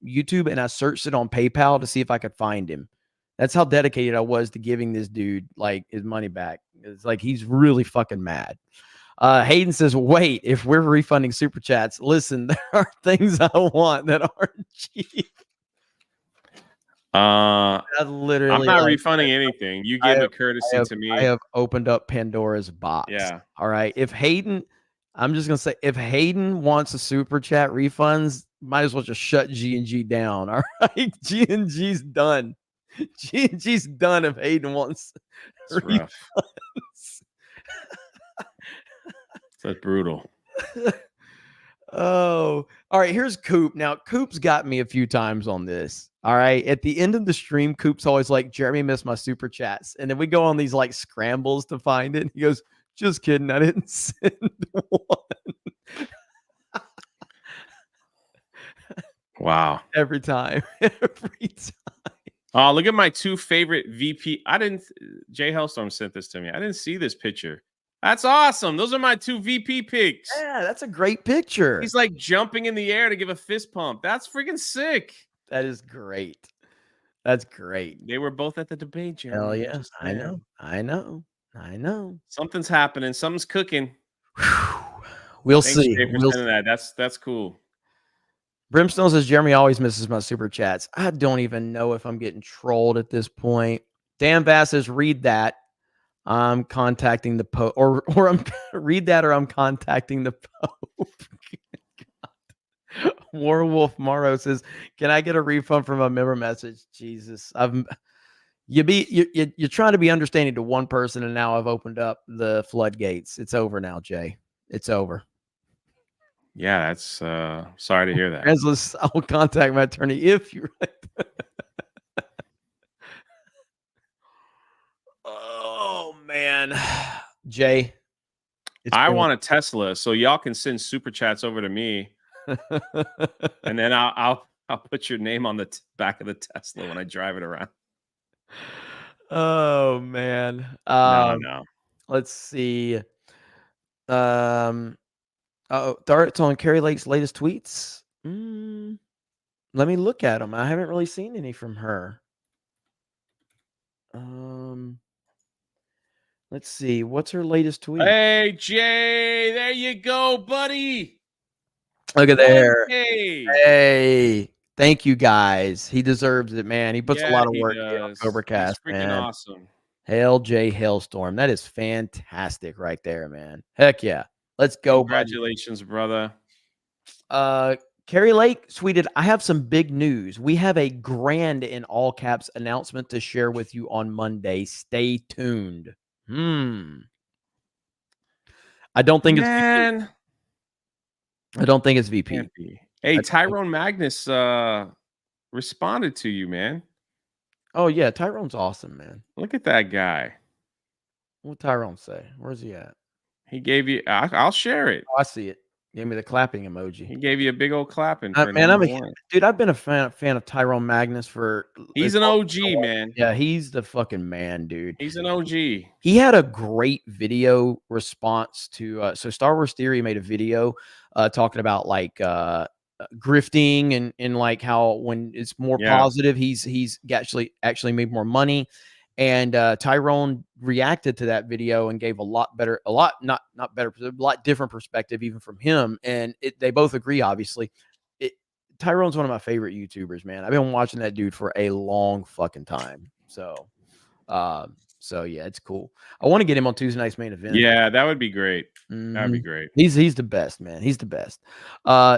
YouTube and I searched it on PayPal to see if I could find him. That's how dedicated I was to giving this dude like his money back. It's like he's really fucking mad. Hayden says, wait, if we're refunding super chats, listen, there are things I want that aren't cheap. I'm not refunding anything. You give a courtesy to me. I have opened up Pandora's box. Yeah. All right. If Hayden, I'm just gonna say, if Hayden wants a super chat refunds, might as well just shut G&G down. All right. G&G's done. G&G's done if Hayden wants refunds. That's brutal. Oh, all right. Here's Coop. Now, Coop's got me a few times on this. All right. At the end of the stream, Coop's always like, Jeremy missed my super chats. And then we go on these like scrambles to find it. And he goes, just kidding. I didn't send one. Wow. Every time. Every time. Oh, look at my 2 favorite VP. Jay Hellstorm sent this to me. I didn't see this picture. That's awesome. Those are my 2 VP picks. Yeah, that's a great picture. He's like jumping in the air to give a fist pump. That's freaking sick. That is great. That's great. They were both at the debate, Jeremy. Hell yeah. I know. Something's happening. Something's cooking. We'll Thanks, see. Jay, for sending that. That's cool. Brimstone says Jeremy always misses my super chats. I don't even know if I'm getting trolled at this point. Dan Bass says, read that. I'm contacting the Pope, or I'm read that, or I'm contacting the Pope. Warwolf Morrow says, "Can I get a refund from a member message?" Jesus, you're trying to be understanding to one person, and now I've opened up the floodgates. It's over now, Jay. It's over. Yeah, that's sorry to hear that. Transless, I will contact my attorney if you. Oh man, Jay, I want a Tesla, so y'all can send super chats over to me, and then I'll put your name on the back of the Tesla when I drive it around. Oh man, no. Let's see. Darts on Carrie Lake's latest tweets. Let me look at them. I haven't really seen any from her. Let's see. What's her latest tweet? Hey, Jay, there you go, buddy. Look at there. Hey. Hey. Thank you, guys. He deserves it, man. He puts a lot of work in on CobraCast, man. Freaking awesome. Hail Jay Hailstorm. That is fantastic right there, man. Heck yeah. Let's go, Congratulations, brother. Carrie Lake tweeted, I have some big news. We have a grand in all caps announcement to share with you on Monday. Stay tuned. I don't think it's VP. I don't think it's VP. Can't be. Hey, Tyrone Magnus responded to you, man. Oh, yeah. Tyrone's awesome, man. Look at that guy. What'd Tyrone say? Where's he at? He gave you, I'll share it. Oh, I see it. Gave me the clapping emoji. He gave you a big old clapping. For Man, one. Dude, I've been a fan of Tyrone Magnus for. He's an OG, man. Yeah, he's the fucking man, dude. He's an OG. He had a great video response to. So Star Wars Theory made a video talking about like grifting and like how when it's more positive, he's actually made more money. And Tyrone reacted to that video and gave a lot different perspective even from him. And they both agree, obviously. Tyrone's one of my favorite YouTubers, man. I've been watching that dude for a long fucking time. So yeah, it's cool. I want to get him on Tuesday night's main event. Yeah, that would be great. That would be great. He's the best, man. He's the best.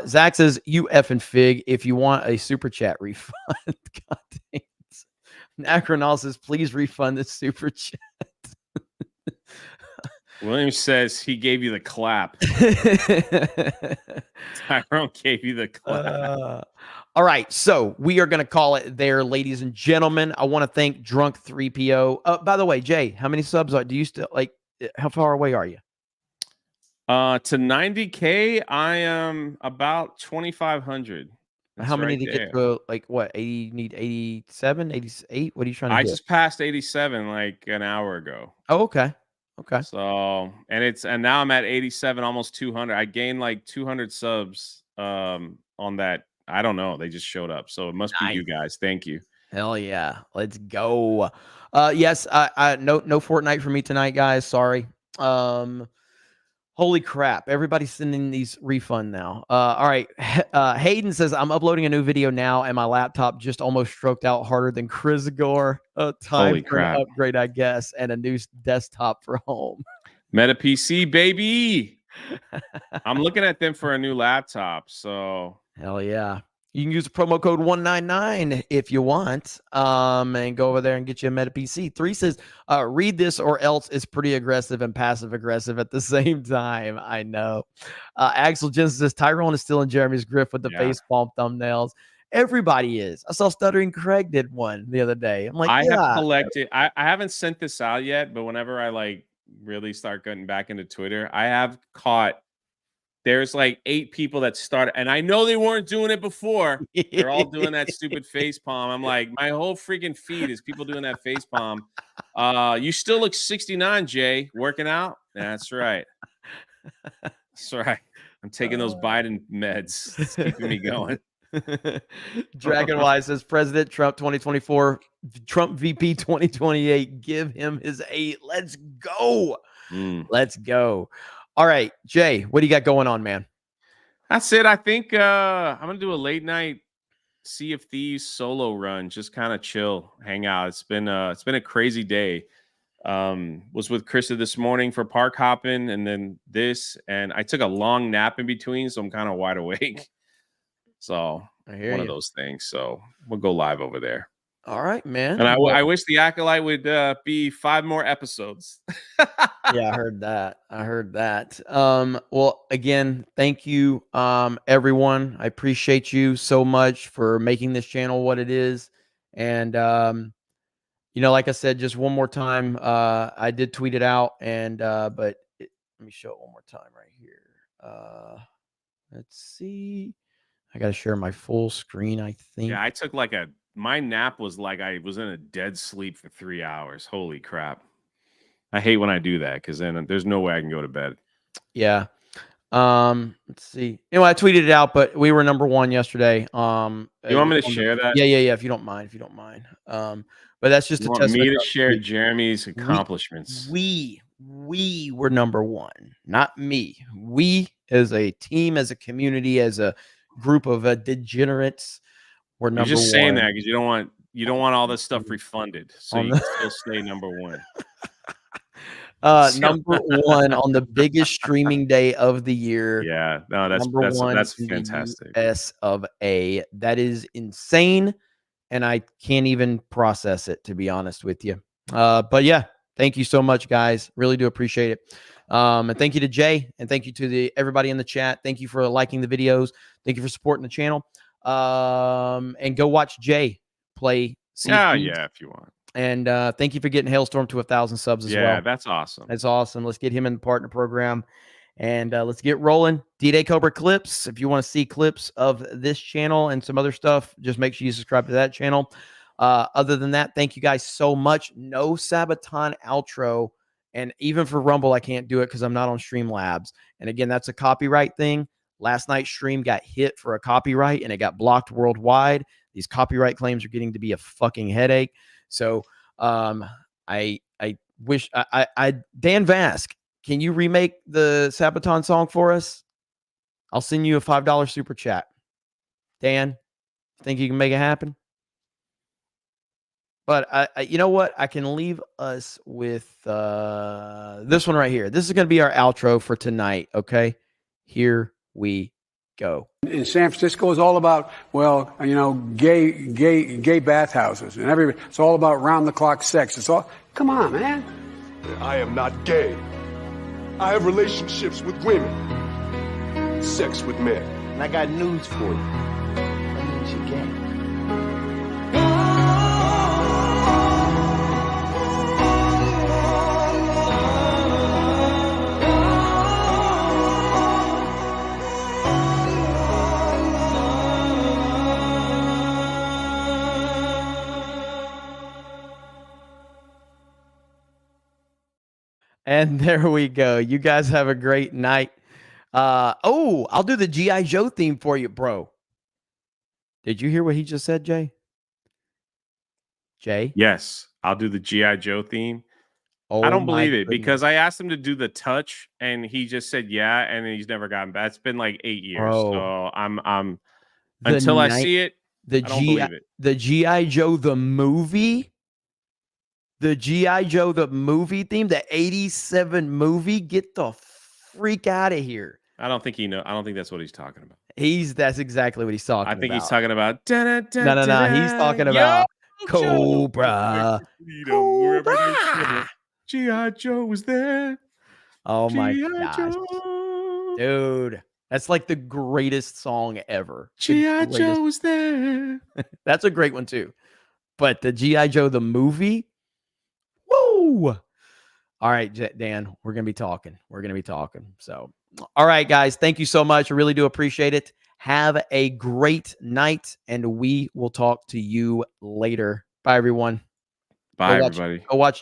Zach says, you effing fig if you want a super chat refund. God damn. Acronal says, please refund the super chat. William says he gave you the clap. Tyrone gave you the clap. All right, so we are going to call it there, ladies and gentlemen. I want to thank Drunk 3PO. By the way, Jay, how many subs do you still like? How far away are you? To 90K, I am about 2,500. How many to get to like what? 80? Need 87, 88? What are you trying to get? I just passed 87 like an hour ago. Oh, okay. Okay. So and now I'm at 87, almost 200. I gained like 200 subs on that. I don't know. They just showed up. So it must be you guys. Thank you. Hell yeah. Let's go. Yes, I no Fortnite for me tonight, guys. Sorry. Holy crap. Everybody's sending these refund now. All right. Hayden says, I'm uploading a new video now, and my laptop just almost stroked out harder than Chris Gore. Time for an upgrade, I guess, and a new desktop for home. Meta PC, baby. I'm looking at them for a new laptop. So hell yeah. You can use the promo code 199 if you want, and go over there and get you a Meta PC. 3 says, read this or else it's pretty aggressive and passive aggressive at the same time. I know. Axel Jensen says, Tyrone is still in Jeremy's grip with the face palm thumbnails. Everybody is. I saw Stuttering Craig did one the other day. I'm like, I have collected. I haven't sent this out yet, but whenever I like really start getting back into Twitter, I have caught. There's like 8 people that started, and I know they weren't doing it before. They're all doing that stupid face palm. I'm like, my whole freaking feed is people doing that face palm. You still look 69, Jay. Working out? That's right. That's right. I'm taking those Biden meds. It's keeping me going. Dragonwise says, President Trump 2024, Trump VP 2028. Give him his 8. Let's go. Let's go. All right, Jay, what do you got going on, man? That's it. I think I'm going to do a late night Sea of Thieves solo run, just kind of chill, hang out. It's been a crazy day. Was with Krista this morning for park hopping and then this, and I took a long nap in between, so I'm kind of wide awake. So one of those things. So we'll go live over there. All right, man. And I wish the Acolyte would be 5 more episodes. Yeah, I heard that. Well, again, thank you, everyone. I appreciate you so much for making this channel what it is. And, like I said, just one more time, I did tweet it out but let me show it one more time right here. Let's see. I got to share my full screen, I think. Yeah, I took my nap was like I was in a dead sleep for 3 hours. Holy crap. I hate when I do that because then there's no way I can go to bed. Yeah. Let's see. I tweeted it out, but we were number 1 yesterday. You want me to share that? Yeah. If you don't mind. But that's just you a want testament. Me to share Jeremy's accomplishments. We were number 1, not me. We as a team, as a community, as a group of degenerates. We're number 1. You're just saying that because you don't want all this stuff refunded, so you can still stay number 1. Number one on the biggest streaming day of the year. Yeah, no, that's Number one that's in the fantastic. US of A. That is insane, and I can't even process it, to be honest with you. But yeah, thank you so much, guys. Really do appreciate it. And thank you to Jay, and thank you to everybody in the chat. Thank you for liking the videos. Thank you for supporting the channel. And go watch Jay play. Yeah, if you want. And thank you for getting Hailstorm to 1,000 subs as well. Yeah, that's awesome. That's awesome. Let's get him in the partner program, and let's get rolling. D-Day Cobra clips. If you want to see clips of this channel and some other stuff, just make sure you subscribe to that channel. Other than that, thank you guys so much. No Sabaton outro, and even for Rumble, I can't do it because I'm not on Streamlabs. And again, that's a copyright thing. Last night's stream got hit for a copyright, and it got blocked worldwide. These copyright claims are getting to be a fucking headache. So I wish Dan Vask, can you remake the Sabaton song for us? I'll send you a $5 super chat. Dan, think you can make it happen? But I you know what? I can leave us with this one right here. This is going to be our outro for tonight. Okay, here we go. In San Francisco, it's all about, well, you know, gay bathhouses, and everybody. It's all about round-the-clock sex. It's all. Come on, man. I am not gay. I have relationships with women, sex with men. And I got news for you. That means you gay. And there we go. You guys have a great night. I'll do the G.I. Joe theme for you, bro. Did you hear what he just said, Jay? Jay? Yes, I'll do the G.I. Joe theme. Oh, I don't believe it goodness. because I asked him to do the touch and he just said yeah, and he's never gotten back. It's been like 8 years. Bro. So I'm until I see it, I don't believe it. The G.I. Joe the movie. The G.I. Joe the movie theme, the 87 movie. Get the freak out of here. I don't think that's what he's talking about. That's exactly what he's talking about. I think he's talking about No. He's talking about Cobra. G.I. Joe was there. Oh my G.I. gosh. Joe. Dude, that's like the greatest song ever. G.I. Joe was there. That's a great one too. But the G.I. Joe the movie. Woo! All right, Dan, we're going to be talking. So, all right, guys, thank you so much. I really do appreciate it. Have a great night, and we will talk to you later. Bye, everyone. Bye, everybody. Go watch